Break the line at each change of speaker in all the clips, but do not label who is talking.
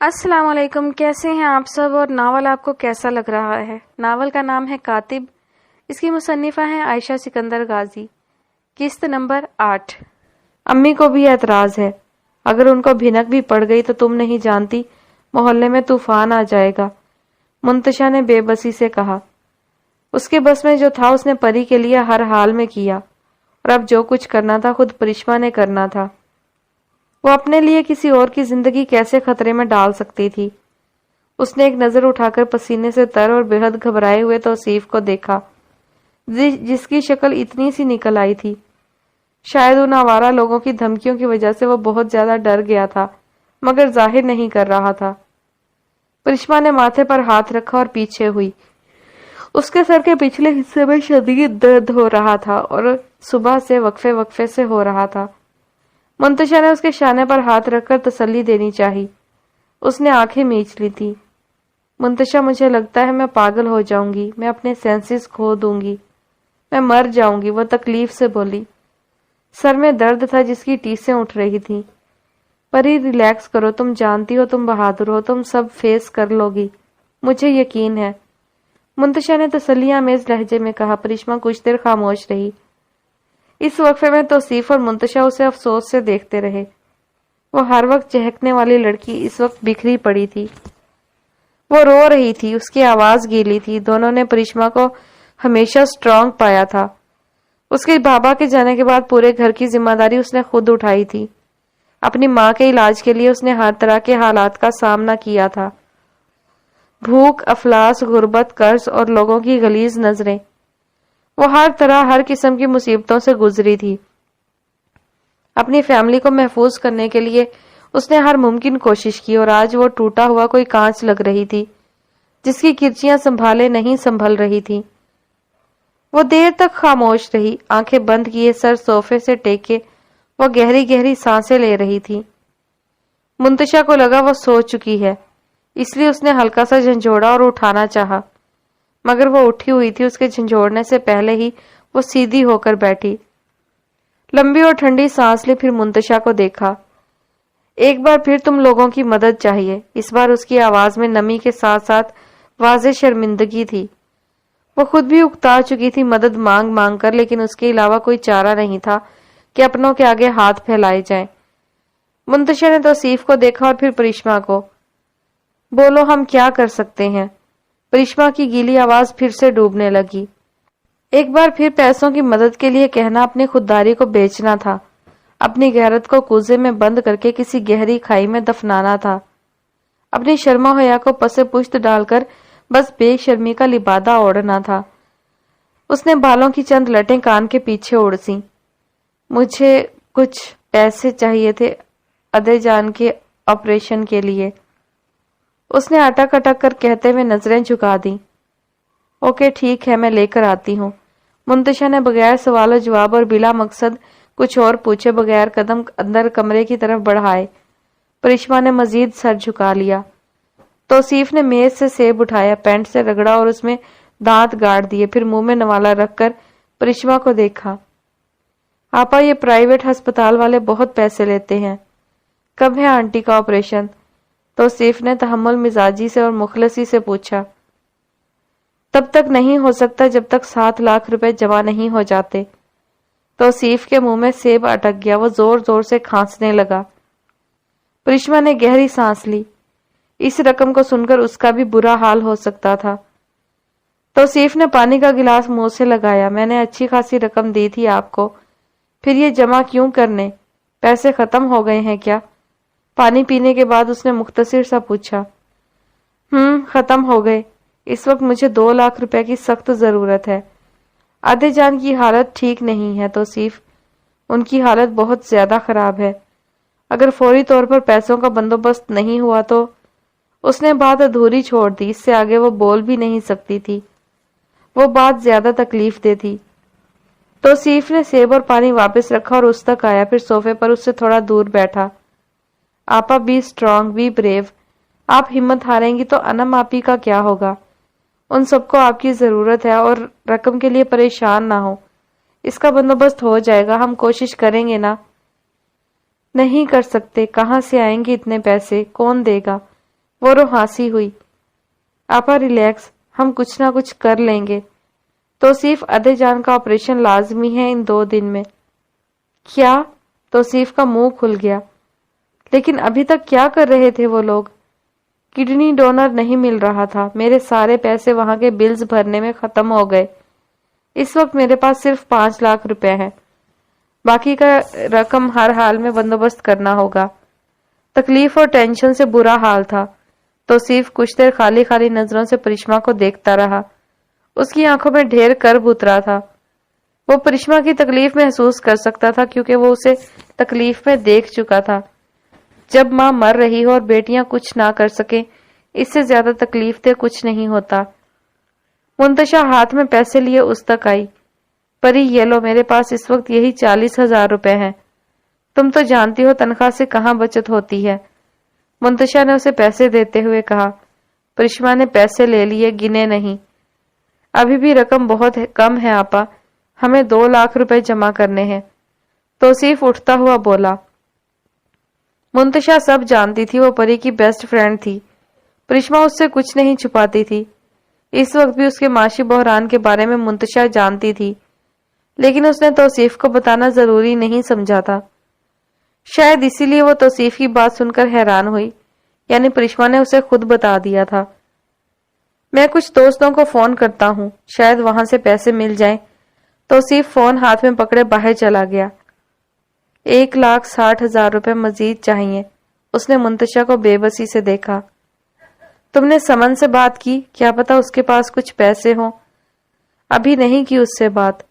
السلام علیکم، کیسے ہیں آپ سب؟ اور ناول آپ کو کیسا لگ رہا ہے؟ ناول کا نام ہے کاتب، اس کی مصنفہ ہیں عائشہ سکندر غازی۔ قسط نمبر 8۔ امی کو بھی اعتراض ہے، اگر ان کو بھنک بھی پڑ گئی تو تم نہیں جانتی محلے میں طوفان آ جائے گا، منتشا نے بے بسی سے کہا۔ اس کے بس میں جو تھا اس نے پری کے لیے ہر حال میں کیا، اور اب جو کچھ کرنا تھا خود پرشما نے کرنا تھا۔ وہ اپنے لیے کسی اور کی زندگی کیسے خطرے میں ڈال سکتی تھی؟ اس نے ایک نظر اٹھا کر پسینے سے تر اور بے حد گھبرائے ہوئے توصیف کو دیکھا، جس کی شکل اتنی سی نکل آئی تھی۔ شاید ان آوارہ لوگوں کی دھمکیوں کی وجہ سے وہ بہت زیادہ ڈر گیا تھا، مگر ظاہر نہیں کر رہا تھا۔ پرشما نے ماتھے پر ہاتھ رکھا اور پیچھے ہوئی۔ اس کے سر کے پچھلے حصے میں شدید درد ہو رہا تھا اور صبح سے وقفے وقفے سے ہو رہا تھا۔ منتشا نے اس کے شانے پر ہاتھ رکھ کر تسلی دینی چاہی۔ اس نے آنکھیں میچ لی تھی۔ منتشا، مجھے لگتا ہے میں پاگل ہو جاؤں گی، میں اپنے سینسز کھو دوں گی، میں مر جاؤں گی، وہ تکلیف سے بولی۔ سر میں درد تھا جس کی ٹیسیں اٹھ رہی تھی۔ پری، ریلیکس کرو، تم جانتی ہو تم بہادر ہو، تم سب فیس کر لو گی، مجھے یقین ہے، منتشا نے تسلی آمیز لہجے میں کہا۔ پرشما کچھ دیر خاموش رہی۔ اس وقفے میں توصیف اور منتشا اسے افسوس سے دیکھتے رہے۔ وہ ہر وقت چہکنے والی لڑکی اس وقت بکھری پڑی تھی۔ وہ رو رہی تھی، اس کی آواز گیلی تھی۔ دونوں نے پرشما کو ہمیشہ سٹرونگ پایا تھا۔ اس کے بابا کے جانے کے بعد پورے گھر کی ذمہ داری اس نے خود اٹھائی تھی۔ اپنی ماں کے علاج کے لیے اس نے ہر طرح کے حالات کا سامنا کیا تھا، بھوک، افلاس، غربت، قرض اور لوگوں کی غلیظ نظریں۔ وہ ہر طرح ہر قسم کی مصیبتوں سے گزری تھی۔ اپنی فیملی کو محفوظ کرنے کے لیے اس نے ہر ممکن کوشش کی، اور آج وہ ٹوٹا ہوا کوئی کانچ لگ رہی تھی جس کی کرچیاں سنبھالے نہیں سنبھل رہی تھی۔ وہ دیر تک خاموش رہی، آنکھیں بند کیے سر صوفے سے ٹیکے وہ گہری گہری سانسیں لے رہی تھی۔ منتشا کو لگا وہ سو چکی ہے، اس لیے اس نے ہلکا سا جھنجھوڑا اور اٹھانا چاہا، مگر وہ اٹھی ہوئی تھی۔ اس کے جھنجھوڑنے سے پہلے ہی وہ سیدھی ہو کر بیٹھی، لمبی اور ٹھنڈی سانس لی، پھر منتشا کو دیکھا۔ ایک بار پھر تم لوگوں کی مدد چاہیے۔ اس بار اس کی آواز میں نمی کے ساتھ ساتھ واضح شرمندگی تھی۔ وہ خود بھی اکتا چکی تھی مدد مانگ مانگ کر، لیکن اس کے علاوہ کوئی چارہ نہیں تھا کہ اپنوں کے آگے ہاتھ پھیلائے جائیں۔ منتشا نے توصیف کو دیکھا اور پھر پرشما کو۔ بولو، ہم کیا کر سکتے ہیں؟ پرشما کی گیلی آواز پھر سے ڈوبنے لگی۔ ایک بار پھر پیسوں کی مدد کے لیے کہنا اپنی خودداری کو بیچنا تھا، اپنی غیرت کو کوزے میں بند کر کے کسی گہری کھائی میں دفنانا تھا، اپنی شرم و حیا کو پس پشت ڈال کر بس بے شرمی کا لبادہ اوڑھنا تھا۔ اس نے بالوں کی چند لٹیں کان کے پیچھے اڑسیں۔ مجھے کچھ پیسے چاہیے تھے ادے جان کے آپریشن کے لیے، اس نے اٹک اٹک کر کہتے ہوئے نظریں جھکا دیں۔ اوکے، ٹھیک ہے، میں لے کر آتی ہوں۔ منتشا نے بغیر سوال و جواب اور بلا مقصد کچھ اور پوچھے بغیر قدم اندر کمرے کی طرف بڑھائے۔ پرشما نے مزید سر جھکا لیا۔ توصیف نے میز سے سیب اٹھایا، پینٹ سے رگڑا اور اس میں دانت گاڑ دیے، پھر منہ میں نوالا رکھ کر پرشما کو دیکھا۔ آپا، یہ پرائیویٹ ہسپتال والے بہت پیسے لیتے ہیں۔ کب ہے آنٹی کا آپریشن؟ توصیف نے تحمل مزاجی سے اور مخلصی سے پوچھا۔ تب تک نہیں ہو سکتا جب تک 7 لاکھ روپے جمع نہیں ہو جاتے۔ توصیف کے منہ میں سیب اٹک گیا، وہ زور زور سے کھانسنے لگا۔ پرشما نے گہری سانس لی۔ اس رقم کو سن کر اس کا بھی برا حال ہو سکتا تھا۔ توصیف نے پانی کا گلاس منہ سے لگایا۔ میں نے اچھی خاصی رقم دی تھی آپ کو، پھر یہ جمع کیوں کرنے؟ پیسے ختم ہو گئے ہیں کیا؟ پانی پینے کے بعد اس نے مختصر سا پوچھا۔ ختم ہو گئے۔ اس وقت مجھے 2 لاکھ روپے کی سخت ضرورت ہے۔ ادے جان کی حالت ٹھیک نہیں ہے توصیف، ان کی حالت بہت زیادہ خراب ہے۔ اگر فوری طور پر پیسوں کا بندوبست نہیں ہوا تو… اس نے بات ادھوری چھوڑ دی، اس سے آگے وہ بول بھی نہیں سکتی تھی، وہ بات زیادہ تکلیف دہ تھی۔ توصیف نے سیب اور پانی واپس رکھا اور اس تک آیا، پھر صوفے پر اس سے تھوڑا دور بیٹھا۔ آپا، بی سٹرونگ، بی بریو۔ آپ ہمت ہاریں گی تو انم آپی کا کیا ہوگا؟ ان سب کو آپ کی ضرورت ہے، اور رقم کے لیے پریشان نہ ہو، اس کا بندوبست ہو جائے گا، ہم کوشش کریں گے نا۔ نہیں کر سکتے، کہاں سے آئیں گے اتنے پیسے، کون دے گا؟ وہ روحانسی ہوئی۔ آپا ریلیکس، ہم کچھ نہ کچھ کر لیں گے۔ توصیف ادے جان کا آپریشن لازمی ہے ان 2 دن میں۔ کیا؟ توصیف کا منہ کھل گیا۔ لیکن ابھی تک کیا کر رہے تھے وہ لوگ؟ کڈنی ڈونر نہیں مل رہا تھا، میرے سارے پیسے وہاں کے بلز بھرنے میں ختم ہو گئے، اس وقت میرے پاس صرف 5 لاکھ روپے ہیں، باقی کا رقم ہر حال میں بندوبست کرنا ہوگا۔ تکلیف اور ٹینشن سے برا حال تھا۔ توصیف کچھ دیر خالی خالی نظروں سے پرشما کو دیکھتا رہا۔ اس کی آنکھوں میں ڈھیر کرب اترا تھا۔ وہ پرشما کی تکلیف محسوس کر سکتا تھا کیونکہ وہ اسے تکلیف میں دیکھ چکا تھا۔ جب ماں مر رہی ہو اور بیٹیاں کچھ نہ کر سکیں، اس سے زیادہ تکلیف دہ کچھ نہیں ہوتا۔ منتشا ہاتھ میں پیسے لیے اس تک آئی۔ پری یہ لو، میرے پاس اس وقت یہی 40,000 روپے ہیں۔ تم تو جانتی ہو تنخواہ سے کہاں بچت ہوتی ہے۔ منتشا نے اسے پیسے دیتے ہوئے کہا۔ پرشما نے پیسے لے لیے، گنے نہیں۔ ابھی بھی رقم بہت کم ہے آپا، ہمیں 2 لاکھ روپے جمع کرنے ہیں۔ توصیف اٹھتا ہوا بولا۔ منتشا سب جانتی تھی، وہ پری کی بیسٹ فرینڈ تھی۔ پرشما اس سے کچھ نہیں چھپاتی تھی۔ اس وقت بھی اس کے معاشی بحران کے بارے میں منتشا جانتی تھی، لیکن اس نے توصیف کو بتانا ضروری نہیں سمجھا تھا۔ شاید اسی لیے وہ توصیف کی بات سن کر حیران ہوئی، یعنی پرشما نے اسے خود بتا دیا تھا۔ میں کچھ دوستوں کو فون کرتا ہوں، شاید وہاں سے پیسے مل جائیں۔ توصیف فون ہاتھ میں پکڑے باہر چلا گیا۔ 1,60,000 روپے مزید چاہیے۔ اس نے منتشا کو بے بسی سے دیکھا۔ تم نے سمن سے بات کی؟ کیا پتا اس کے پاس کچھ پیسے ہوں۔ ابھی نہیں کی اس سے بات۔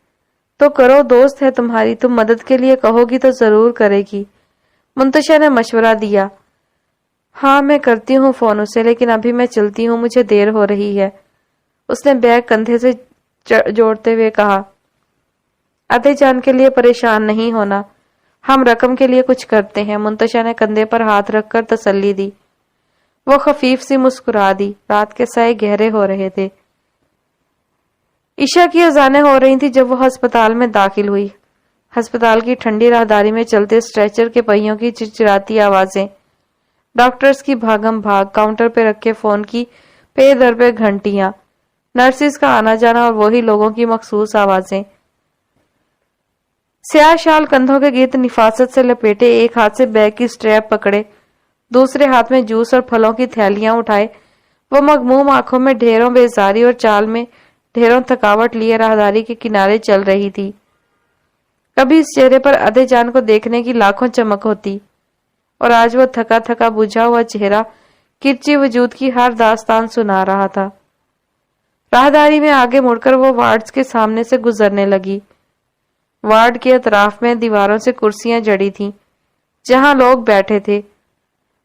تو کرو، دوست ہے تمہاری، تم مدد کے لیے کہو گی تو ضرور کرے گی۔ منتشا نے مشورہ دیا۔ ہاں میں کرتی ہوں فون اسے، لیکن ابھی میں چلتی ہوں، مجھے دیر ہو رہی ہے۔ اس نے بیگ کندھے سے جوڑتے ہوئے کہا۔ ادے جان کے لیے پریشان نہیں ہونا، ہم رقم کے لیے کچھ کرتے ہیں۔ منتشا نے کندھے پر ہاتھ رکھ کر تسلی دی۔ وہ خفیف سی مسکرا دی۔ رات کے سائے گہرے ہو رہے تھے۔ عشاء کی اذانیں ہو رہی تھی جب وہ ہسپتال میں داخل ہوئی۔ ہسپتال کی ٹھنڈی راہداری میں چلتے اسٹریچر کے پہیوں کی چرچراتی آوازیں، ڈاکٹرز کی بھاگم بھاگ، کاؤنٹر پہ رکھے فون کی پے در پہ گھنٹیاں، نرسز کا آنا جانا اور وہی لوگوں کی مخصوص آوازیں۔ سیاہ شال کندھوں کے گرد نفاست سے لپیٹے، ایک ہاتھ سے بیگ کی سٹریپ پکڑے، دوسرے ہاتھ میں جوس اور پھلوں کی تھیلیاں اٹھائے، وہ مغموم آنکھوں میں ڈھیروں بیزاری اور چال میں ڈھیروں تھکاوٹ لیے راہداری کے کنارے چل رہی تھی۔ کبھی اس چہرے پر ادے جان کو دیکھنے کی لاکھوں چمک ہوتی، اور آج وہ تھکا تھکا بجھا ہوا چہرہ کرچی وجود کی ہر داستان سنا رہا تھا۔ راہداری میں آگے مڑ کر وہ وارڈز کے سامنے سے گزرنے لگی۔ وارڈ کے اطراف میں دیواروں سے کرسیاں جڑی تھیں جہاں لوگ بیٹھے تھے۔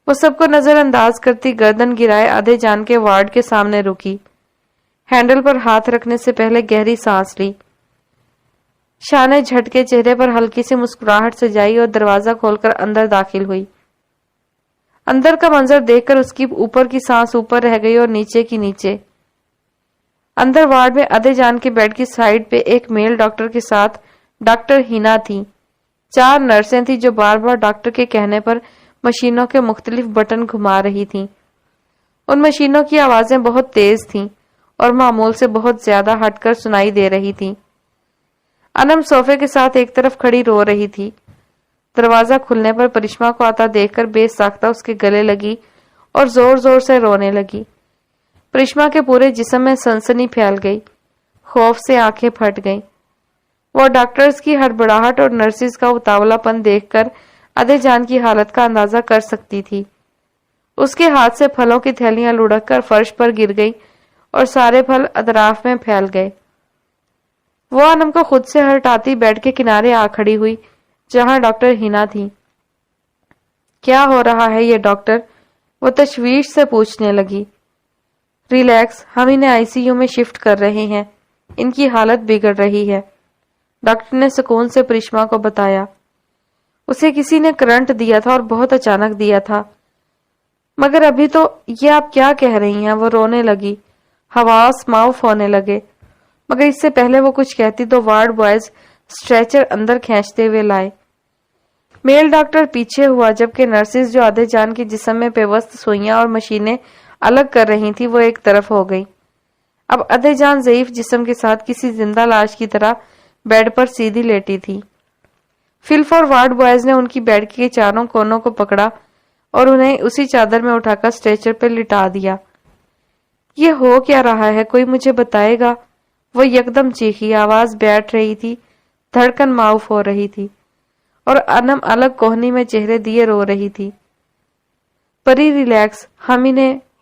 وہ سب کو نظر انداز کرتی گردن گرائے ادے جان کے وارڈ کے سامنے رکی، ہینڈل پر ہاتھ رکھنے سے پہلے گہری سانس لی، شانے جھٹکے چہرے پر ہلکی سی مسکراہٹ سجائی اور دروازہ کھول کر اندر داخل ہوئی۔ اندر کا منظر دیکھ کر اس کی اوپر کی سانس اوپر رہ گئی اور نیچے کی نیچے۔ اندر وارڈ میں ادے جان کے بیڈ کی سائیڈ پہ ایک میل ڈاکٹر کے ساتھ ڈاکٹر ہینا تھی۔ 4 نرسیں تھیں جو بار بار ڈاکٹر کے کہنے پر مشینوں کے مختلف بٹن گھما رہی تھیں۔ ان مشینوں کی آوازیں بہت تیز تھیں اور معمول سے بہت زیادہ ہٹ کر سنائی دے رہی تھیں۔ انم صوفے کے ساتھ ایک طرف کھڑی رو رہی تھی۔ دروازہ کھلنے پر پرشما کو آتا دیکھ کر بے ساختہ اس کے گلے لگی اور زور زور سے رونے لگی۔ پرشما کے پورے جسم میں سنسنی پھیل گئی، خوف سے آنکھیں پھٹ گئیں۔ وہ ڈاکٹرز کی ہڑبڑاہٹ اور نرسز کا اتاولا پن دیکھ کر ادے جان کی حالت کا اندازہ کر سکتی تھی۔ اس کے ہاتھ سے پھلوں کی تھیلیاں لڑک کر فرش پر گر گئی اور سارے پھل اطراف میں پھیل گئے۔ وہ انم کو خود سے ہٹاتی بیڈ کے کنارے آ کھڑی ہوئی جہاں ڈاکٹر ہینا تھی۔ کیا ہو رہا ہے یہ ڈاکٹر؟ وہ تشویش سے پوچھنے لگی۔ ریلیکس، ہم انہیں ICU میں شفٹ کر رہے ہیں، ان کی حالت بگڑ رہی ہے، ڈاکٹر نے سکون سے پرشما کو بتایا۔ اسے کسی نے کرنٹ دیا تھا اور بہت اچانک دیا تھا۔ مگر ابھی تو یہ آپ کیا کہہ رہی ہیں؟ وہ رونے لگی، حواس معاف ہونے لگے۔ مگر اس سے پہلے وہ کچھ کہتی تو وارڈ بوائز سٹریچر اندر کھینچتے ہوئے لائے۔ میل ڈاکٹر پیچھے ہوا جبکہ نرسز جو آدھے جان کے جسم میں پیوست سوئیاں اور مشینیں الگ کر رہی تھی وہ ایک طرف ہو گئی۔ اب آدھے جان ضعیف جسم کے ساتھ کسی زندہ لاش کی طرح بیڈ پر سیدھی لیٹی تھی۔ فلف اور وارڈ بوائز نے ان کی بیڈ کے چاروں کونوں کو پکڑا اور انہیں اسی چادر میں اٹھا کر اسٹریچر پہ لٹا دیا۔ یہ ہو کیا رہا ہے؟ کوئی مجھے بتائے گا؟ وہ یکدم چیخی، آواز بیٹھ رہی تھی، دھڑکن معاف ہو رہی تھی اور انم الگ کوہنی میں چہرے دیے رو رہی تھی۔ پری ریلیکس۔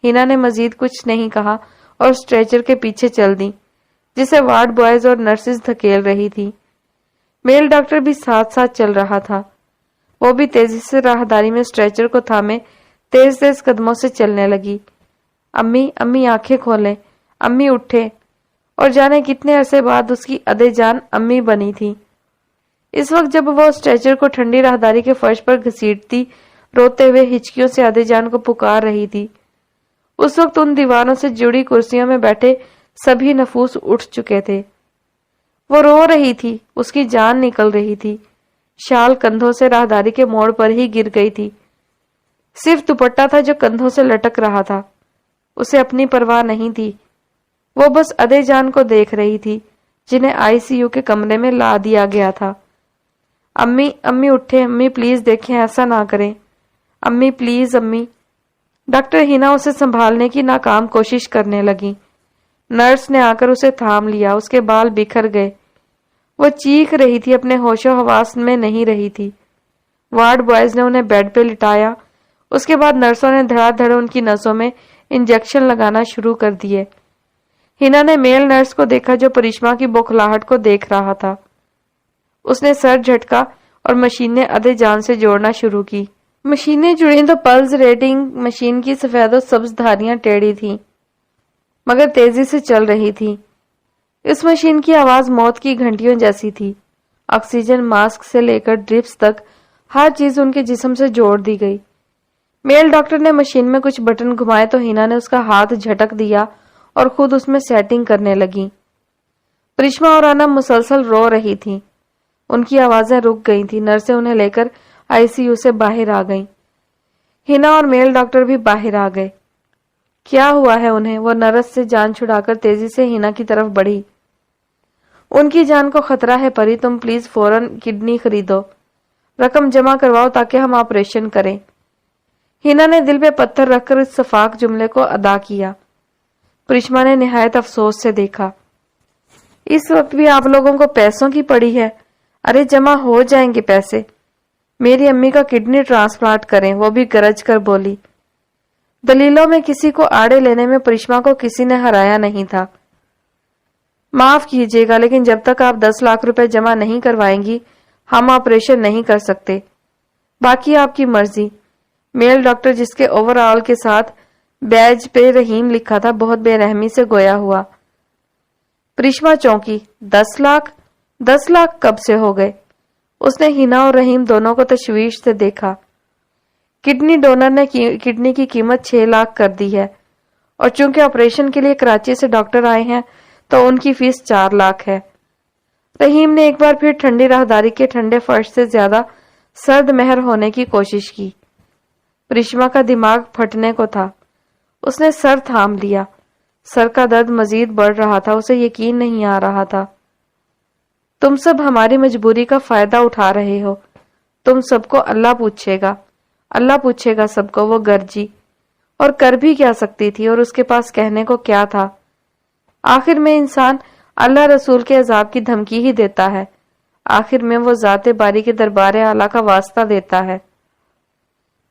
ہینا نے مزید کچھ نہیں کہا اور اسٹریچر کے پیچھے چل دی جسے وارڈ بوائز اور نرسز دھکیل رہی تھی۔ میل ڈاکٹر بھی ساتھ ساتھ چل رہا تھا۔ وہ بھی تیزی سے راہداری میں اسٹریچر کو تھامے تیز تیز قدموں سے چلنے لگی۔ امی آنکھیں کھولیں، امی اٹھے، اور جانے کتنے عرصے بعد اس کی ادے جان امی بنی تھی۔ اس وقت جب وہ اسٹریچر کو ٹھنڈی راہداری کے فرش پر گھسیٹتی روتے ہوئے ہچکیوں سے ادے جان کو پکار رہی تھی، اس وقت ان دیواروں سے جڑی کرسیوں میں بیٹھے سبھی نفوس اٹھ چکے تھے۔ وہ رو رہی تھی، اس کی جان نکل رہی تھی، شال کندھوں سے راہداری کے موڑ پر ہی گر گئی تھی، صرف دوپٹہ تھا جو کندھوں سے لٹک رہا تھا۔ اسے اپنی پرواہ نہیں تھی، وہ بس ادے جان کو دیکھ رہی تھی جنہیں ICU کے کمرے میں لا دیا گیا تھا۔ امی اٹھے، امی پلیز دیکھیں، ایسا نہ کریں، امی پلیز امی۔ ڈاکٹر ہینا اسے سنبھالنے کی ناکام کوشش کرنے لگی۔ نرس نے آ کر اسے تھام لیا، اس کے بال بکھر گئے، وہ چیخ رہی تھی، اپنے ہوش و حواس میں نہیں رہی تھی۔ وارڈ بوائز نے انہیں بیڈ پہ لٹایا، اس کے بعد نرسوں نے دھڑا دھڑ ان کی نسوں میں انجیکشن لگانا شروع کر دیے۔ ہینا نے میل نرس کو دیکھا جو پریشما کی بوکھلاہٹ کو دیکھ رہا تھا۔ اس نے سر جھٹکا اور مشینیں ادے جان سے جوڑنا شروع کی۔ مشینیں جڑیں تو پلس ریٹنگ مشین کی سفید و سبز دھاریاں ٹیڑھی تھیں مگر تیزی سے چل رہی تھی۔ اس مشین کی آواز موت کی گھنٹیوں جیسی تھی۔ آکسیجن ماسک سے لے کر ڈرپس تک ہر چیز ان کے جسم سے جوڑ دی گئی۔ میل ڈاکٹر نے مشین میں کچھ بٹن گھمائے تو ہینا نے اس کا ہاتھ جھٹک دیا اور خود اس میں سیٹنگ کرنے لگی۔ پریشما اور انم مسلسل رو رہی تھی، ان کی آوازیں رک گئی تھی۔ نرسیں انہیں لے کر ICU سے باہر آ گئیں۔ ہینا اور میل ڈاکٹر بھی باہر آ گئے۔ کیا ہوا ہے انہیں؟ وہ نرس سے جان چھڑا کر تیزی سے ہینا کی طرف بڑھی۔ ان کی جان کو خطرہ ہے پری، تم پلیز فوراً کڈنی خریدو، رقم جمع کرواؤ تاکہ ہم آپریشن کریں۔ ہینا نے دل پہ پتھر رکھ کر اس شفاق جملے کو ادا کیا۔ پریشما نے نہایت افسوس سے دیکھا، اس وقت بھی آپ لوگوں کو پیسوں کی پڑی ہے؟ ارے جمع ہو جائیں گے پیسے، میری امی کا کڈنی ٹرانسپلانٹ کریں، وہ بھی گرج کر بولی۔ دلیلوں میں کسی کو آڑے لینے میں پریشما کو کسی نے ہرایا نہیں تھا۔ معاف کیجیے گا لیکن جب تک آپ 10 لاکھ روپے جمع نہیں کروائیں گی ہم آپریشن نہیں کر سکتے، باقی آپ کی مرضی۔ میل ڈاکٹر جس کے اوور آل کے ساتھ بیج پہ رحیم لکھا تھا بہت بے رحمی سے گویا ہوا۔ پریشما چونکی۔ 10 لاکھ؟ 10 لاکھ کب سے ہو گئے؟ اس نے ہینا اور رحیم دونوں کو تشویش سے دیکھا۔ کڈنی ڈونر نے کڈنی کی قیمت 6 لاکھ کر دی ہے اور چونکہ آپریشن کے لیے کراچی سے ڈاکٹر آئے ہیں تو ان کی فیس 4 لاکھ ہے۔ رحیم نے ایک بار پھر ٹھنڈی راہداری کے ٹھنڈے فرش سے زیادہ سرد مہر ہونے کی کوشش کی۔ پریشما کا دماغ پھٹنے کو تھا، اس نے سر تھام لیا، سر کا درد مزید بڑھ رہا تھا، اسے یقین نہیں آ رہا تھا۔ تم سب ہماری مجبوری کا فائدہ اٹھا رہے ہو، تم سب کو اللہ پوچھے گا، اللہ پوچھے گا سب کو، وہ گرجی۔ اور کر بھی کیا سکتی تھی اور اس کے پاس کہنے کو کیا تھا؟ آخر میں انسان اللہ رسول کے عذاب کی دھمکی ہی دیتا ہے، آخر میں وہ ذات باری کے دربار اعلیٰ کا واسطہ دیتا ہے۔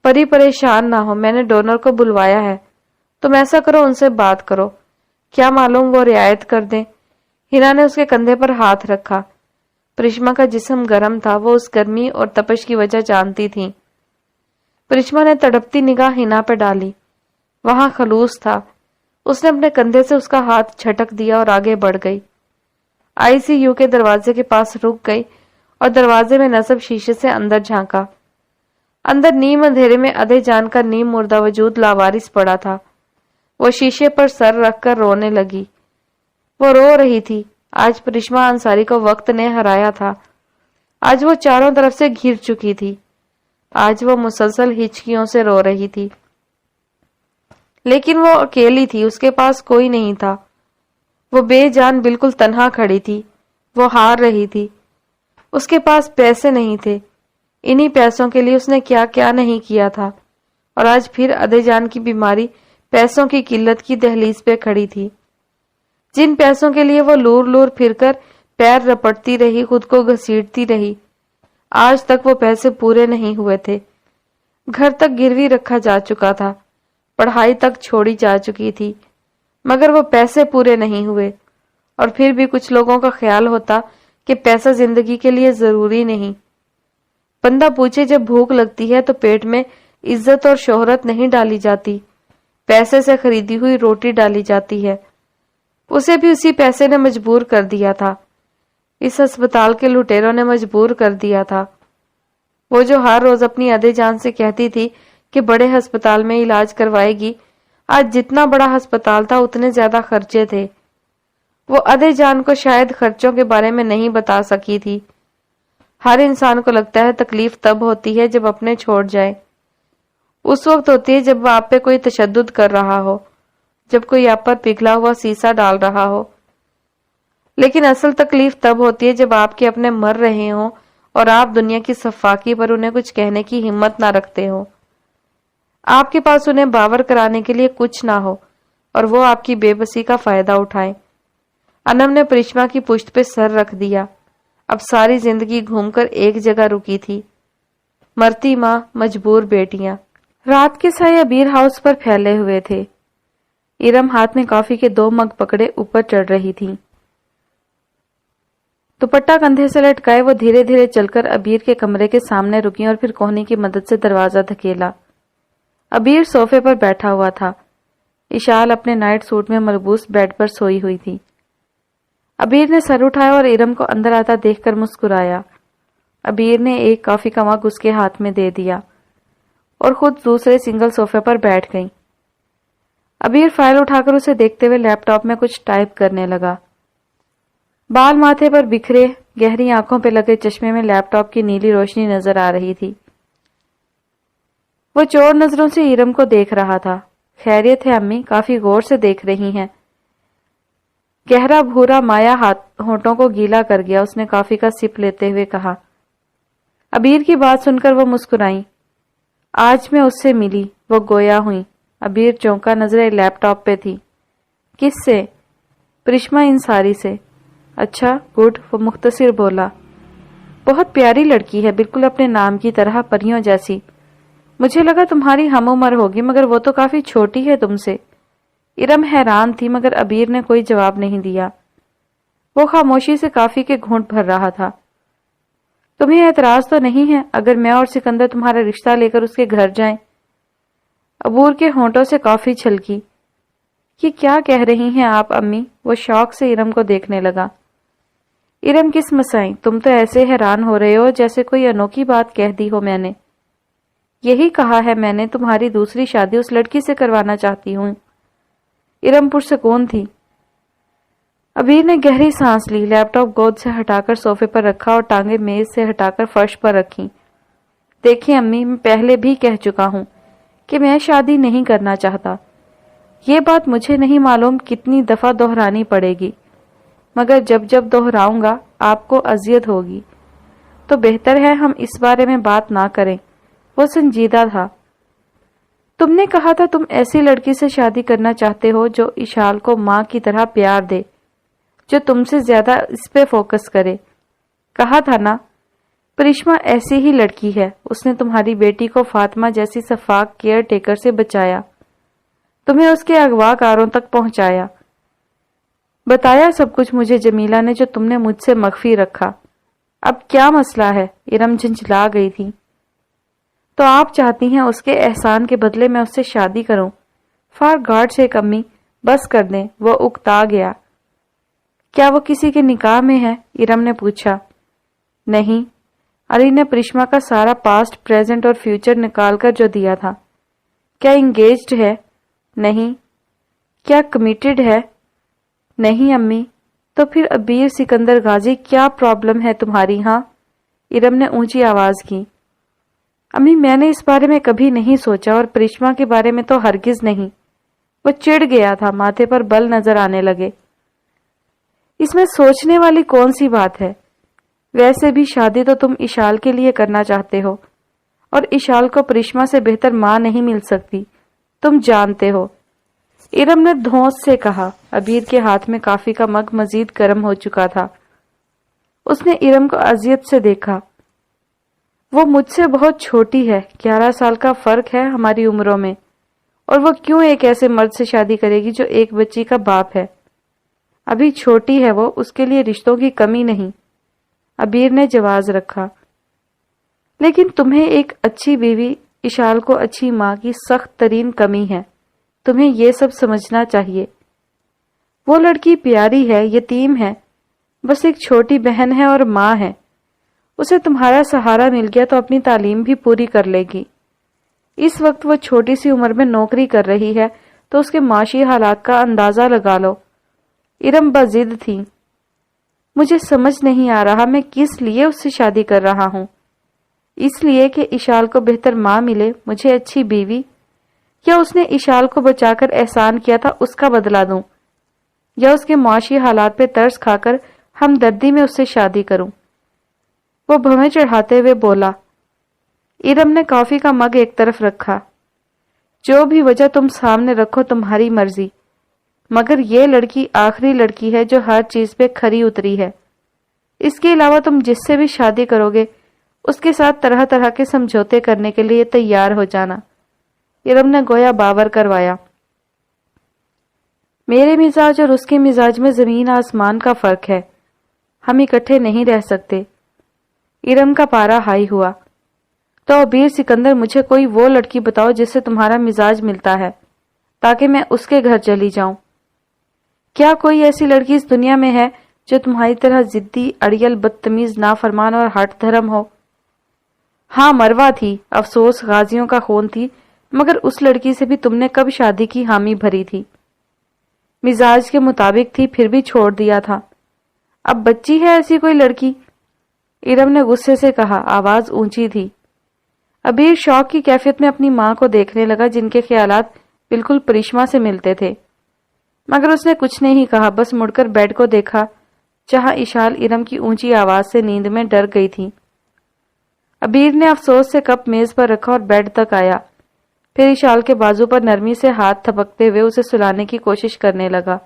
پری پریشان نہ ہو، میں نے ڈونر کو بلوایا ہے، تم ایسا کرو ان سے بات کرو، کیا معلوم وہ رعایت کر دیں۔ ہینا نے اس کے کندھے پر ہاتھ رکھا۔ پریشما کا جسم گرم تھا، وہ اس گرمی اور تپش کی وجہ جانتی تھی۔ پریشما نے تڑپتی نگاہ ہینا پہ ڈالی، وہاں خلوص تھا۔ اس نے اپنے کندھے سے اس کا ہاتھ جھٹک دیا اور آگے بڑھ گئی۔ ICU کے دروازے کے پاس رک گئی اور دروازے میں نصب شیشے سے اندر جھانکا۔ اندر نیم اندھیرے میں ادے جان کا نیم مردہ وجود لاوارث پڑا تھا۔ وہ شیشے پر سر رکھ کر رونے لگی۔ وہ رو رہی تھی، آج پریشما انصاری کو وقت نے ہرایا تھا، آج وہ چاروں طرف سے گھر چکی تھی۔ آج وہ مسلسل ہچکیوں سے رو رہی تھی، لیکن وہ اکیلی تھی، اس کے پاس کوئی نہیں تھا۔ وہ بے جان بالکل تنہا کھڑی تھی، وہ ہار رہی تھی۔ اس کے پاس پیسے نہیں تھے، انہی پیسوں کے لیے اس نے کیا کیا نہیں کیا تھا، اور آج پھر ادے جان کی بیماری پیسوں کی قلت کی دہلیز پہ کھڑی تھی۔ جن پیسوں کے لیے وہ لور لور پھر کر پیر رپٹتی رہی، خود کو گھسیٹتی رہی، آج تک وہ پیسے پورے نہیں ہوئے تھے۔ گھر تک گروی رکھا جا چکا تھا، پڑھائی تک چھوڑی جا چکی تھی، مگر وہ پیسے پورے نہیں ہوئے۔ اور پھر بھی کچھ لوگوں کا خیال ہوتا کہ پیسہ زندگی کے لیے ضروری نہیں۔ بندہ پوچھے، جب بھوک لگتی ہے تو پیٹ میں عزت اور شہرت نہیں ڈالی جاتی، پیسے سے خریدی ہوئی روٹی ڈالی جاتی ہے۔ اسے بھی اسی پیسے نے مجبور کر دیا تھا، اس ہسپتال کے لٹیروں نے مجبور کر دیا تھا۔ وہ جو ہر روز اپنی ادے جان سے کہتی تھی کہ بڑے ہسپتال میں علاج کروائے گی، آج جتنا بڑا ہسپتال تھا اتنے زیادہ خرچے تھے۔ وہ ادے جان کو شاید خرچوں کے بارے میں نہیں بتا سکی تھی۔ ہر انسان کو لگتا ہے تکلیف تب ہوتی ہے جب اپنے چھوڑ جائے، اس وقت ہوتی ہے جب آپ پہ کوئی تشدد کر رہا ہو، جب کوئی آپ پر پگھلا ہوا سیسا ڈال رہا ہو۔ لیکن اصل تکلیف تب ہوتی ہے جب آپ کے اپنے مر رہے ہوں اور آپ دنیا کی صفاقی پر انہیں کچھ کہنے کی ہمت نہ رکھتے ہو، آپ کے پاس انہیں باور کرانے کے لیے کچھ نہ ہو، اور وہ آپ کی بے بسی کا فائدہ اٹھائیں۔ انم نے پرشما کی پشت پہ سر رکھ دیا۔ اب ساری زندگی گھوم کر ایک جگہ رکی تھی، مرتی ماں، مجبور بیٹیاں۔ رات کے سائے ابیر ہاؤس پر پھیلے ہوئے تھے۔ ارم ہاتھ میں کافی کے 2 مگ پکڑے اوپر چڑھ رہی تھی۔ دوپٹہ کندھے سے لٹکائے وہ دھیرے دھیرے چل کر ابیر کے کمرے کے سامنے رکی اور پھر کوہنی کی مدد سے دروازہ دھکیلا۔ ابیر صوفے پر بیٹھا ہوا تھا، اشال اپنے نائٹ سوٹ میں ملبوس بیڈ پر سوئی ہوئی تھی۔ ابیر نے سر اٹھایا اور ارم کو اندر آتا دیکھ کر مسکرایا۔ ابیر نے ایک کافی کا مگ اس کے ہاتھ میں دے دیا اور خود دوسرے سنگل صوفے پر بیٹھ گئی۔ ابیر فائل اٹھا کر اسے دیکھتے ہوئے لیپ ٹاپ میں کچھ ٹائپ کرنے لگا۔ بال ماتھے پر بکھرے، گہری آنکھوں پہ لگے چشمے میں لیپ ٹاپ کی نیلی روشنی نظر آ رہی تھی۔ وہ چور نظروں سے ارم کو دیکھ رہا تھا۔ خیریت ہے امی؟ کافی غور سے دیکھ رہی ہیں۔ گہرا بھورا مایا ہونٹوں کو گیلا کر گیا، اس نے کافی کا سپ لیتے ہوئے کہا۔ ابیر کی بات سن کر وہ مسکرائیں۔ آج میں اس سے ملی، وہ گویا ہوئی۔ ابیر چونکا، نظریں لیپ ٹاپ پہ تھی۔ کس سے؟ پرشما انصاری سے۔ اچھا، گڈ، وہ مختصر بولا۔ بہت پیاری لڑکی ہے، بالکل اپنے نام کی طرح، پریوں جیسی۔ مجھے لگا تمہاری ہم عمر ہوگی، مگر وہ تو کافی چھوٹی ہے تم سے۔ ارم حیران تھی، مگر ابیر نے کوئی جواب نہیں دیا۔ وہ خاموشی سے کافی کے گھونٹ بھر رہا تھا۔ تمہیں اعتراض تو نہیں ہے اگر میں اور سکندر تمہارا رشتہ لے کر اس کے گھر جائیں؟ عبور کے ہونٹوں سے کافی چھلکی۔ یہ کیا کہہ رہی ہیں آپ امی؟ وہ شوق سے ارم کو دیکھنے لگا۔ ارم کس مسائیں؟ تم تو ایسے حیران ہو رہے ہو جیسے کوئی انوکھی بات کہہ دی ہو میں نے۔ یہی کہا ہے میں نے، تمہاری دوسری شادی اس لڑکی سے کروانا چاہتی ہوں۔ ارم پرسکون تھی۔ ابیر نے گہری سانس لی، لیپ ٹاپ گود سے ہٹا کر صوفے پر رکھا اور ٹانگیں میز سے ہٹا کر فرش پر رکھی۔ دیکھیں امی، میں پہلے بھی کہہ چکا ہوں کہ میں شادی نہیں کرنا چاہتا۔ یہ بات مجھے نہیں معلوم کتنی دفعہ دہرانی پڑے گی، مگر جب جب دہراؤں گا آپ کو اذیت ہوگی، تو بہتر ہے ہم اس بارے میں بات نہ کریں۔ وہ سنجیدہ تھا۔ تم نے کہا تھا تم ایسی لڑکی سے شادی کرنا چاہتے ہو جو اشال کو ماں کی طرح پیار دے، جو تم سے زیادہ اس پہ فوکس کرے۔ کہا تھا نا؟ پرشما ایسی ہی لڑکی ہے، اس نے تمہاری بیٹی کو فاطمہ جیسی شفاق کیئر ٹیکر سے بچایا، تمہیں اس کے اغوا کاروں تک پہنچایا، بتایا سب کچھ مجھے جمیلہ نے جو تم نے مجھ سے مخفی رکھا۔ اب کیا مسئلہ ہے؟ ارم جھنجھلا گئی تھی۔ تو آپ چاہتی ہیں اس کے احسان کے بدلے میں اس سے شادی کروں؟ فار گاڈ سیک امی، بس کر دیں، وہ اکتا گیا۔ کیا وہ کسی کے نکاح میں ہے؟ ارم نے پوچھا۔ نہیں، علی نے پرشما کا سارا پاسٹ، پریزنٹ اور فیوچر نکال کر جو دیا تھا۔ کیا انگیجڈ ہے؟ نہیں۔ کیا کمیٹڈ ہے؟ نہیں امی۔ تو پھر ابیر سکندر غازی کیا پرابلم ہے تمہاری ہاں؟ ارم نے اونچی آواز کی۔ امی میں نے اس بارے میں کبھی نہیں سوچا، اور پرشما کے بارے میں تو ہرگز نہیں۔ وہ چڑ گیا تھا، ماتھے پر بل نظر آنے لگے۔ اس میں سوچنے والی کون سی بات ہے؟ ویسے بھی شادی تو تم اشال کے لیے کرنا چاہتے ہو، اور اشال کو پرشما سے بہتر ماں نہیں مل سکتی، تم جانتے ہو۔ ارم نے دھونس سے کہا۔ عبیر کے ہاتھ میں کافی کا مگ مزید گرم ہو چکا تھا۔ اس نے ارم کو اذیت سے دیکھا۔ وہ مجھ سے بہت چھوٹی ہے، 11 سال کا فرق ہے ہماری عمروں میں، اور وہ کیوں ایک ایسے مرد سے شادی کرے گی جو ایک بچی کا باپ ہے؟ ابھی چھوٹی ہے وہ، اس کے لیے رشتوں کی کمی نہیں، عبیر نے جواز رکھا۔ لیکن تمہیں ایک اچھی بیوی، اشال کو اچھی ماں کی سخت ترین کمی ہے، تمہیں یہ سب سمجھنا چاہیے۔ وہ لڑکی پیاری ہے، یتیم ہے، بس ایک چھوٹی بہن ہے اور ماں ہے۔ اسے تمہارا سہارا مل گیا تو اپنی تعلیم بھی پوری کر لے گی۔ اس وقت وہ چھوٹی سی عمر میں نوکری کر رہی ہے، تو اس کے معاشی حالات کا اندازہ لگا لو۔ ارم بضد تھی۔ مجھے سمجھ نہیں آ رہا میں کس لیے اس سے شادی کر رہا ہوں۔ اس لیے کہ اشال کو بہتر ماں ملے، مجھے اچھی بیوی، یا اس نے اشال کو بچا کر احسان کیا تھا اس کا بدلہ دوں، یا اس کے معاشی حالات پہ ترس کھا کر ہمدردی میں اس سے شادی کروں؟ وہ بھویں چڑھاتے ہوئے بولا۔ ارم نے کافی کا مگ ایک طرف رکھا۔ جو بھی وجہ تم سامنے رکھو، تمہاری مرضی، مگر یہ لڑکی آخری لڑکی ہے جو ہر چیز پہ کھری اتری ہے۔ اس کے علاوہ تم جس سے بھی شادی کرو گے، اس کے ساتھ طرح طرح کے سمجھوتے کرنے کے لیے تیار ہو جانا۔ ارم نے گویا باور کروایا۔ میرے مزاج اور اس کے مزاج میں زمین آسمان کا فرق ہے، ہم اکٹھے نہیں رہ سکتے۔ ارم کا پارا ہائی ہوا۔ تو عبیر سکندر، مجھے کوئی وہ لڑکی بتاؤ جس سے تمہارا مزاج ملتا ہے، تاکہ میں اس کے گھر چلی جاؤں۔ کیا کوئی ایسی لڑکی اس دنیا میں ہے جو تمہاری طرح ضدی، اڑیل، بدتمیز، نافرمان اور ہٹ دھرم ہو؟ ہاں، مروہ تھی، افسوس غازیوں کا خون تھی، مگر اس لڑکی سے بھی تم نے کب شادی کی حامی بھری تھی؟ مزاج کے مطابق تھی، پھر بھی چھوڑ دیا تھا۔ اب بچی ہے ایسی کوئی لڑکی؟ ارم نے غصے سے کہا، آواز اونچی تھی۔ عبیر شوق کی کیفیت میں اپنی ماں کو دیکھنے لگا، جن کے خیالات بالکل پرشما سے ملتے تھے، مگر اس نے کچھ نہیں کہا، بس مڑ کر بیڈ کو دیکھا، جہاں اشال ارم کی اونچی آواز سے نیند میں ڈر گئی تھی۔ عبیر نے افسوس سے کپ میز پر رکھا اور بیڈ تک آیا، پھر اشال کے بازو پر نرمی سے ہاتھ تھپکتے ہوئے اسے سلانے کی کوشش کرنے لگا۔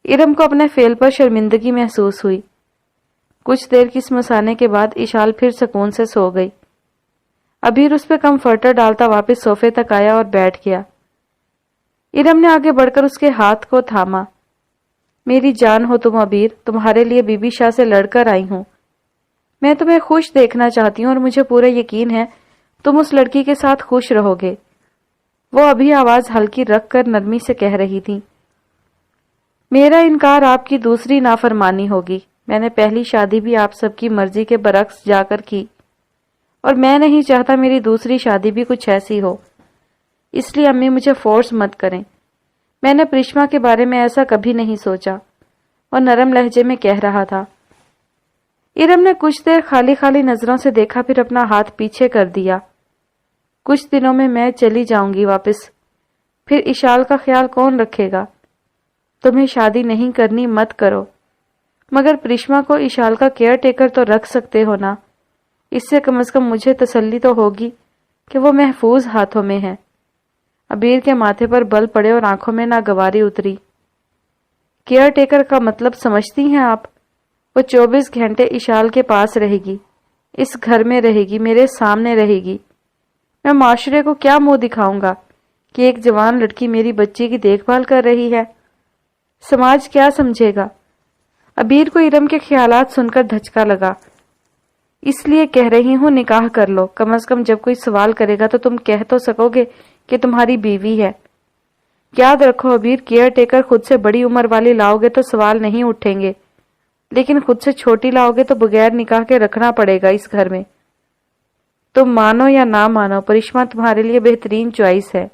ارم کو اپنے فعل پر شرمندگی محسوس ہوئی۔ کچھ دیر کی سمسانے کے بعد اشال پھر سکون سے سو گئی۔ عبیر اس پہ کمفرٹر ڈالتا واپس صوفے تک آیا اور بیٹھ گیا۔ ارم نے آگے بڑھ کر اس کے ہاتھ کو تھاما۔ میری جان ہو تم عبیر، تمہارے لیے بی بی شاہ سے لڑ کر آئی ہوں۔ میں تمہیں خوش دیکھنا چاہتی ہوں، اور مجھے پورا یقین ہے تم اس لڑکی کے ساتھ خوش رہو گے۔ وہ ابھی آواز ہلکی رکھ کر نرمی سے کہہ رہی تھی۔ میرا انکار آپ کی دوسری نافرمانی ہوگی۔ میں نے پہلی شادی بھی آپ سب کی مرضی کے برعکس جا کر کی، اور میں نہیں چاہتا میری دوسری شادی بھی کچھ ایسی ہو۔ اس لیے امی مجھے فورس مت کریں۔ میں نے پرشما کے بارے میں ایسا کبھی نہیں سوچا، اور نرم لہجے میں کہہ رہا تھا۔ ارم نے کچھ دیر خالی خالی نظروں سے دیکھا، پھر اپنا ہاتھ پیچھے کر دیا۔ کچھ دنوں میں چلی جاؤں گی واپس، پھر اشال کا خیال کون رکھے گا؟ تمہیں شادی نہیں کرنی مت کرو، مگر پرشما کو اشال کا کیئر ٹیکر تو رکھ سکتے ہو نا؟ اس سے کم از کم مجھے تسلی تو ہوگی کہ وہ محفوظ ہاتھوں میں ہے۔ عبیر کے ماتھے پر بل پڑے اور آنکھوں میں ناگواری اتری۔ کیئر ٹیکر کا مطلب سمجھتی ہیں آپ؟ وہ 24 گھنٹے اشال کے پاس رہے گی، اس گھر میں رہے گی، میرے سامنے رہے گی۔ میں معاشرے کو کیا منہ دکھاؤں گا کہ ایک جوان لڑکی میری بچی کی دیکھ بھال کر رہی ہے؟ سماج کیا سمجھے گا؟ عبیر کو ارم کے خیالات سن کر دھچکا لگا۔ اس لیے کہہ رہی ہوں نکاح کر لو، کم از کم جب کوئی سوال کرے گا تو تم کہہ تو سکو گے کہ تمہاری بیوی ہے۔ یاد رکھو عبیر، کیئر ٹیکر خود سے بڑی عمر والی لاؤ گے تو سوال نہیں اٹھیں گے، لیکن خود سے چھوٹی لاؤ گے تو بغیر نکاح کے رکھنا پڑے گا اس گھر میں۔ تم مانو یا نہ مانو، پرشما تمہارے لیے بہترین چوائس ہے،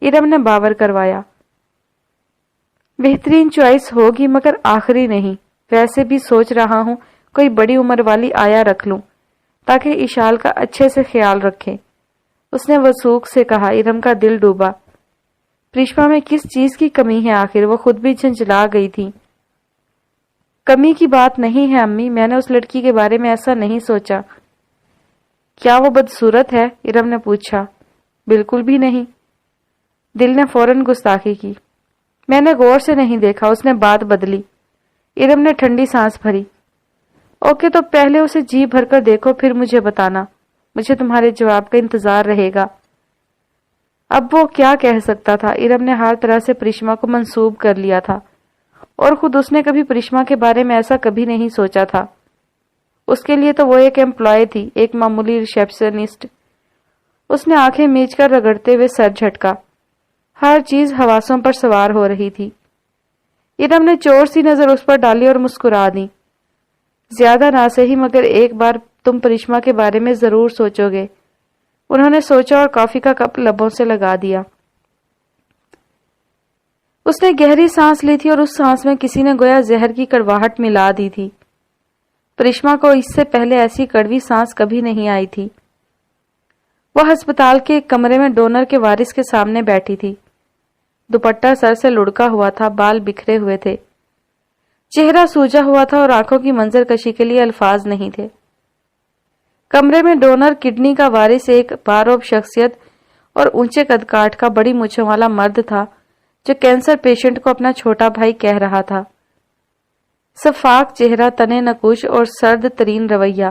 ارم نے باور کروایا۔ بہترین چوائس ہوگی مگر آخری نہیں۔ ویسے بھی سوچ رہا ہوں کوئی بڑی عمر والی آیا رکھ لوں تاکہ اشال کا اچھے سے خیال رکھے۔ اس نے وثوق سے کہا۔ ارم کا دل ڈوبا۔ پریشما میں کس چیز کی کمی ہے آخر؟ وہ خود بھی جھنجھلا گئی تھی۔ کمی کی بات نہیں ہے امی، میں نے اس لڑکی کے بارے میں ایسا نہیں سوچا۔ کیا وہ بدصورت ہے؟ ارم نے پوچھا۔ بالکل بھی نہیں۔ دل نے فوراً گستاخی کی۔ میں نے غور سے نہیں دیکھا، اس نے بات بدلی۔ ارم نے ٹھنڈی سانس بھری۔ اوکے، تو پہلے اسے جی بھر کر دیکھو، پھر مجھے بتانا۔ مجھے تمہارے جواب کا انتظار رہے گا۔ اب وہ کیا کہہ سکتا تھا؟ ارم نے ہر طرح سے پریشما کو منسوب کر لیا تھا، اور خود اس نے کبھی پریشما کے بارے میں ایسا کبھی نہیں سوچا تھا۔ اس کے لیے تو وہ ایک ایمپلائی تھی، ایک معمولی ریسیپشنسٹ۔ اس نے آنکھیں میچ کر رگڑتے ہوئے سر جھٹکا۔ ہر چیز حواسوں پر سوار ہو رہی تھی۔ ارم نے چور سی نظر اس پر ڈالی اور مسکرا دی۔ زیادہ نہ سہی، مگر ایک بار تم پریشما کے بارے میں ضرور سوچو گے۔ انہوں نے سوچا اور کافی کا کپ لبوں سے لگا دیا۔ اس نے گہری سانس لی تھی اور اس سانس میں کسی نے گویا زہر کی کڑواہٹ ملا دی تھی۔ پریشما کو اس سے پہلے ایسی کڑوی سانس کبھی نہیں آئی تھی۔ وہ ہسپتال کے ایک کمرے میں ڈونر کے وارث کے سامنے بیٹھی تھی۔ دوپٹہ سر سے لڑکا ہوا تھا، بال بکھرے ہوئے تھے، چہرہ سوجا ہوا تھا اور آنکھوں کی منظر کشی کے لیے الفاظ نہیں تھے۔ کمرے میں ڈونر کڈنی کا وارث ایک باروب شخصیت اور اونچے قد کاٹ کا بڑی مونچھوں والا مرد تھا جو کینسر پیشنٹ کو اپنا چھوٹا بھائی کہہ رہا تھا۔ شفاف چہرہ، تنے نقوش اور سرد ترین رویہ،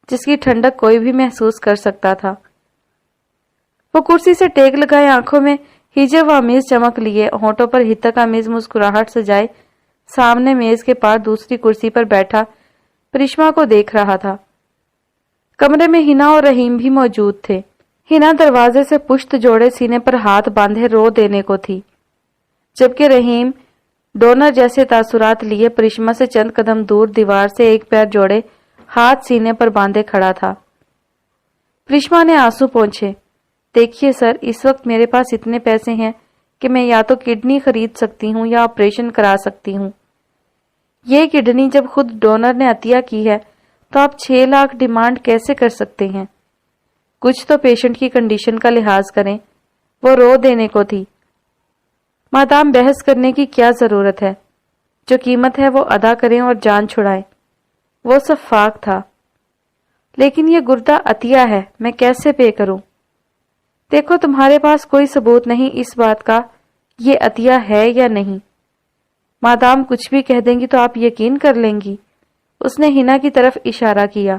جس کی ٹھنڈک کوئی بھی محسوس کر سکتا تھا۔ وہ کرسی سے ٹیک لگائے، آنکھوں میں ہجو آمیز چمک لیے، ہونٹوں پر ہتک آمیز مسکراہٹ سجائے، سامنے میز کے پاس دوسری کرسی پر بیٹھا پریشما کو دیکھ رہا تھا۔ کمرے میں ہنا اور رحیم بھی موجود تھے۔ ہنا دروازے سے پشت جوڑے سینے پر ہاتھ باندھے رو دینے کو تھی، جبکہ رحیم ڈونر جیسے تاثرات لیے پریشما سے چند قدم دور دیوار سے ایک پیر جوڑے ہاتھ سینے پر باندھے کھڑا تھا۔ پریشما نے آنسو پونچھے۔ دیکھیے سر، اس وقت میرے پاس اتنے پیسے ہیں کہ میں یا تو کڈنی خرید سکتی ہوں یا آپریشن کرا سکتی ہوں۔ یہ کڈنی جب خود ڈونر نے عطیہ کی ہے تو آپ 6 لاکھ ڈیمانڈ کیسے کر سکتے ہیں؟ کچھ تو پیشنٹ کی کنڈیشن کا لحاظ کریں۔ وہ رو دینے کو تھی۔ مادام بحث کرنے کی کیا ضرورت ہے؟ جو قیمت ہے وہ ادا کریں اور جان چھڑائیں۔ وہ شفاق تھا۔ لیکن یہ گردہ عطیہ ہے، میں کیسے پے کروں؟ دیکھو، تمہارے پاس کوئی ثبوت نہیں اس بات کا یہ عطیہ ہے یا نہیں۔ مادام کچھ بھی کہہ دیں گی تو آپ یقین کر لیں گی۔ اس نے ہنا کی طرف اشارہ کیا۔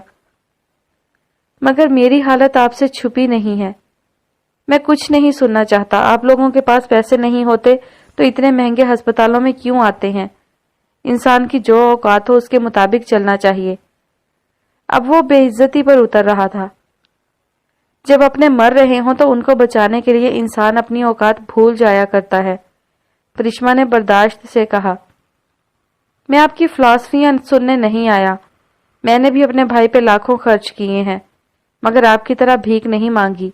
مگر میری حالت آپ سے چھپی نہیں ہے۔ میں کچھ نہیں سننا چاہتا۔ آپ لوگوں کے پاس پیسے نہیں ہوتے تو اتنے مہنگے ہسپتالوں میں کیوں آتے ہیں؟ انسان کی جو اوقات ہو اس کے مطابق چلنا چاہیے۔ اب وہ بے عزتی پر اتر رہا تھا۔ جب اپنے مر رہے ہوں تو ان کو بچانے کے لیے انسان اپنی اوقات بھول جایا کرتا ہے۔ پریشما نے برداشت سے کہا۔ میں آپ کی فلسفیاں سننے نہیں آیا۔ میں نے بھی اپنے بھائی پہ لاکھوں خرچ کیے ہیں، مگر آپ کی طرح بھیک نہیں مانگی۔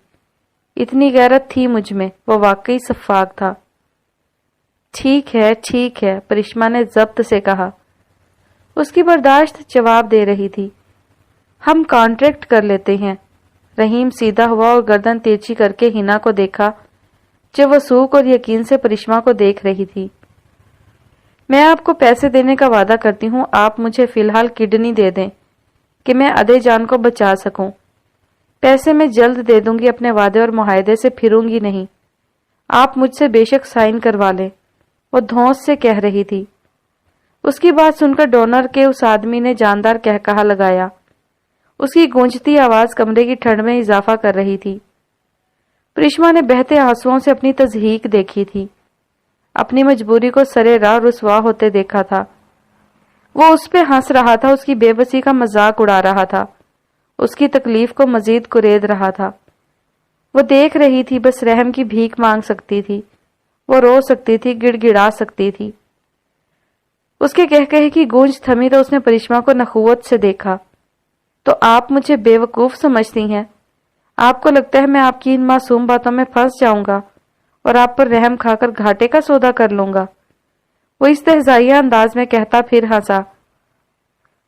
اتنی غیرت تھی مجھ میں۔ وہ واقعی شفاق تھا۔ ٹھیک ہے، پریشما نے ضبط سے کہا۔ اس کی برداشت جواب دے رہی تھی۔ ہم کانٹریکٹ کر لیتے ہیں۔ رحیم سیدھا ہوا اور گردن تیرچی کر کے ہنا کو دیکھا جو وثوق اور یقین سے پریشما کو دیکھ رہی تھی۔ میں آپ کو پیسے دینے کا وعدہ کرتی ہوں، آپ مجھے فی الحال کڈنی دے دیں کہ میں ادے جان کو بچا سکوں۔ پیسے میں جلد دے دوں گی، اپنے وعدے اور معاہدے سے پھروں گی نہیں۔ آپ مجھ سے بے شک سائن کروا لیں، وہ دھونس سے کہہ رہی تھی۔ اس کی بات سن کر ڈونر کے اس آدمی نے جاندار کہا لگایا۔ اس کی گونجتی آواز کمرے کی ٹھنڈ میں اضافہ کر رہی تھی۔ پریشما نے بہتے آنسوؤں سے اپنی تضحیک دیکھی تھی، اپنی مجبوری کو سرے راہ رسوا ہوتے دیکھا تھا۔ وہ اس پہ ہنس رہا تھا، اس کی بے بسی کا مذاق اڑا رہا تھا، اس کی تکلیف کو مزید کورید رہا تھا۔ وہ دیکھ رہی تھی، بس رحم کی بھیک مانگ سکتی تھی، وہ رو سکتی تھی، گڑ گڑا سکتی تھی۔ اس کے کہے کی گونج تھمی تو اس نے پریشما کو نخوت سے دیکھا۔ تو آپ مجھے بے وقوف سمجھتی ہیں؟ آپ کو لگتا ہے میں آپ کی ان معصوم باتوں میں پھنس جاؤں گا اور آپ پر رحم کھا کر گھاٹے کا سودا کر لوں گا؟ وہ استہزائیہ انداز میں کہتا پھر ہنسا۔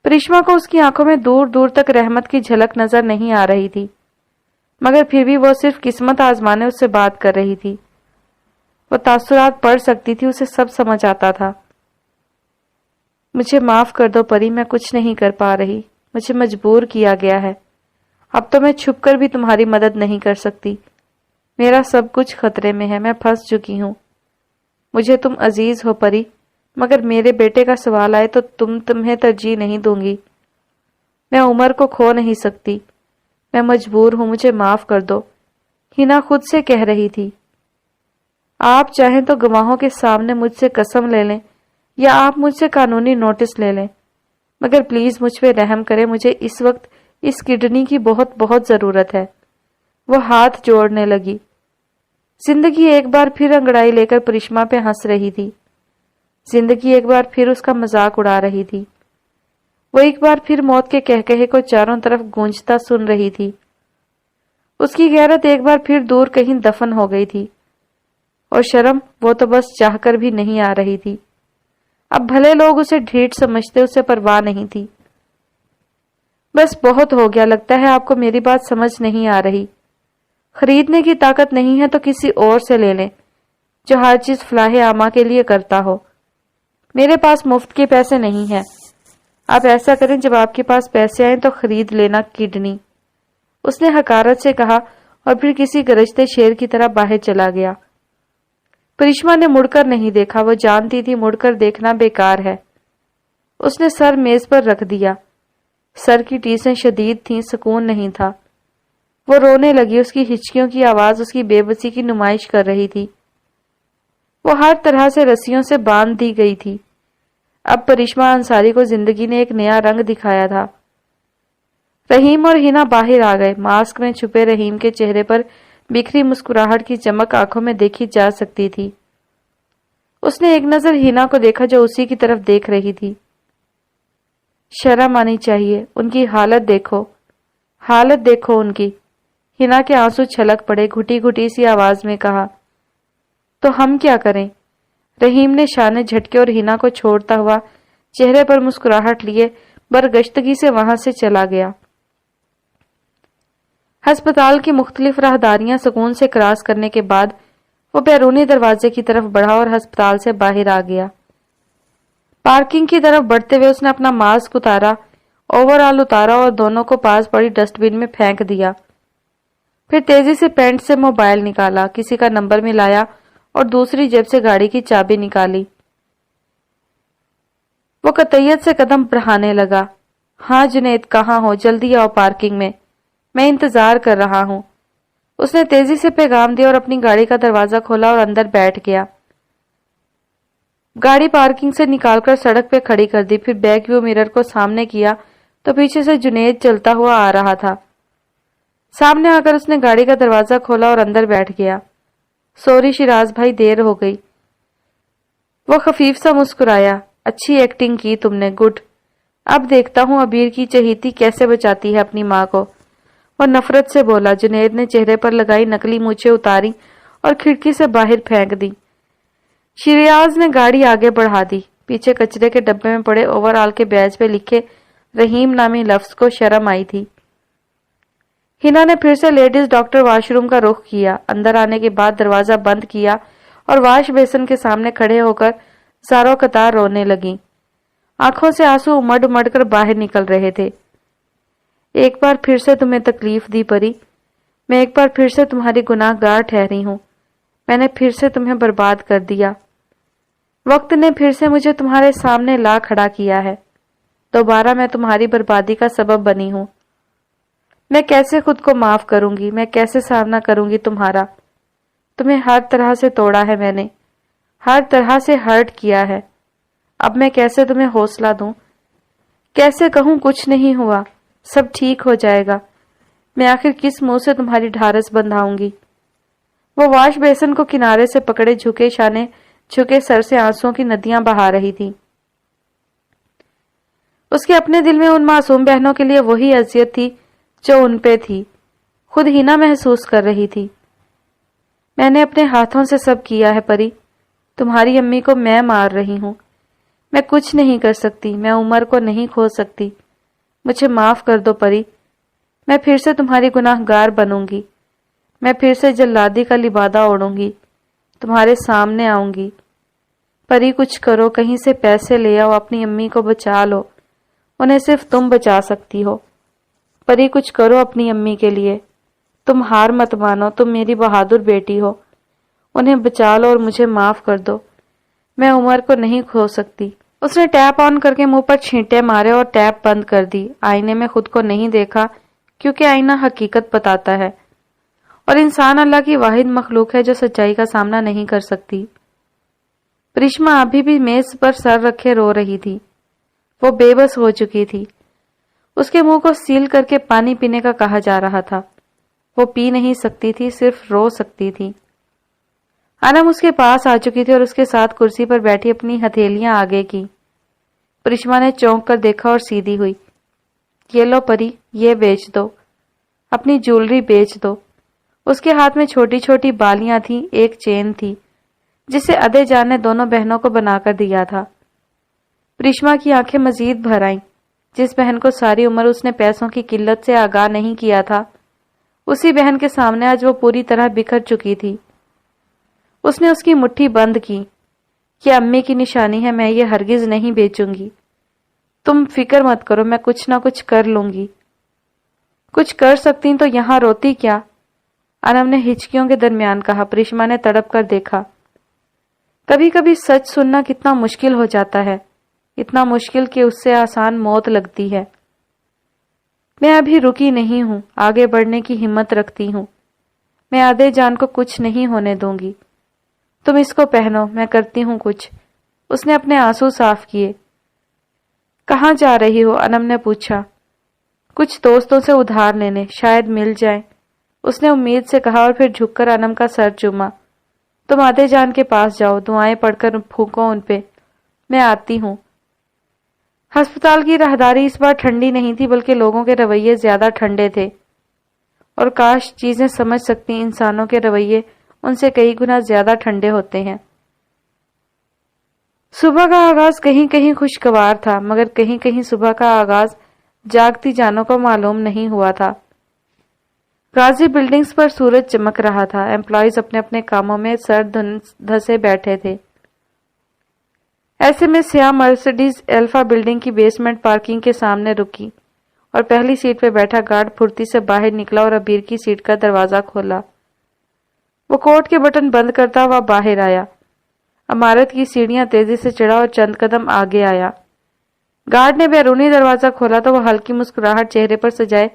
پریشما کو اس کی آنکھوں میں دور دور تک رحمت کی جھلک نظر نہیں آ رہی تھی، مگر پھر بھی وہ صرف قسمت آزمانے اس سے بات کر رہی تھی۔ وہ تاثرات پڑھ سکتی تھی، اسے سب سمجھ آتا تھا۔ مجھے معاف کر دو پری، میں کچھ نہیں کر پا رہی، مجھے مجبور کیا گیا ہے۔ اب تو میں چھپ کر بھی تمہاری مدد نہیں کر سکتی، میرا سب کچھ خطرے میں ہے، میں پھنس چکی ہوں۔ مجھے تم عزیز ہو پری، مگر میرے بیٹے کا سوال آئے تو تمہیں ترجیح نہیں دوں گی۔ میں عمر کو کھو نہیں سکتی، میں مجبور ہوں، مجھے معاف کر دو، ہینا خود سے کہہ رہی تھی۔ آپ چاہیں تو گواہوں کے سامنے مجھ سے قسم لے لیں یا آپ مجھ سے قانونی نوٹس لے لیں، مگر پلیز مجھ پہ رحم کریں، مجھے اس وقت اس کڈنی کی بہت بہت ضرورت ہے۔ وہ ہاتھ جوڑنے لگی۔ زندگی ایک بار پھر انگڑائی لے کر پریشما پہ ہنس رہی تھی، زندگی ایک بار پھر اس کا مذاق اڑا رہی تھی۔ وہ ایک بار پھر موت کے کہکہے کو چاروں طرف گونجتا سن رہی تھی۔ اس کی غیرت ایک بار پھر دور کہیں دفن ہو گئی تھی، اور شرم وہ تو بس چاہ کر بھی نہیں آ رہی تھی۔ اب بھلے لوگ اسے ڈھیٹ سمجھتے، اسے پرواہ نہیں تھی۔ بس بہت ہو گیا، لگتا ہے آپ کو میری بات سمجھ نہیں آ رہی۔ خریدنے کی طاقت نہیں ہے تو کسی اور سے لے لیں جو ہر چیز فلاح عامہ کے لیے کرتا ہو۔ میرے پاس مفت کے پیسے نہیں ہیں۔ آپ ایسا کریں، جب آپ کے پاس پیسے آئیں تو خرید لینا کڈنی، اس نے حقارت سے کہا، اور پھر کسی گرجتے شیر کی طرح باہر چلا گیا۔ پریشما نے مڑ کر نہیں دیکھا، وہ جانتی تھی مڑ کر دیکھنا بیکار ہے۔ اس نے سر میز پر رکھ دیا، سر کی ٹیسیں شدید تھیں، سکون نہیں تھا۔ وہ رونے لگی، اس کی ہچکیوں کی آواز اس کی بے بسی کی نمائش کر رہی تھی۔ وہ ہر طرح سے رسیوں سے باندھ دی گئی تھی۔ اب پریشما انصاری کو زندگی نے ایک نیا رنگ دکھایا تھا۔ رحیم اور ہینا باہر آ گئے۔ ماسک میں چھپے رحیم کے چہرے پر بکھری مسکراہٹ کی چمک آنکھوں میں دیکھی جا سکتی تھی۔ اس نے ایک نظر ہینا کو دیکھا جو اسی کی طرف دیکھ رہی تھی۔ شرم آنی چاہیے، ان کی حالت دیکھو، حالت دیکھو ان کی۔ ہینا کے آنسو چھلک پڑے، گھٹی گھٹی سی آواز میں کہا، تو ہم کیا کریں؟ رحیم نے شانے جھٹکے اور ہینا کو چھوڑتا ہوا چہرے پر مسکراہٹ لیے برگشتگی سے وہاں سے چلا گیا۔ ہسپتال کی مختلف راہداریاں سکون سے کراس کرنے کے بعد وہ بیرونی دروازے کی طرف بڑھا اور ہسپتال سے باہر آ گیا۔ پارکنگ کی طرف بڑھتے ہوئے اس نے اپنا ماسک اتارا، اوور آل اتارا اور دونوں کو پاس پڑی ڈسٹ بن میں پھینک دیا۔ پھر تیزی سے پینٹ سے موبائل نکالا، کسی کا نمبر ملایا اور دوسری جیب سے گاڑی کی چابی نکالی۔ وہ قطعیت سے قدم بڑھانے لگا۔ ہاں جنید، کہاں ہو؟ جلدی آؤ پارکنگ میں انتظار کر رہا ہوں۔ اس نے تیزی سے پیغام دیا اور اپنی گاڑی کا دروازہ کھولا اور اندر بیٹھ گیا۔ گاڑی پارکنگ سے نکال کر سڑک پہ کھڑی کر دی، پھر بیک ویو مرر کو سامنے کیا تو پیچھے سے جنید چلتا ہوا آ رہا تھا۔ سامنے آ کر اس نے گاڑی کا دروازہ کھولا اور اندر بیٹھ گیا۔ سوری شیراز بھائی، دیر ہو گئی۔ وہ خفیف سا مسکرایا۔ اچھی ایکٹنگ کی تم نے، گڈ۔ اب دیکھتا ہوں ابیر کی چہیتی کیسے بچاتی ہے اپنی ماں کو۔ وہ نفرت سے بولا۔ جنید نے چہرے پر لگائی نکلی مونچھیں اتاری اور کھڑکی سے باہر پھینک دی۔ شیراز نے گاڑی آگے بڑھا دی۔ پیچھے کچرے کے ڈبے میں پڑے اوور آل کے بیج پہ لکھے رحیم نامی لفظ کو شرم آئی تھی۔ ہینا نے پھر سے لیڈیز ڈاکٹر واش روم کا رخ کیا۔ اندر آنے کے بعد دروازہ بند کیا اور واش بیسن کے سامنے کھڑے ہو کر زاروں قطار رونے لگیں۔ آنکھوں سے آنسو امڑ امڑ کر باہر نکل رہے تھے۔ ایک بار پھر سے تمہیں تکلیف دی پری، میں ایک بار پھر سے تمہاری گناہ گار ٹھہری ہوں، میں نے پھر سے تمہیں برباد کر دیا۔ وقت نے پھر سے مجھے تمہارے سامنے لا کھڑا کیا ہے، دوبارہ میں تمہاری بربادی کا سبب بنی ہوں۔ میں کیسے خود کو معاف کروں گی؟ میں کیسے سامنا کروں گی تمہارا؟ تمہیں ہر طرح سے توڑا ہے میں نے، ہر طرح سے ہرٹ کیا ہے۔ اب میں کیسے تمہیں حوصلہ دوں؟ کیسے کہوں کچھ نہیں ہوا، سب ٹھیک ہو جائے گا؟ میں آخر کس منہ سے تمہاری ڈھارس بندھاؤں گی؟ وہ واش بیسن کو کنارے سے پکڑے جھکے شانے جھکے سر سے آنسوں کی ندیاں بہا رہی تھی۔ اس کے اپنے دل میں ان معصوم بہنوں کے لیے وہی اذیت تھی جو ان پہ تھی، خود ہینا محسوس کر رہی تھی۔ میں نے اپنے ہاتھوں سے سب کیا ہے پری، تمہاری امی کو میں مار رہی ہوں، میں کچھ نہیں کر سکتی، میں عمر کو نہیں کھو سکتی، مجھے معاف کر دو پری، میں پھر سے تمہاری گناہ گار بنوں گی، میں پھر سے جلادی کا لبادہ اوڑھوں گی، تمہارے سامنے آؤں گی۔ پری کچھ کرو، کہیں سے پیسے لے آؤ، اپنی امی کو بچا لو، انہیں صرف تم بچا سکتی ہو۔ پری کچھ کرو اپنی امی کے لیے، تم ہار مت مانو، تم میری بہادر بیٹی ہو، انہیں بچا لو اور مجھے معاف کر دو، میں عمر کو نہیں کھو سکتی۔ اس نے ٹیپ آن کر کے منہ پر چھینٹے مارے اور ٹیپ بند کر دی۔ آئینے میں خود کو نہیں دیکھا کیونکہ آئینہ حقیقت بتاتا ہے اور انسان اللہ کی واحد مخلوق ہے جو سچائی کا سامنا نہیں کر سکتی۔ پرشما ابھی بھی میز پر سر رکھے رو رہی تھی، وہ بے بس ہو چکی تھی۔ اس کے منہ کو سیل کر کے پانی پینے کا کہا جا رہا تھا، وہ پی نہیں سکتی تھی، صرف رو سکتی تھی۔ انم اس کے پاس آ چکی تھی اور اس کے ساتھ کرسی پر بیٹھی اپنی ہتھیلیاں آگے کی۔ پرشما نے چونک کر دیکھا اور سیدھی ہوئی۔ یہ لو پری، یہ بیچ دو، اپنی جولری بیچ دو۔ اس کے ہاتھ میں چھوٹی چھوٹی بالیاں تھیں، ایک چین تھی جسے ادے جان نے دونوں بہنوں کو بنا کر دیا تھا۔ پرشما کی آنکھیں مزید بھر آئیں۔ جس بہن کو ساری عمر اس نے پیسوں کی قلت سے آگاہ نہیں کیا تھا، اسی بہن کے سامنے آج وہ پوری طرح بکھر چکی تھی۔ اس نے اس کی مٹھی بند کی۔ یہ امی کی نشانی ہے، میں یہ ہرگز نہیں بیچوں گی، تم فکر مت کرو، میں کچھ نہ کچھ کر لوں گی۔ کچھ کر سکتی تو یہاں روتی کیا؟ انم نے ہچکیوں کے درمیان کہا۔ پرشما نے تڑپ کر دیکھا۔ کبھی کبھی سچ سننا کتنا مشکل ہو جاتا ہے، اتنا مشکل کہ اس سے آسان موت لگتی ہے۔ میں ابھی رکی نہیں ہوں، آگے بڑھنے کی ہمت رکھتی ہوں۔ میں آدھے جان کو کچھ نہیں ہونے دوں گی۔ تم اس کو پہنو، میں کرتی ہوں کچھ۔ اس نے اپنے آنسو صاف کیے۔ کہاں جا رہی ہو؟ انم نے پوچھا۔ کچھ دوستوں سے ادھار لینے، شاید مل جائیں، اس نے امید سے کہا اور پھر جھک کر انم کا سر چوما۔ تم آدھے جان کے پاس جاؤ، دعائیں پڑھ کر پھونکو ان پہ، میں آتی ہوں۔ ہسپتال کی راہداری اس بار ٹھنڈی نہیں تھی بلکہ لوگوں کے رویے زیادہ ٹھنڈے تھے، اور کاش چیزیں سمجھ سکتی انسانوں کے رویے ان سے کئی گنا زیادہ ٹھنڈے ہوتے ہیں۔ صبح کا آغاز کہیں کہیں خوشگوار تھا، مگر کہیں کہیں صبح کا آغاز جاگتی جانوں کو معلوم نہیں ہوا تھا۔ غازی بلڈنگز پر سورج چمک رہا تھا، امپلائیز اپنے اپنے کاموں میں سر دھسے بیٹھے تھے۔ ایسے میں سیاہ مرسڈیز الفا بلڈنگ کی بیسمنٹ پارکنگ کے سامنے رکی اور پہلی سیٹ پہ بیٹھا گارڈ پھرتی سے باہر نکلا اور ابیر کی سیٹ کا دروازہ کھولا۔ وہ کوٹ کے بٹن بند کرتا ہوا باہر آیا، عمارت کی سیڑھیاں تیزی سے چڑھا اور چند قدم آگے آیا۔ گارڈ نے بیرونی دروازہ کھولا تو وہ ہلکی مسکراہٹ چہرے پر سجائے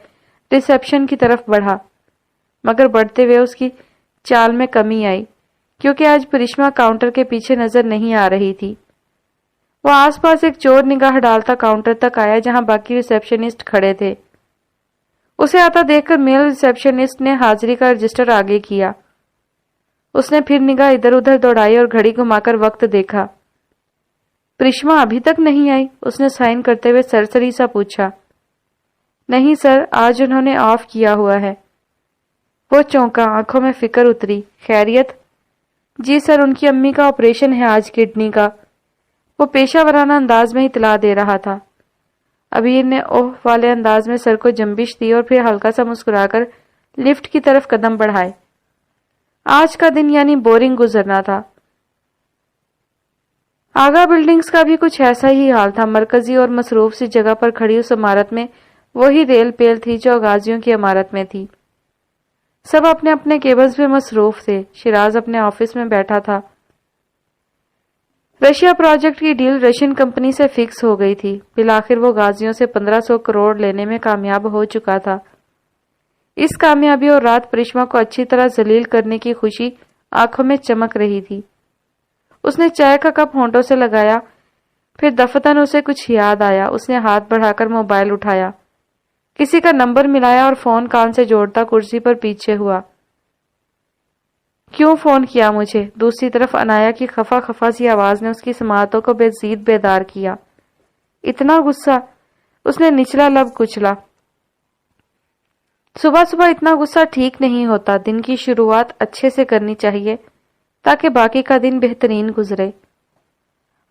ریسیپشن کی طرف بڑھا، مگر بڑھتے ہوئے اس کی چال میں کمی آئی کیونکہ آج پرشما کاؤنٹر کے پیچھے نظر نہیں آ رہی تھی۔ وہ آس پاس ایک چور نگاہ ڈالتا کاؤنٹر تک آیا جہاں باقی ریسیپشنسٹ کھڑے تھے۔ اسے آتا دیکھ کر میل ریسیپشنسٹ نے حاضری کا رجسٹر آگے کیا۔ اس نے پھر نگاہ ادھر ادھر دوڑائی اور گھڑی گھما کر وقت دیکھا۔ پرشما ابھی تک نہیں آئی؟ اس نے سائن کرتے ہوئے سرسری سا پوچھا۔ نہیں سر، آج انہوں نے آف کیا ہوا ہے۔ وہ چونکا، آنکھوں میں فکر اتری۔ خیریت؟ جی سر، ان کی امی کا آپریشن ہے آج، کڈنی کا۔ وہ پیشہ ورانہ انداز میں اطلاع دے رہا تھا۔ ابیر نے اوہ والے انداز میں سر کو جنبش دی اور پھر ہلکا سا مسکرا کر لفٹ کی طرف قدم بڑھائے۔ آج کا دن یعنی بورنگ گزرنا تھا۔ آگا بلڈنگز کا بھی کچھ ایسا ہی حال تھا۔ مرکزی اور مصروف سی جگہ پر کھڑی اس عمارت میں وہی ریل پیل تھی جو غازیوں کی عمارت میں تھی۔ سب اپنے اپنے کیبلز میں مصروف تھے۔ شیراز اپنے آفس میں بیٹھا تھا۔ رشیا پروجیکٹ کی ڈیل رشین کمپنی سے فکس ہو گئی تھی۔ بالآخر وہ غازیوں سے 1500 کروڑ لینے میں کامیاب ہو چکا تھا۔ اس کامیابی اور رات پرشما کو اچھی طرح ذلیل کرنے کی خوشی آنکھوں میں چمک رہی تھی۔ اس نے چائے کا کپ ہونٹوں سے لگایا، پھر دفتن اسے کچھ یاد آیا۔ اس نے ہاتھ بڑھا کر موبائل اٹھایا، کسی کا نمبر ملایا اور فون کان سے جوڑتا کرسی پر پیچھے ہوا۔ کیوں فون کیا مجھے؟ دوسری طرف انایا کی خفا خفا سی آواز نے اس کی سماعتوں کو مزید بیدار کیا۔ اتنا غصہ؟ اس نے نچلا لب کچلا۔ صبح صبح اتنا غصہ ٹھیک نہیں ہوتا، دن کی شروعات اچھے سے کرنی چاہیے تاکہ باقی کا دن بہترین گزرے۔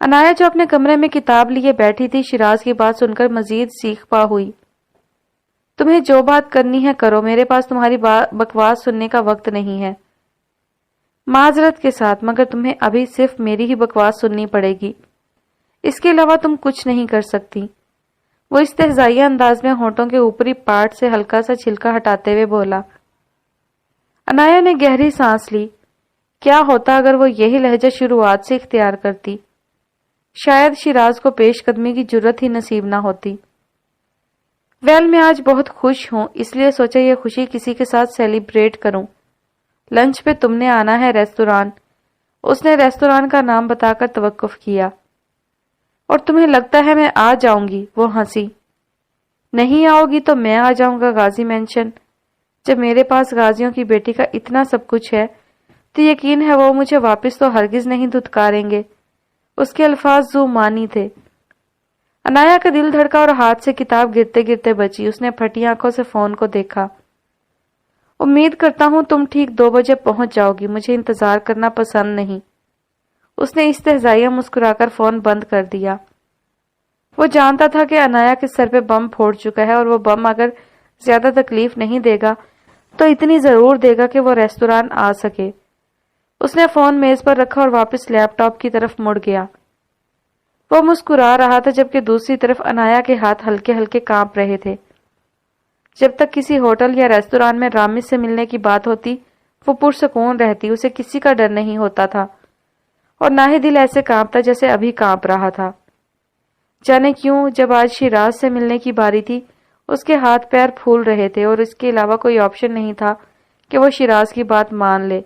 عنایا جو اپنے کمرے میں کتاب لیے بیٹھی تھی شیراز کی بات سن کر مزید سیخ پا ہوئی۔ تمہیں جو بات کرنی ہے کرو، میرے پاس تمہاری بکواس سننے کا وقت نہیں ہے۔ معذرت کے ساتھ، مگر تمہیں ابھی صرف میری ہی بکواس سننی پڑے گی، اس کے علاوہ تم کچھ نہیں کر سکتی۔ وہ استہزائیہ انداز میں ہونٹوں کے اوپری پارٹ سے ہلکا سا چھلکا ہٹاتے ہوئے بولا۔ عنایا نے گہری سانس لی۔ کیا ہوتا اگر وہ یہی لہجہ شروعات سے اختیار کرتی؟ شاید شیراز کو پیش قدمی کی جرت ہی نصیب نہ ہوتی۔ میں آج بہت خوش ہوں، اس لیے سوچا یہ خوشی کسی کے ساتھ سیلیبریٹ کروں۔ لنچ پہ تم نے آنا ہے ریستوران۔ اس نے ریستوران کا نام بتا کر توقف کیا۔ اور تمہیں لگتا ہے میں آ جاؤں گی؟ وہ ہنسی۔ نہیں آؤ گی تو میں آ جاؤں گا غازی مینشن۔ جب میرے پاس غازیوں کی بیٹی کا اتنا سب کچھ ہے تو یقین ہے وہ مجھے واپس تو ہرگز نہیں دھتکاریں گے۔ اس کے الفاظ ذو معنی تھے۔ عنایا کا دل دھڑکا اور ہاتھ سے کتاب گرتے گرتے بچی۔ اس نے پھٹی آنکھوں سے فون کو دیکھا۔ امید کرتا ہوں تم ٹھیک 2 بجے پہنچ جاؤ گی، مجھے انتظار کرنا پسند نہیں۔ اس نے استہزائیہ مسکرا کر فون بند کر دیا۔ وہ جانتا تھا کہ عنایا کے سر پہ بم پھوڑ چکا ہے، اور وہ بم اگر زیادہ تکلیف نہیں دے گا تو اتنی ضرور دے گا کہ وہ ریستوران آ سکے۔ اس نے فون میز پر رکھا اور واپس لیپ ٹاپ کی طرف مڑ گیا۔ وہ مسکرا رہا تھا جبکہ دوسری طرف عنایا کے ہاتھ ہلکے ہلکے کانپ رہے تھے۔ جب تک کسی ہوٹل یا ریستوران میں رامز سے ملنے کی بات ہوتی وہ پرسکون رہتی، اسے کسی کا ڈر نہیں ہوتا تھا، اور نہ ہی دل ایسے کانپتا جیسے ابھی کانپ رہا تھا۔ جانے کیوں جب آج شیراز سے ملنے کی باری تھی اس کے ہاتھ پیر پھول رہے تھے، اور اس کے علاوہ کوئی آپشن نہیں تھا کہ وہ شیراز کی بات مان لے۔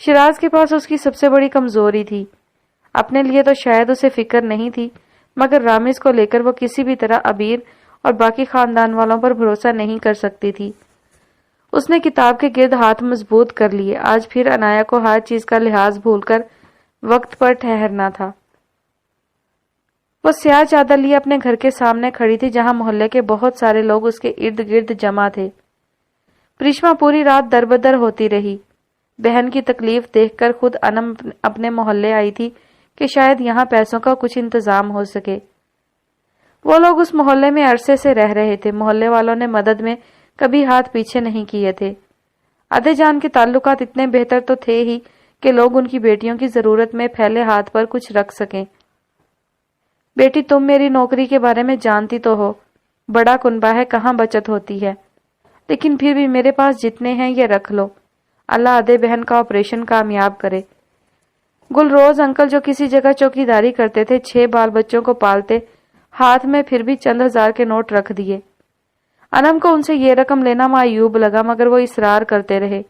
شیراز کے پاس اس کی سب سے بڑی کمزوری تھی۔ اپنے لیے تو شاید اسے فکر نہیں تھی، مگر رامز کو لے کر وہ کسی بھی طرح عبیر اور باقی خاندان والوں پر بھروسہ نہیں کر سکتی تھی۔ اس نے کتاب کے گرد ہاتھ مضبوط کر لیے۔ آج پھر عنایا کو ہر چیز کا لحاظ بھول کر وقت پر ٹھہرنا تھا۔ وہ سیاہ چادر لیے اپنے گھر کے سامنے کھڑی تھی جہاں محلے کے بہت سارے لوگ اس کے ارد گرد جمع تھے۔ پریشما پوری رات دربدر ہوتی رہی۔ بہن کی تکلیف دیکھ کر خود انم اپنے محلے آئی تھی کہ شاید یہاں پیسوں کا کچھ انتظام ہو سکے۔ وہ لوگ اس محلے میں عرصے سے رہ رہے تھے۔ محلے والوں نے مدد میں کبھی ہاتھ پیچھے نہیں کیے تھے۔ ادے جان کے تعلقات اتنے بہتر تو تھے ہی کہ لوگ ان کی بیٹیوں کی ضرورت میں پھیلے ہاتھ پر کچھ رکھ سکیں۔ بیٹی تم میری نوکری کے بارے میں جانتی تو ہو، بڑا کنبہ ہے، کہاں بچت ہوتی ہے، لیکن پھر بھی میرے پاس جتنے ہیں یہ رکھ لو۔ اللہ ادے بہن کا آپریشن کامیاب کرے۔ گل روز انکل جو کسی جگہ چوکیداری کرتے تھے 6 بال بچوں کو پالتے، ہاتھ میں پھر بھی چند ہزار کے نوٹ رکھ دیے۔ انم کو ان سے یہ رقم لینا معیوب لگا مگر وہ اصرار کرتے رہے۔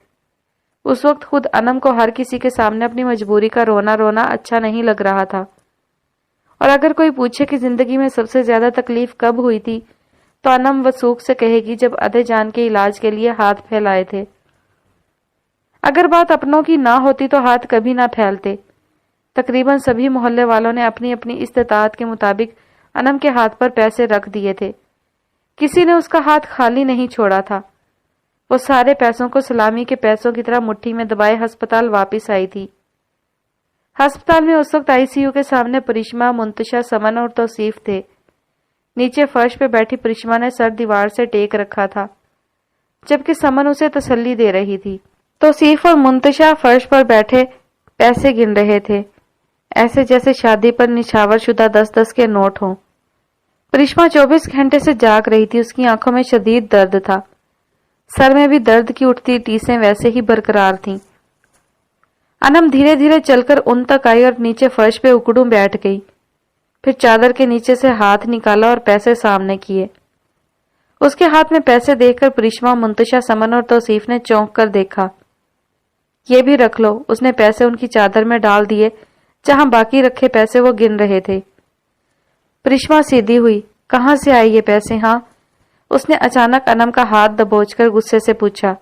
اس وقت خود انم کو ہر کسی کے سامنے اپنی مجبوری کا رونا اچھا نہیں لگ رہا تھا، اور اگر کوئی پوچھے کہ زندگی میں سب سے زیادہ تکلیف کب ہوئی تھی تو انم وثوق سے کہے گی جب ادے جان کے علاج کے لیے ہاتھ پھیلائے تھے۔ اگر بات اپنوں کی نہ ہوتی تو ہاتھ کبھی نہ پھیلتے۔ تقریباً سبھی محلے والوں نے اپنی اپنی استطاعت کے مطابق انم کے ہاتھ پر پیسے رکھ دیے تھے۔ کسی نے اس کا ہاتھ خالی نہیں چھوڑا تھا۔ وہ سارے پیسوں کو سلامی کے پیسوں کی طرح مٹھی میں دبائے ہسپتال واپس آئی تھی۔ ہسپتال میں اس وقت ICU کے سامنے پریشما، منتشا، سمن اور توصیف تھے۔ نیچے فرش پہ بیٹھی پریشما نے سر دیوار سے ٹیک رکھا تھا جبکہ سمن اسے تسلی دے رہی تھی۔ توصیف اور منتشا فرش پر بیٹھے پیسے گن رہے تھے، ایسے جیسے شادی پر نچھاور شدہ 10-10 کے نوٹ ہوں۔ پریشما 24 گھنٹے سے جاگ رہی تھی۔ اس کی آنکھوں میں شدید درد تھا، سر میں بھی درد کی اٹھتی ٹیسیں ویسے ہی برقرار تھیں۔ انم دھیرے دھیرے چل کر ان تک آئی اور نیچے فرش پہ اکڑوں بیٹھ گئی، پھر چادر کے نیچے سے ہاتھ نکالا اور پیسے سامنے کیے۔ اس کے ہاتھ میں پیسے دیکھ کر پریشما، منتشا، سمن اور توصیف نے چونک کر دیکھا۔ یہ بھی رکھ لو۔ اس نے پیسے ان کی چادر میں ڈال دیے جہاں باقی رکھے پیسے وہ گن رہے تھے۔ پریشما سیدھی ہوئی۔ کہاں سے آئے یہ پیسے؟ ہاں، اس نے اچانک انم کا ہاتھ دبوچ کر غصے سے پوچھا۔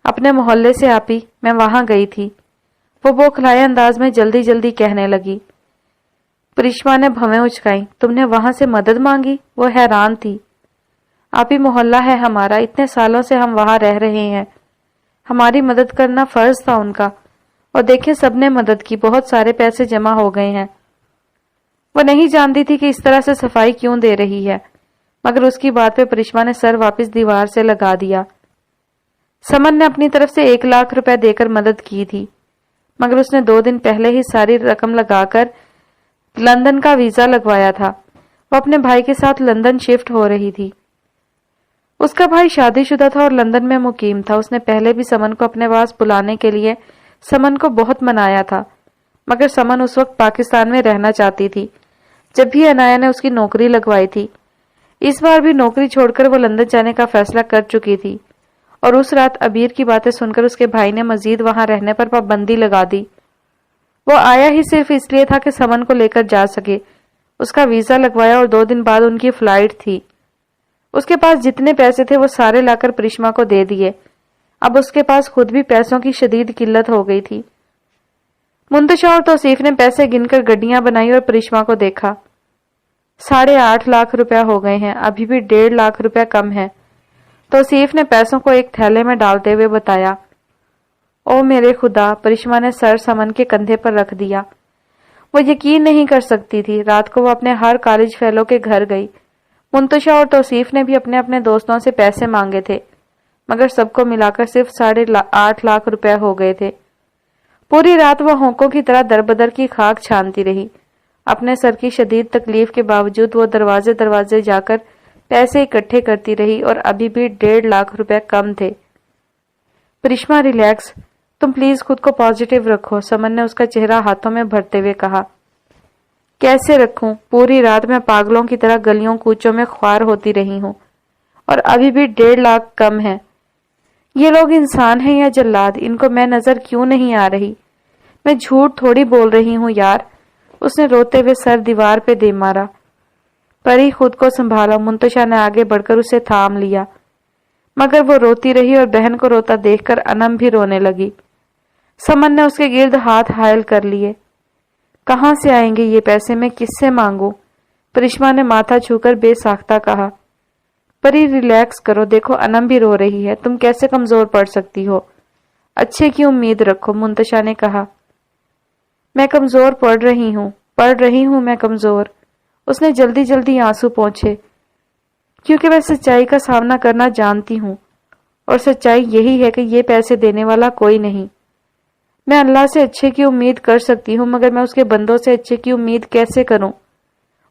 اپنے محلے سے آپی، میں وہاں گئی تھی، وہ بوکھلائے انداز میں جلدی جلدی کہنے لگی۔ پریشما نے بھویں اچکائیں۔ تم نے وہاں سے مدد مانگی؟ وہ حیران تھی۔ آپی، محلہ ہے ہمارا، اتنے سالوں سے ہم وہاں رہ رہے ہیں، ہماری مدد کرنا فرض تھا ان کا، اور دیکھیں سب نے مدد کی، بہت سارے پیسے جمع ہو گئے ہیں۔ وہ نہیں جانتی تھی کہ اس طرح سے صفائی کیوں دے رہی ہے، مگر اس کی بات پہ پرشما نے سر واپس دیوار سے لگا دیا۔ سمن نے اپنی طرف سے 1,00,000 روپے دے کر مدد کی تھی، مگر اس نے 2 دن پہلے ہی ساری رقم لگا کر لندن کا ویزا لگوایا تھا۔ وہ اپنے بھائی کے ساتھ لندن شفٹ ہو رہی تھی۔ اس کا بھائی شادی شدہ تھا اور لندن میں مقیم تھا۔ اس نے پہلے بھی سمن کو اپنے پاس بلانے کے لیے سمن کو بہت منایا تھا، مگر سمن اس وقت پاکستان میں رہنا چاہتی تھی جب بھی عنایا نے اس کی نوکری لگوائی تھی۔ اس بار بھی نوکری چھوڑ کر وہ لندن جانے کا فیصلہ کر چکی تھی، اور اس رات عبیر کی باتیں سن کر اس کے بھائی نے مزید وہاں رہنے پر پابندی لگا دی۔ وہ آیا ہی صرف اس لیے تھا کہ سمن کو لے کر جا سکے۔ اس کا ویزا لگوایا اور 2 دن بعد ان کی فلائٹ تھی۔ اس کے پاس جتنے پیسے تھے وہ سارے لا کر پرشما کو دے دیے۔ اب اس کے پاس خود بھی پیسوں کی شدید قلت ہو گئی تھی۔ منتشا اور توصیف نے پیسے گن کر گڈیاں بنائی اور پرشما کو دیکھا۔ 8.5 روپے ہو گئے ہیں، ابھی بھی 1.5 روپے کم ہے۔ توصیف نے پیسوں کو ایک تھیلے میں ڈالتے ہوئے بتایا۔ او میرے خدا! پرشما نے سر سمن کے کندھے پر رکھ دیا۔ وہ یقین نہیں کر سکتی تھی۔ رات کو وہ اپنے ہر کالج فیلو کے گھر گئی۔ منتشا اور توصیف نے بھی اپنے اپنے دوستوں سے پیسے مانگے تھے، مگر سب کو ملا کر صرف 8.5 روپے ہو گئے تھے۔ پوری رات وہ ہونکوں کی طرح دربدر کی خاک چھانتی رہی۔ اپنے سر کی شدید تکلیف کے باوجود وہ دروازے دروازے جا کر پیسے اکٹھے کرتی رہی اور ابھی بھی 1.5 روپے کم تھے۔ پرشما ریلیکس، تم پلیز خود کو پازیٹیو رکھو، سمن نے اس کا چہرہ ہاتھوں میں بھرتے ہوئے کہا۔ کیسے رکھوں؟ پوری رات میں پاگلوں کی طرح گلیوں کوچوں میں خوار ہوتی رہی ہوں، اور ابھی بھی 1.5 کم ہے۔ یہ لوگ انسان ہیں یا جلاد؟ ان کو میں نظر کیوں نہیں آ رہی؟ میں جھوٹ تھوڑی بول رہی ہوں یار۔ اس نے روتے ہوئے سر دیوار پہ دے مارا۔ پری خود کو سنبھالو، منتشا نے آگے بڑھ کر اسے تھام لیا، مگر وہ روتی رہی اور بہن کو روتا دیکھ کر انم بھی رونے لگی۔ سمن نے اس کے گرد ہاتھ حائل کر لیے۔ کہاں سے آئیں گے یہ پیسے؟ میں کس سے مانگوں؟ پرشما نے ماتھا چھو کر بے ساختہ کہا۔ پری ریلیکس کرو، دیکھو انم بھی رو رہی ہے، تم کیسے کمزور پڑ سکتی ہو؟ اچھے کی امید رکھو، منتشا نے کہا۔ میں کمزور پڑ رہی ہوں میں کمزور۔ اس نے جلدی جلدی آنسو پونچھے، کیونکہ میں سچائی کا سامنا کرنا جانتی ہوں، اور سچائی یہی ہے کہ یہ پیسے دینے والا کوئی نہیں۔ میں اللہ سے اچھے کی امید کر سکتی ہوں، مگر میں اس کے بندوں سے اچھے کی امید کیسے کروں؟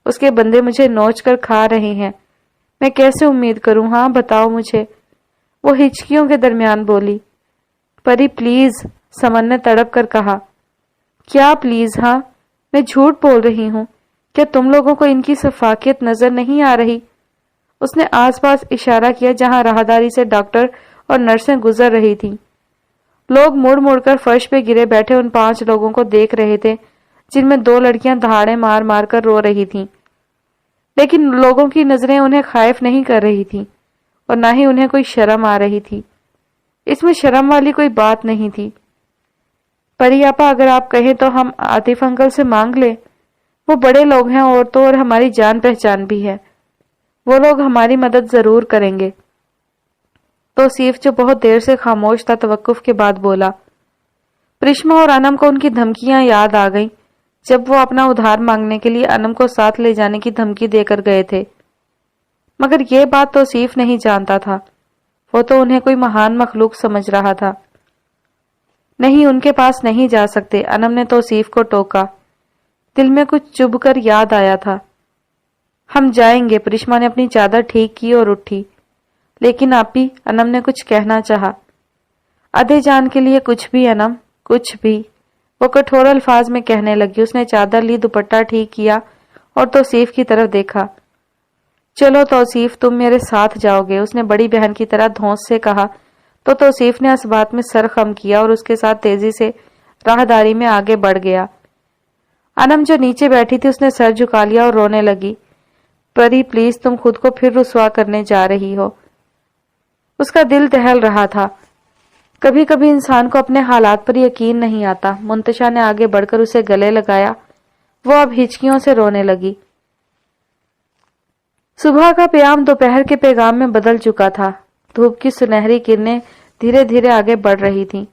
اس کے بندے مجھے نوچ کر کھا رہے ہیں، میں کیسے امید کروں؟ ہاں بتاؤ مجھے، وہ ہچکیوں کے درمیان بولی۔ پری پلیز، سمن نے تڑپ کر کہا۔ کیا پلیز؟ ہاں میں جھوٹ بول رہی ہوں، کیا تم لوگوں کو ان کی شفافیت نظر نہیں آ رہی؟ اس نے آس پاس اشارہ کیا جہاں راہداری سے ڈاکٹر اور نرسیں گزر رہی تھیں۔ لوگ مڑ مڑ کر فرش پہ گرے بیٹھے ان 5 لوگوں کو دیکھ رہے تھے، جن میں 2 لڑکیاں دہاڑے مار مار کر رو رہی تھیں، لیکن لوگوں کی نظریں انہیں خائف نہیں کر رہی تھی، اور نہ ہی انہیں کوئی شرم آ رہی تھی۔ اس میں شرم والی کوئی بات نہیں تھی۔ پری آپا، اگر آپ کہیں تو ہم عاطف انکل سے مانگ لیں، وہ بڑے لوگ ہیں اور ہماری جان پہچان بھی ہے، وہ لوگ ہماری مدد ضرور کریں گے۔ توصیف جو بہت دیر سے خاموش تھا توقف کے بعد بولا۔ پرشما اور انم کو ان کی دھمکیاں یاد آ گئیں جب وہ اپنا ادھار مانگنے کے لیے انم کو ساتھ لے جانے کی دھمکی دے کر گئے تھے، مگر یہ بات توصیف نہیں جانتا تھا، وہ تو انہیں کوئی مہان مخلوق سمجھ رہا تھا۔ نہیں، ان کے پاس نہیں جا سکتے، انم نے توصیف کو ٹوکا۔ دل میں کچھ چبھ کر یاد آیا تھا۔ ہم جائیں گے، پرشما نے اپنی چادر ٹھیک کی اور اٹھی۔ لیکن آپی، انم نے کچھ کہنا چاہا۔ ادھے جان کے لیے کچھ بھی انم، کچھ بھی، وہ کٹھور الفاظ میں کہنے لگی۔ اس نے چادر لی، دوپٹہ ٹھیک کیا اور توصیف کی طرف دیکھا۔ چلو توصیف، تم میرے ساتھ جاؤ گے، اس نے بڑی بہن کی طرح دھونس سے کہا، تو توصیف نے اس بات میں سر خم کیا اور اس کے ساتھ تیزی سے راہداری میں آگے بڑھ گیا۔ انم جو نیچے بیٹھی تھی اس نے سر جھکا لیا اور رونے لگی۔ پری پلیز، تم خود کو پھر رسوا کرنے جا رہی ہو۔ اس کا دل دہل رہا تھا۔ کبھی کبھی انسان کو اپنے حالات پر یقین نہیں آتا۔ منتشا نے آگے بڑھ کر اسے گلے لگایا۔ وہ اب ہچکیوں سے رونے لگی۔ صبح کا پیام دوپہر کے پیغام میں بدل چکا تھا۔ دھوپ کی سنہری کرنیں دھیرے دھیرے آگے بڑھ رہی تھیں۔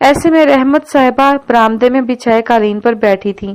ایسے میں رحمت صاحبہ برآمدے میں بچھائے قالین پر بیٹھی تھیں۔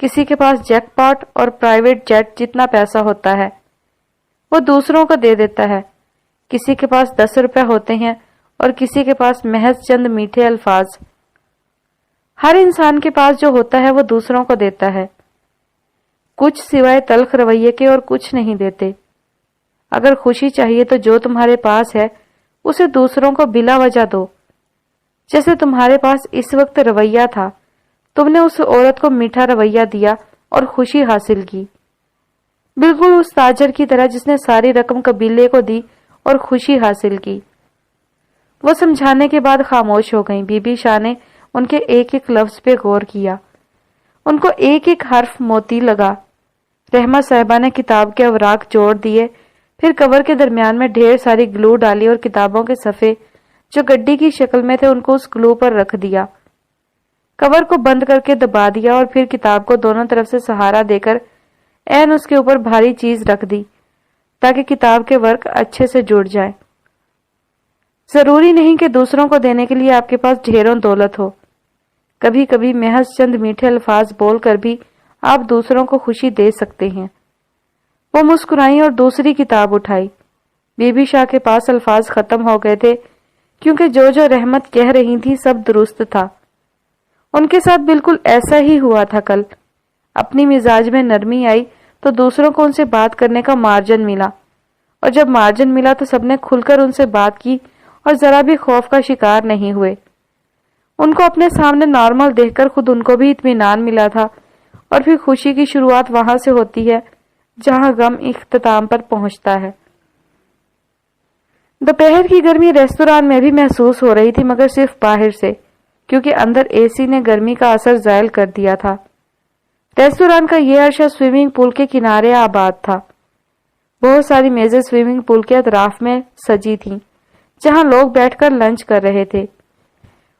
کسی کے پاس جیک پاٹ اور پرائیویٹ جیٹ جتنا پیسہ ہوتا ہے وہ دوسروں کو دے دیتا ہے، کسی کے پاس 10 روپے ہوتے ہیں اور کسی کے پاس محض چند میٹھے الفاظ۔ ہر انسان کے پاس جو ہوتا ہے وہ دوسروں کو دیتا ہے، کچھ سوائے تلخ رویے کے اور کچھ نہیں دیتے۔ اگر خوشی چاہیے تو جو تمہارے پاس ہے اسے دوسروں کو بلا وجہ دو، جیسے تمہارے پاس اس وقت رویہ تھا، تم نے اس عورت کو میٹھا رویہ دیا اور خوشی حاصل کی، بالکل اس تاجر کی طرح جس نے ساری رقم قبیلے کو دی اور خوشی حاصل کی۔ وہ سمجھانے کے بعد خاموش ہو گئیں۔ بی بی شاہ نے ان کے ایک ایک لفظ پہ غور کیا، ان کو ایک ایک حرف موتی لگا۔ رحمہ صاحبہ نے کتاب کے اوراق جوڑ دیے، پھر کور کے درمیان میں ڈھیر ساری گلو ڈالی اور کتابوں کے صفحے جو گڈی کی شکل میں تھے ان کو اس گلو پر رکھ دیا، کور کو بند کر کے دبا دیا اور پھر کتاب کو دونوں طرف سے سہارا دے کر عین اس کے اوپر بھاری چیز رکھ دی تاکہ کتاب کے ورق اچھے سے جڑ جائے۔ ضروری نہیں کہ دوسروں کو دینے کے لیے آپ کے پاس ڈھیروں دولت ہو، کبھی کبھی محض چند میٹھے الفاظ بول کر بھی آپ دوسروں کو خوشی دے سکتے ہیں۔ وہ مسکرائیں اور دوسری کتاب اٹھائی۔ بی بی شاہ کے پاس الفاظ ختم ہو گئے تھے کیونکہ جو رحمت کہہ رہی تھی سب درست تھا۔ ان کے ساتھ بالکل ایسا ہی ہوا تھا کل۔ اپنی مزاج میں نرمی آئی تو دوسروں کو ان سے بات کرنے کا مارجن ملا، اور جب مارجن ملا تو سب نے کھل کر ان سے بات کی اور ذرا بھی خوف کا شکار نہیں ہوئے۔ ان کو اپنے سامنے نارمل دیکھ کر خود ان کو بھی اطمینان ملا تھا، اور پھر خوشی کی شروعات وہاں سے ہوتی ہے جہاں غم اختتام پر پہنچتا ہے۔ دوپہر کی گرمی ریستوران میں بھی محسوس ہو رہی تھی، مگر صرف باہر سے، کیونکہ اندر اے سی نے گرمی کا اثر زائل کر دیا تھا۔ ریستوران کا یہ عرصہ سوئمنگ پول کے کنارے آباد تھا۔ بہت ساری میزیں سوئمنگ پول کے اطراف میں سجی تھیں جہاں لوگ بیٹھ کر لنچ کر رہے تھے۔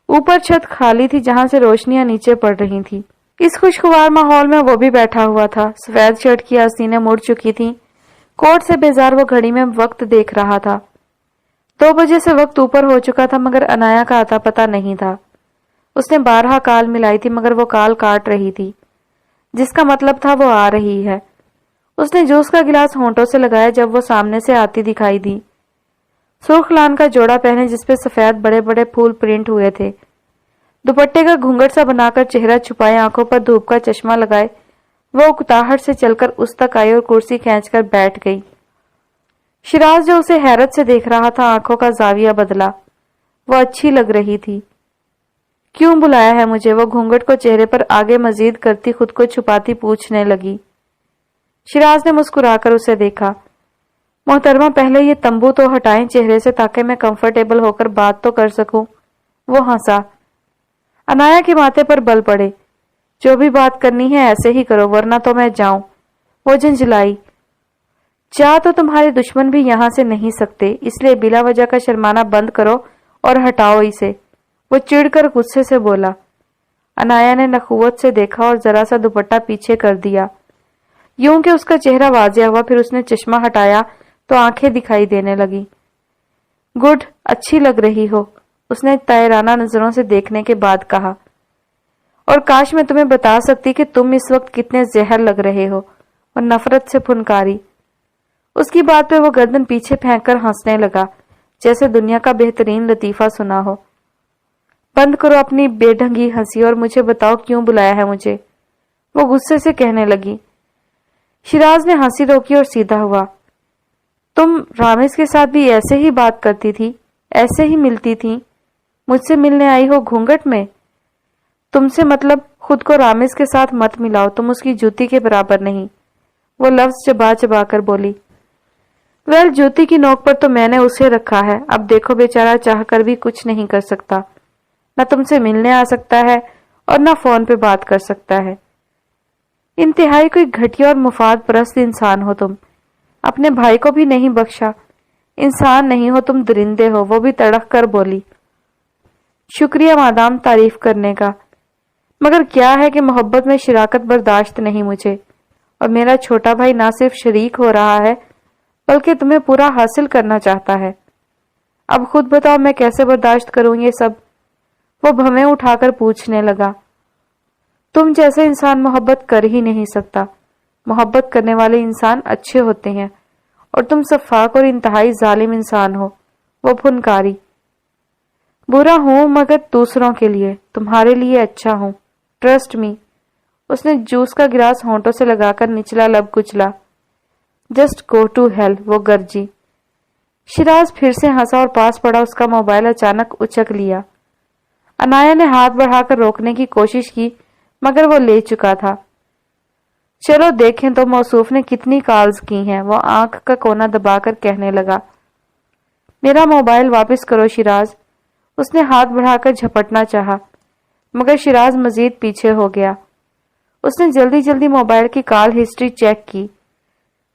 اوپر چھت خالی تھی جہاں سے روشنیاں نیچے پڑ رہی تھیں۔ اس خوشگوار ماحول میں وہ بھی بیٹھا ہوا تھا۔ سفید شرٹ کی آستینیں مڑ چکی تھیں، کوٹ سے بیزار وہ گھڑی میں وقت دیکھ رہا تھا۔ 2 بجے سے وقت اوپر ہو چکا تھا مگر عنایا کا اتا پتہ نہیں تھا۔ اس نے 12 کال ملائی تھی مگر وہ کال کاٹ رہی تھی، جس کا مطلب تھا وہ آ رہی ہے۔ اس نے جوس کا گلاس ہونٹوں سے لگایا جب وہ سامنے سے آتی دکھائی دی۔ سرخ لان کا جوڑا پہنے جس پہ سفید بڑے بڑے پھول پرنٹ ہوئے تھے، دوپٹے کا گھونگھٹ سا بنا کر چہرہ چھپائے، آنکھوں پر دھوپ کا چشمہ لگائے، وہ اکتاہٹ سے چل کر اس تک آئی اور کرسی کھینچ کر بیٹھ گئی۔ شیراز جو اسے حیرت سے دیکھ رہا تھا آنکھوں کا زاویہ بدلا، وہ اچھی لگ رہی تھی۔ کیوں بلایا ہے مجھے؟ وہ گھونگھٹ کو چہرے پر آگے مزید کرتی خود کو چھپاتی پوچھنے لگی۔ شیراز نے مسکرا کر اسے دیکھا۔ محترمہ پہلے یہ تمبو تو ہٹائیں چہرے سے تاکہ میں کمفرٹیبل ہو کر بات تو کر سکوں۔ وہ ہنسا۔ عنایا کے ماتھے پر بل پڑے۔ جو بھی بات کرنی ہے ایسے ہی کرو ورنہ تو میں جاؤں۔ وہ جھنجھلائی۔ جا تو تمہارے دشمن بھی یہاں سے نہیں سکتے، اس لیے بلا وجہ کا شرمانا بند کرو اور ہٹاؤ اسے۔ وہ چڑ کر غصے سے بولا۔ عنایا نے نخوت سے دیکھا اور ذرا سا دوپٹہ پیچھے کر دیا، یوں کہ اس کا چہرہ واضح ہوا۔ پھر اس نے چشمہ ہٹایا تو آنکھیں دکھائی دینے لگی۔ گڈ، اچھی لگ رہی ہو، اس نے طائرانہ نظروں سے دیکھنے کے بعد کہا، اور کاش میں تمہیں بتا سکتی کہ تم اس وقت کتنے زہر لگ رہے ہو۔ اور نفرت سے پھنکاری۔ اس کی بات پہ وہ گردن پیچھے پھینک کر ہنسنے لگا جیسے دنیا کا بہترین لطیفہ سنا ہو۔ بند کرو اپنی بے ڈھنگی ہنسی اور مجھے بتاؤ کیوں بلایا ہے مجھے، وہ غصے سے کہنے لگی۔ شیراز نے ہنسی روکی اور سیدھا ہوا۔ تم رامز کے ساتھ بھی ایسے ہی بات کرتی تھی، ایسے ہی ملتی تھی، مجھ سے ملنے آئی ہو گھونگھٹ میں؟ تم سے مطلب خود کو رامز کے ساتھ مت ملاؤ، تم اس کی جوتی کے برابر نہیں، وہ لفظ چبا چبا کر بولی۔ ویل، جوتی کی نوک پر تو میں نے اسے رکھا ہے، اب دیکھو بیچارہ چاہ کر بھی کچھ نہیں کر سکتا، نہ تم سے ملنے آ سکتا ہے اور نہ فون پہ بات کر سکتا ہے۔ انتہائی کوئی گھٹیا اور مفاد پرست انسان ہو تم، اپنے بھائی کو بھی نہیں بخشا۔ انسان نہیں ہو تم، درندے ہو، وہ بھی تڑک کر بولی۔ شکریہ مادام تعریف کرنے کا، مگر کیا ہے کہ محبت میں شراکت برداشت نہیں مجھے، اور میرا چھوٹا بھائی نہ صرف شریک ہو رہا ہے بلکہ تمہیں پورا حاصل کرنا چاہتا ہے۔ اب خود بتاؤ میں کیسے برداشت کروں یہ سب؟ وہ بھویں اٹھا کر پوچھنے لگا۔ تم جیسا انسان محبت کر ہی نہیں سکتا. محبت کرنے والے انسان اچھے ہوتے ہیں اور تم سفاک اور انتہائی ظالم انسان ہو. وہ پھنکاری. برا ہوں مگر دوسروں کے لیے، تمہارے لیے اچھا ہوں. Trust me. اس نے جوس کا گلاس ہونٹوں سے لگا کر نچلا لب کچلا. Just go to hell. وہ گرجی. شیراز پھر سے ہنسا اور پاس پڑا اس کا موبائل اچانک اچک لیا. عنایا نے ہاتھ بڑھا کر روکنے کی کوشش کی مگر وہ لے چکا تھا. چلو دیکھیں تو موصوف نے کتنی کالز کی ہیں. وہ آنکھ کا کونا دبا کر کہنے لگا. میرا موبائل واپس کرو شیراز. اس نے ہاتھ بڑھا کر جھپٹنا چاہا مگر شیراز مزید پیچھے ہو گیا. اس نے جلدی جلدی موبائل کی کال ہسٹری چیک کی.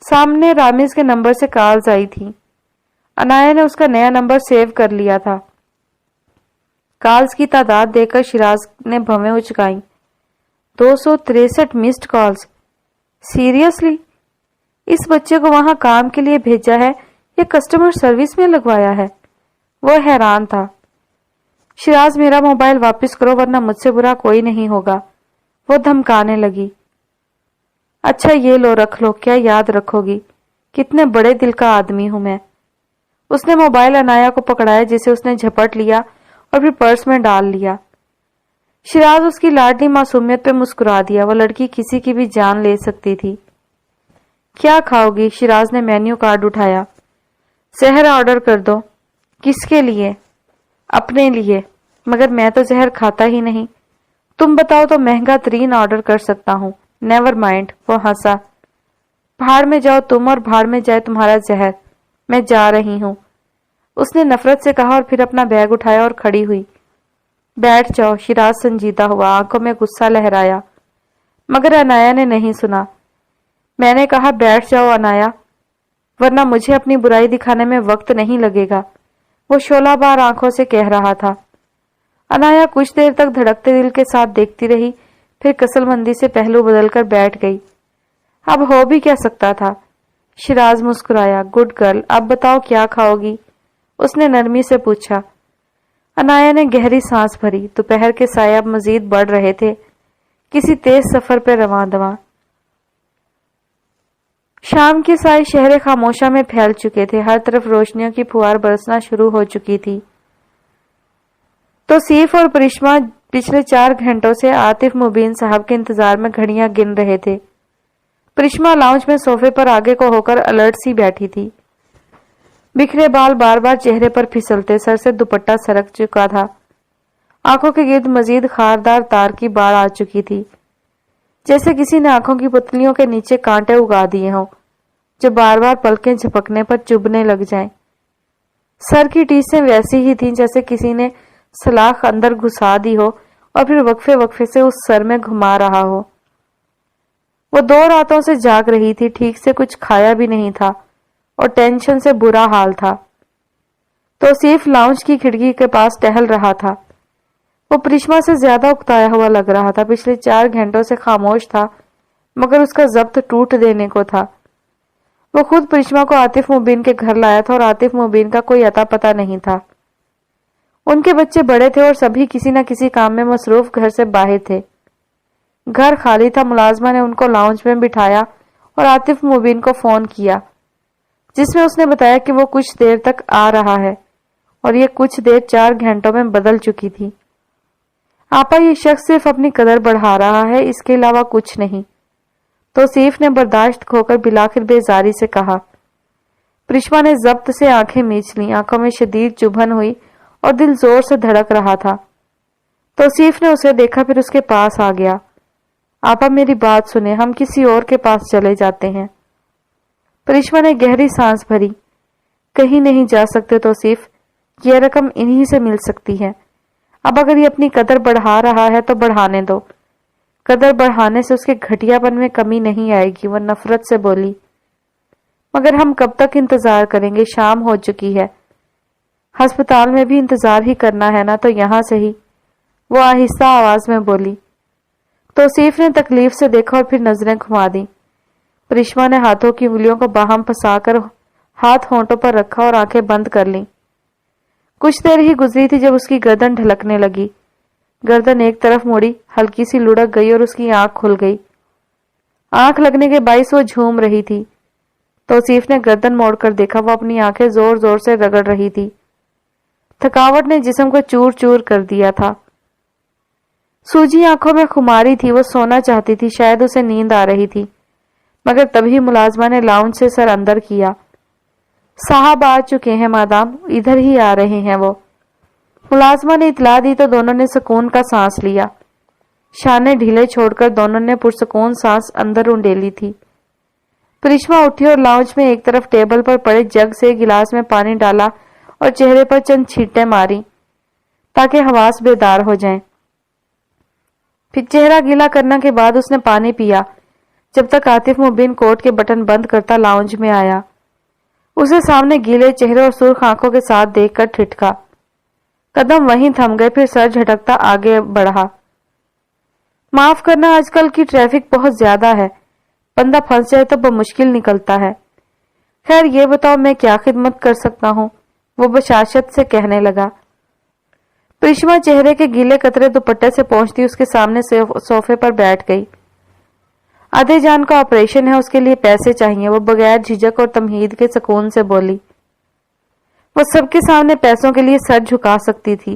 سامنے رامز کے نمبر سے کالز آئی تھی. عنایا نے اس کا نیا نمبر سیو کر لیا تھا. کالز کی تعداد دیکھ کر شیراز نے بھویں اچکائیں. 263 مسڈ کالز. سیریسلی؟ اس بچے کو وہاں کام کے لیے بھیجا ہے یا کسٹمر سروس میں لگوایا ہے؟ وہ حیران تھا. شیراز میرا موبائل واپس کرو ورنہ مجھ سے برا کوئی نہیں ہوگا. وہ دھمکانے لگی. اچھا یہ لو رکھ لو. کیا یاد رکھو گی؟ کتنے بڑے دل کا آدمی ہوں میں. اس نے موبائل عنایا کو پکڑایا جسے اس نے جھپٹ لیا اور پھر پرس میں ڈال لیا. شیراز اس کی لاڈلی معصومیت پہ مسکرا دیا. وہ لڑکی کسی کی بھی جان لے سکتی تھی. کیا کھاؤ گی؟ شیراز نے مینیو کارڈ اٹھایا. زہر آرڈر کر دو. کس کے لیے؟ اپنے لیے. مگر میں تو زہر کھاتا ہی نہیں. تم بتاؤ تو مہنگا ترین آرڈر کر سکتا ہوں. Never mind. وہ ہنسا. بھاڑ میں جاؤ تم اور بھاڑ میں جائے تمہارا زہر. میں جا رہی ہوں. اس نے نفرت سے کہا اور پھر اپنا بیگ اٹھایا اور کھڑی ہوئی. بیٹھ جاؤ. شیراز سنجیدہ ہوا. آنکھوں میں غصہ لہرایا مگر عنایا نے نہیں سنا. میں نے کہا بیٹھ جاؤ عنایا ورنہ مجھے اپنی برائی دکھانے میں وقت نہیں لگے گا. وہ شعلہ بار آنکھوں سے کہہ رہا تھا. عنایا کچھ دیر تک دھڑکتے دل کے ساتھ دیکھتی رہی پھر کسل مندی سے پہلو بدل کر بیٹھ گئی. اب ہو بھی کیا سکتا تھا. شیراز مسکرایا. Good girl. اب بتاؤ کیا کھاؤ گی؟ اس نے نرمی سے پوچھا. عنایا نے گہری سانس بھری. دوپہر کے سائے اب مزید بڑھ رہے تھے کسی تیز سفر پہ رواں دواں. شام کے سائے شہر خاموشہ میں پھیل چکے تھے. ہر طرف روشنیوں کی پھوار برسنا شروع ہو چکی تھی. توصیف اور پرشما پچھلے 4 گھنٹوں سے عاطف مبین صاحب کے انتظار میں گھڑیاں گن رہے تھے. پرشما لاؤنج میں صوفے پر آگے کو ہو کر الرٹ سی بیٹھی تھی. بکھرے بال بار بار چہرے پر پھسلتے. سر سے دوپٹہ سرک چکا تھا. آنکھوں کے گرد مزید خاردار تار کی باڑ آ چکی تھی جیسے کسی نے آنکھوں کی پتلیوں کے نیچے کانٹے اگا دیے ہوں جو بار بار پلکیں جھپکنے پر چبھنے لگ جائیں. سر کی ٹیسیں ویسی ہی تھیں جیسے کسی نے سلاخ اندر گھسا دی ہو اور پھر وقفے وقفے سے اس سر میں گھما رہا ہو. وہ 2 راتوں سے جاگ رہی تھی. ٹھیک سے کچھ کھایا بھی نہیں تھا اور ٹینشن سے برا حال تھا. توصیف لاؤنج کی کھڑکی کے پاس ٹہل رہا تھا. وہ پرشما سے زیادہ اکتایا ہوا لگ رہا تھا. پچھلے 4 گھنٹوں سے خاموش تھا مگر اس کا ضبط ٹوٹ دینے کو تھا. وہ خود پرشما کو عاطف مبین کے گھر لایا تھا اور عاطف مبین کا کوئی اتا پتہ نہیں تھا. ان کے بچے بڑے تھے اور سبھی کسی نہ کسی کام میں مصروف گھر سے باہر تھے. گھر خالی تھا. ملازمہ نے ان کو لاؤنج میں بٹھایا اور عاطف مبین کو فون کیا جس میں اس نے بتایا کہ وہ کچھ دیر تک آ رہا ہے اور یہ کچھ دیر 4 گھنٹوں میں بدل چکی تھی. آپا یہ شخص صرف اپنی قدر بڑھا رہا ہے اس کے علاوہ کچھ نہیں. توصیف نے برداشت کھو کر بلاخر بیزاری سے کہا. پرشما نے ضبط سے آنکھیں میچ لیں. آنکھوں میں شدید چبھن ہوئی اور دل زور سے دھڑک رہا تھا. توصیف نے اسے دیکھا پھر اس کے پاس آ گیا. آپا میری بات سنیں. ہم کسی اور کے پاس چلے جاتے ہیں. پرشما نے گہری سانس بھری. کہیں نہیں جا سکتے توصیف. یہ رقم انہی سے مل سکتی ہے. اب اگر یہ اپنی قدر بڑھا رہا ہے تو بڑھانے دو. قدر بڑھانے سے اس کے گھٹیا پن میں کمی نہیں آئے گی. وہ نفرت سے بولی. مگر ہم کب تک انتظار کریں گے؟ شام ہو چکی ہے. ہسپتال میں بھی انتظار ہی کرنا ہے نا تو یہاں سے ہی. وہ آہستہ آواز میں بولی. توصیف نے تکلیف سے دیکھا اور پھر نظریں گھما دی. پرشما نے ہاتھوں کی انگلیوں کو باہم پھنسا کر ہاتھ ہونٹوں پر رکھا اور آنکھیں بند کر لیں. کچھ دیر ہی گزری تھی جب اس کی گردن ڈھلکنے لگی. گردن ایک طرف مڑی، ہلکی سی لڑک گئی اور اس کی آنکھ کھل گئی۔ آنکھ لگنے کے باعث وہ جھوم رہی تھی۔ توصیف نے گردن موڑ کر دیکھا، وہ اپنی آنکھیں زور زور سے رگڑ رہی تھی۔ تھکاوٹ نے جسم کو چور چور کر دیا تھا۔ سوجی آنکھوں میں خماری تھی، وہ سونا چاہتی تھی، شاید اسے نیند آ رہی تھی، مگر تبھی ملازمہ نے لاؤنج سے سر اندر کیا۔ صاحب آ چکے ہیں مادام، ادھر ہی آ رہے ہیں وہ۔ ملازمہ نے اطلاع دی تو دونوں نے سکون کا سانس لیا۔ شانے ڈھیلے چھوڑ کر دونوں نے پرسکون سانس اندر انڈیلی تھی۔ کرشما اٹھی اور لاؤنج میں ایک طرف ٹیبل پر پڑے جگ سے گلاس میں پانی ڈالا اور چہرے پر چند چھینٹیں ماری تاکہ حواس بیدار ہو جائیں۔ پھر چہرہ گیلا کرنے کے بعد اس نے پانی پیا، جب تک عاطف مبین کوٹ کے بٹن بند کرتا لاؤنج میں آیا۔ اسے سامنے گیلے چہرے اور سرخ آنکھوں کے ساتھ دیکھ کر ٹھٹکا۔ قدم وہیں تھم گئے، پھر سر جھٹکتا آگے بڑھا۔ معاف کرنا، آج کل کی ٹریفک بہت زیادہ ہے، بندہ پھنس جائے تو بمشکل نکلتا ہے۔ خیر یہ بتاؤ میں کیا خدمت کر سکتا ہوں؟ وہ بشاشت سے کہنے لگا۔ کرشما چہرے کے گیلے قطرے دوپٹے سے پہنچتی اس کے سامنے صوفے پر بیٹھ گئی۔ آدھے جان کا آپریشن ہے، اس کے لیے پیسے چاہیے، وہ بغیر جھجک اور تمہید کے سکون سے بولی۔ وہ سب کے سامنے پیسوں کے لیے سر جھکا سکتی تھی،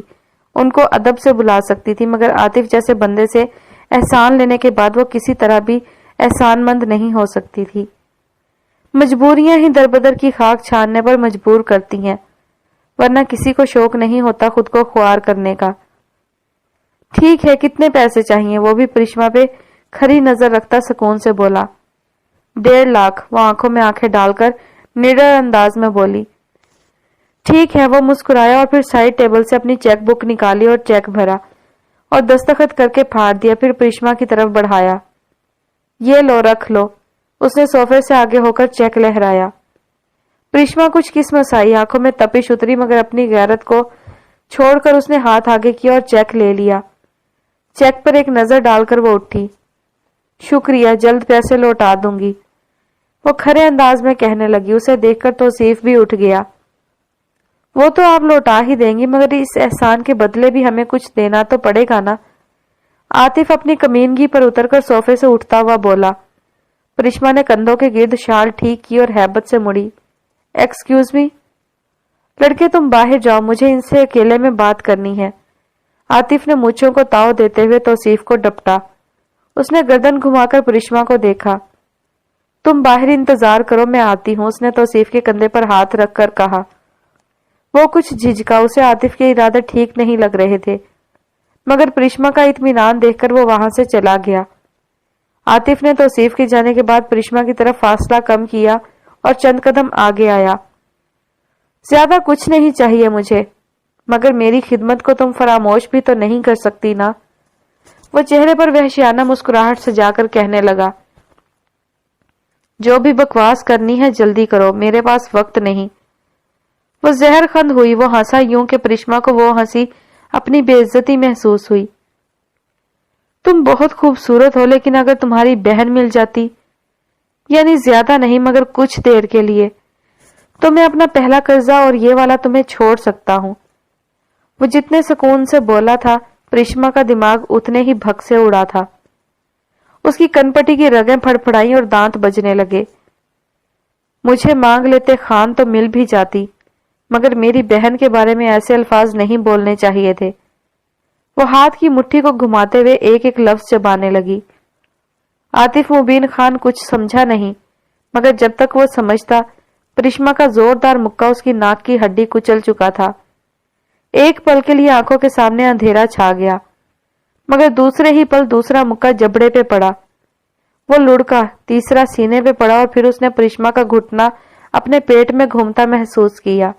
ان کو ادب سے بلا سکتی تھی، مگر عاطف جیسے بندے سے احسان لینے کے بعد وہ کسی طرح بھی احسان مند نہیں ہو سکتی تھی۔ مجبوریاں ہی دربدر کی خاک چھاننے پر مجبور کرتی ہیں، ورنہ کسی کو شوق نہیں ہوتا خود کو خوار کرنے کا۔ ٹھیک ہے، کتنے پیسے چاہیے؟ وہ بھی کرشما پہ کھری نظر رکھتا سکون سے بولا۔ 1.5 لاکھ، وہ آنکھوں میں آنکھیں ڈال کر نڈر انداز میں بولی۔ ٹھیک ہے، وہ مسکرایا اور پھر سائڈ ٹیبل سے اپنی چیک بک نکالی اور چیک بھرا اور دستخط کر کے پھاڑ دیا، پھر کرشما کی طرف بڑھایا۔ یہ لو، رکھ لو۔ اس نے صوفے سے آگے ہو کر چیک لہرایا۔ کرشما کچھ قسمت آئی، آنکھوں میں تپش اتری، مگر اپنی غیرت کو چھوڑ کر اس نے ہاتھ آگے کیا اور چیک لے لیا۔ چیک پر ایک نظر ڈال کر وہ اٹھی۔ شکریہ، جلد پیسے لوٹا دوں گی، وہ کھرے انداز میں کہنے لگی۔ اسے دیکھ کر توصیف بھی اٹھ گیا۔ وہ تو آپ لوٹا ہی دیں گی، مگر اس احسان کے بدلے بھی ہمیں کچھ دینا تو پڑے گا نا۔ عاطف اپنی کمینگی پر اتر کر صوفے سے اٹھتا ہوا بولا۔ کرشما نے کندھوں کے گرد شال ٹھیک کی اور ہیبت سے مڑی۔ Excuse me? لڑکے تم باہر جاؤ، مجھے ان سے اکیلے میں بات کرنی ہے۔ عاطف نے مونچھوں کو تاؤ دیتے ہوئے توصیف کو ڈپٹا۔ اس نے گردن گھما کر کرشما کو دیکھا۔ تم باہر انتظار کرو، میں آتی ہوں، اس نے توصیف کے کندھے پر ہاتھ رکھ کر کہا۔ وہ کچھ جھجکا، اسے عاطف کے ارادے ٹھیک نہیں لگ رہے تھے، مگر کرشما کا اطمینان دیکھ کر وہ وہاں سے چلا گیا۔ عاطف نے توصیف کے جانے کے بعد کرشما کی طرف فاصلہ کم کیا اور چند قدم آگے آیا۔ زیادہ کچھ نہیں چاہیے مجھے، مگر میری خدمت کو تم فراموش بھی تو نہیں کر سکتی نا؟ وہ چہرے پر وحشیانہ مسکراہٹ سجا کر کہنے لگا۔ جو بھی بکواس کرنی ہے جلدی کرو، میرے پاس وقت نہیں۔ وہ زہر خند ہوئی، وہ ہنسا یوں کہ کرشما کو وہ ہنسی اپنی بے عزتی محسوس ہوئی۔ تم بہت خوبصورت ہو، لیکن اگر تمہاری بہن مل جاتی، یعنی زیادہ نہیں مگر کچھ دیر کے لیے، تو میں اپنا پہلا قرضہ اور یہ والا تمہیں چھوڑ سکتا ہوں۔ وہ جتنے سکون سے بولا تھا، کرشما کا دماغ اتنے ہی بھگ سے اڑا تھا۔ اس کی کن پٹی کی رگیں پھڑپھڑائیں اور دانت بجنے لگے۔ مجھے مانگ لیتے خان تو مل بھی جاتی، مگر میری بہن کے بارے میں ایسے الفاظ نہیں بولنے چاہیے تھے۔ وہ ہاتھ کی مٹھی کو گھماتے ہوئے ایک ایک لفظ چبانے لگی۔ عاطف مبین خان کچھ سمجھا نہیں، مگر جب تک وہ سمجھتا، کرشما کا زوردار مکہ اس کی ناک کی ہڈی کچل چکا تھا۔ ایک پل کے لیے آنکھوں کے سامنے اندھیرا چھا گیا، مگر دوسرے ہی پل دوسرا مکہ جبڑے پہ پڑا۔ وہ لڑکا، تیسرا سینے پہ پڑا اور پھر اس نے کرشما کا گھٹنا اپنے پیٹ میں گھومتا محسوس کیا۔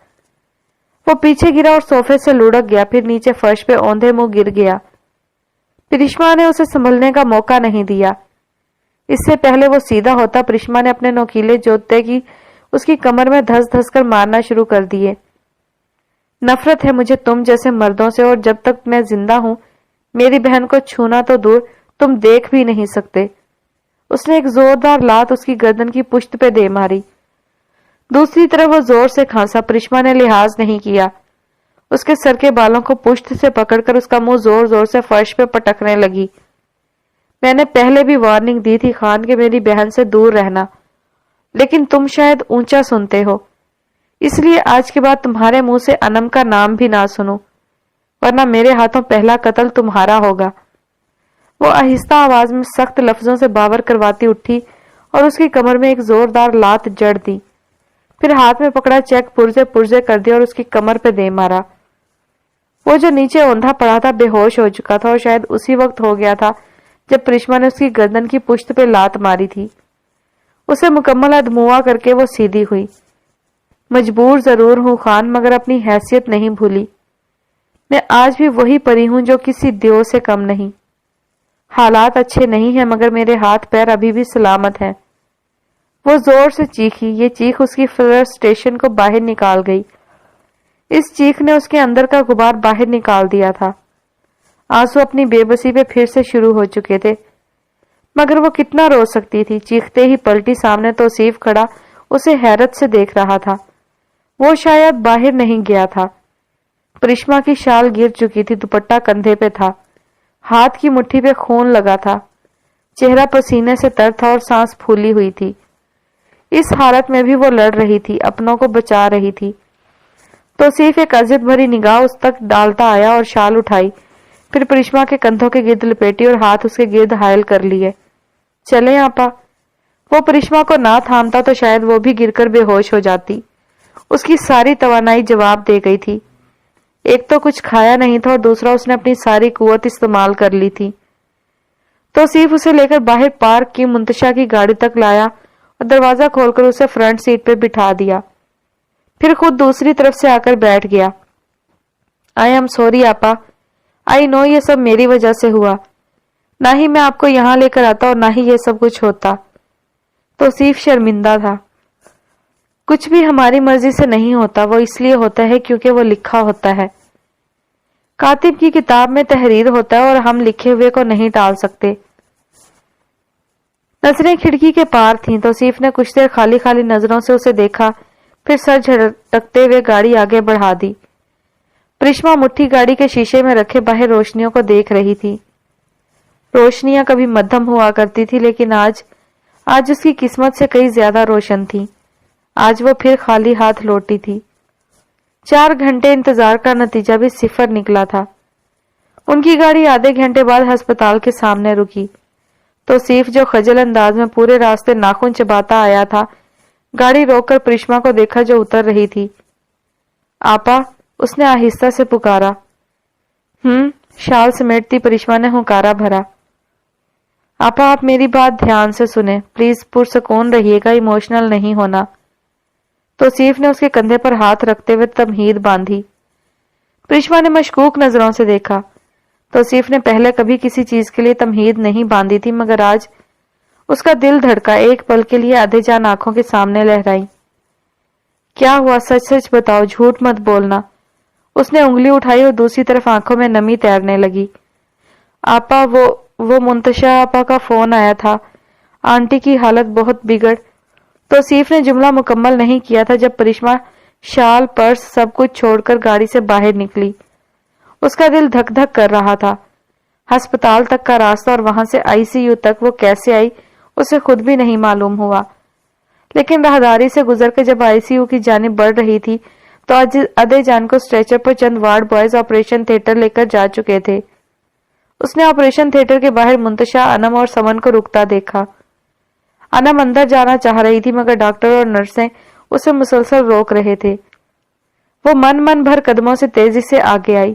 وہ پیچھے گرا اور صوفے سے لڑک گیا، پھر نیچے فرش پہ اوندھے منہ گر گیا۔ کرشما نے اسے سنبھلنے کا موقع نہیں دیا۔ اس سے پہلے وہ سیدھا ہوتا، کرشما نے اپنے نوکیلے جوتے کی اس کی کمر میں دھس دھس کر مارنا شروع کر دیے۔ نفرت ہے مجھے تم جیسے مردوں سے، اور جب تک میں زندہ ہوں میری بہن کو چھونا تو دور، تم دیکھ بھی نہیں سکتے۔ اس نے ایک زوردار لات اس کی گردن کی پشت پہ دے ماری۔ دوسری طرف وہ زور سے کھانسا، کرشما نے لحاظ نہیں کیا۔ اس کے سر کے بالوں کو پشت سے پکڑ کر اس کا منہ زور زور سے فرش پہ پٹکنے لگی۔ میں نے پہلے بھی وارننگ دی تھی خان کہ میری بہن سے دور رہنا، لیکن تم شاید اونچا سنتے ہو، اس لیے آج کے بعد تمہارے منہ سے انم کا نام بھی نہ سنوں، ورنہ میرے ہاتھوں پہلا قتل تمہارا ہوگا۔ وہ آہستہ آواز میں سخت لفظوں سے باور کرواتی اٹھی اور اس کی کمر میں ایک زوردار لات جڑ دی، پھر ہاتھ میں پکڑا چیک پرزے پرزے کر دیا اور اس کی کمر پہ دے مارا۔ وہ جو نیچے اوندھا پڑا تھا بے ہوش ہو چکا تھا اور شاید اسی وقت ہو گیا تھا جب پرشما نے اس کی گردن کی پشت پہ لات ماری تھی۔ اسے مکمل ادموا کر کے وہ سیدھی ہوئی۔ مجبور ضرور ہوں خان، مگر اپنی حیثیت نہیں بھولی۔ میں آج بھی وہی پری ہوں جو کسی دیو سے کم نہیں۔ حالات اچھے نہیں ہیں مگر میرے ہاتھ پیر ابھی بھی سلامت ہیں۔ وہ زور سے چیخی، یہ چیخ اس کی فرسٹریشن کو باہر نکال گئی۔ اس چیخ نے اس کے اندر کا غبار باہر نکال دیا تھا۔ آنسو اپنی بے بسی پہ پھر سے شروع ہو چکے تھے، مگر وہ کتنا رو سکتی تھی۔ چیختے ہی پلٹی، سامنے توصیف کھڑا اسے حیرت سے دیکھ رہا تھا۔ وہ شاید باہر نہیں گیا تھا۔ پرشما کی شال گر چکی تھی، دوپٹہ کندھے پہ تھا، ہاتھ کی مٹھی پہ خون لگا تھا، چہرہ پسینے سے تر تھا اور سانس پھولی ہوئی تھی۔ اس حالت میں بھی وہ لڑ رہی تھی، اپنوں کو بچا رہی تھی۔ توصیف ایک عزت بھری نگاہ اس تک ڈالتا آیا اور شال اٹھائی، پھر پرشما کے کندھوں کے گرد لپیٹی اور ہاتھ اس کے گرد حائل کر لیے۔ چلیں آپا۔ وہ پرشما کو نہ تھامتا تو شاید وہ بھی گر کر بے ہوش ہو جاتی۔ اس کی ساری توانائی جواب دے گئی تھی۔ ایک تو کچھ کھایا نہیں تھا اور دوسرا اس نے اپنی ساری قوت استعمال کر لی تھی۔ توصیف اسے لے کر باہر پارک کی منتشا کی گاڑی تک لایا اور دروازہ کھول کر اسے فرنٹ سیٹ پہ بٹھا دیا، پھر خود دوسری طرف سے آ کر بیٹھ گیا۔ آئی ایم سوری آپا، آئی نو یہ سب میری وجہ سے ہوا، نہ ہی میں آپ کو یہاں لے کر آتا اور نہ ہی یہ سب کچھ ہوتا۔ توصیف شرمندہ تھا۔ کچھ بھی ہماری مرضی سے نہیں ہوتا، وہ اس لیے ہوتا ہے کیونکہ وہ لکھا ہوتا ہے۔ کاتب کی کتاب میں تحریر ہوتا ہے اور ہم لکھے ہوئے کو نہیں ٹال سکتے۔ نظریں کھڑکی کے پار تھیں۔ توصیف نے کچھ دیر خالی خالی نظروں سے اسے دیکھا، پھر سر جھٹکتے ہوئے گاڑی آگے بڑھا دی۔ پرشما مٹھی گاڑی کے شیشے میں رکھے باہر روشنیوں کو دیکھ رہی تھی۔ روشنیاں کبھی مدھم ہوا کرتی تھی، لیکن آج اس کی قسمت سے کئی زیادہ روشن تھی۔ آج وہ پھر خالی ہاتھ لوٹی تھی۔ 4 گھنٹے انتظار کا نتیجہ بھی 0 نکلا تھا۔ ان کی گاڑی آدھے گھنٹے بعد ہسپتال کے سامنے رکی۔ توصیف جو خجل انداز میں پورے راستے ناخن چباتا آیا تھا، گاڑی روک کر پرشما کو دیکھا جو اتر رہی تھی۔ آپا، اس نے آہستہ سے پکارا۔ شال سمیٹتی پرشما نے ہنکارا بھرا۔ آپا، آپ میری بات دھیان سے سنیں پلیز، پرسکون رہیے گا، ایموشنل نہیں ہونا۔ توصیف نے اس کے کندھے پر ہاتھ رکھتے ہوئے تمہید باندھی۔ پرشما نے مشکوک نظروں سے دیکھا۔ توصیف نے پہلے کبھی کسی چیز کے لیے تمہید نہیں باندھی تھی، مگر آج اس کا دل دھڑکا، ایک پل کے لیے آدھے جان آنکھوں کے سامنے لہرائی۔ کیا ہوا؟ سچ سچ بتاؤ، جھوٹ مت بولنا۔ اس نے انگلی اٹھائی اور دوسری طرف آنکھوں میں نمی تیرنے لگی۔ آپا، وہ منتشا آپا کا فون آیا تھا، آنٹی کی حالت بہت بگڑ۔ توصیف نے جملہ مکمل نہیں کیا تھا جب پرشما شال، پرس، سب کچھ چھوڑ کر گاڑی سے باہر نکلی۔ اس کا دل دھک دھک کر رہا تھا۔ ہسپتال تک کا راستہ اور وہاں سے ICU تک وہ کیسے آئی اسے خود بھی نہیں معلوم ہوا، لیکن راہداری سے گزر کے جب ICU کی جانب بڑھ رہی تھی تو ادے جان کو اسٹریچر پر چند وارڈ بوائز آپریشن تھیٹر لے کر جا چکے تھے۔ اس نے آپریشن تھیٹر کے باہر منتشا، انم اور سمن کو رکتا دیکھا۔ انم اندر جانا چاہ رہی تھی مگر ڈاکٹر اور نرسیں اسے مسلسل روک رہے تھے۔ وہ من بھر قدموں سے تیزی سے آگے آئی۔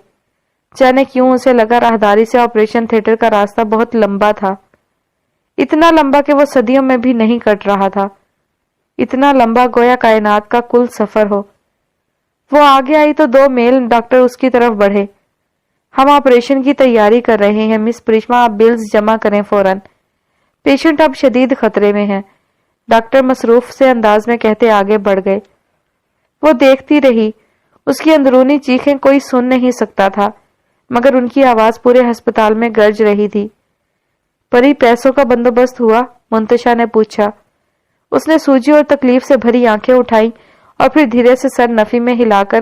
جانے کیوں اسے لگا راہداری سے آپریشن تھیٹر کا راستہ بہت لمبا تھا، اتنا لمبا کہ وہ صدیوں میں بھی نہیں کٹ رہا تھا، اتنا لمبا گویا کائنات کا کل سفر ہو۔ وہ آگے آئی تو 2 میل ڈاکٹر اس کی طرف بڑھے۔ ہم آپریشن کی تیاری کر رہے ہیں مس پرشما، آپ بلز جمع کریں فوراً، پیشنٹ اب شدید خطرے میں ہیں، ڈاکٹر مصروف سے انداز میں کہتے آگے بڑھ گئے۔ وہ دیکھتی رہی، اس کی اندرونی چیخیں کوئی سن نہیں سکتا تھا، مگر ان کی آواز پورے ہسپتال میں گرج رہی تھی۔ پری، پیسوں کا بندوبست ہوا؟ منتشا نے پوچھا۔ اس نے سوجی اور تکلیف سے بھری آنکھیں اٹھائی اور پھر دھیرے سے سر نفی میں ہلا کر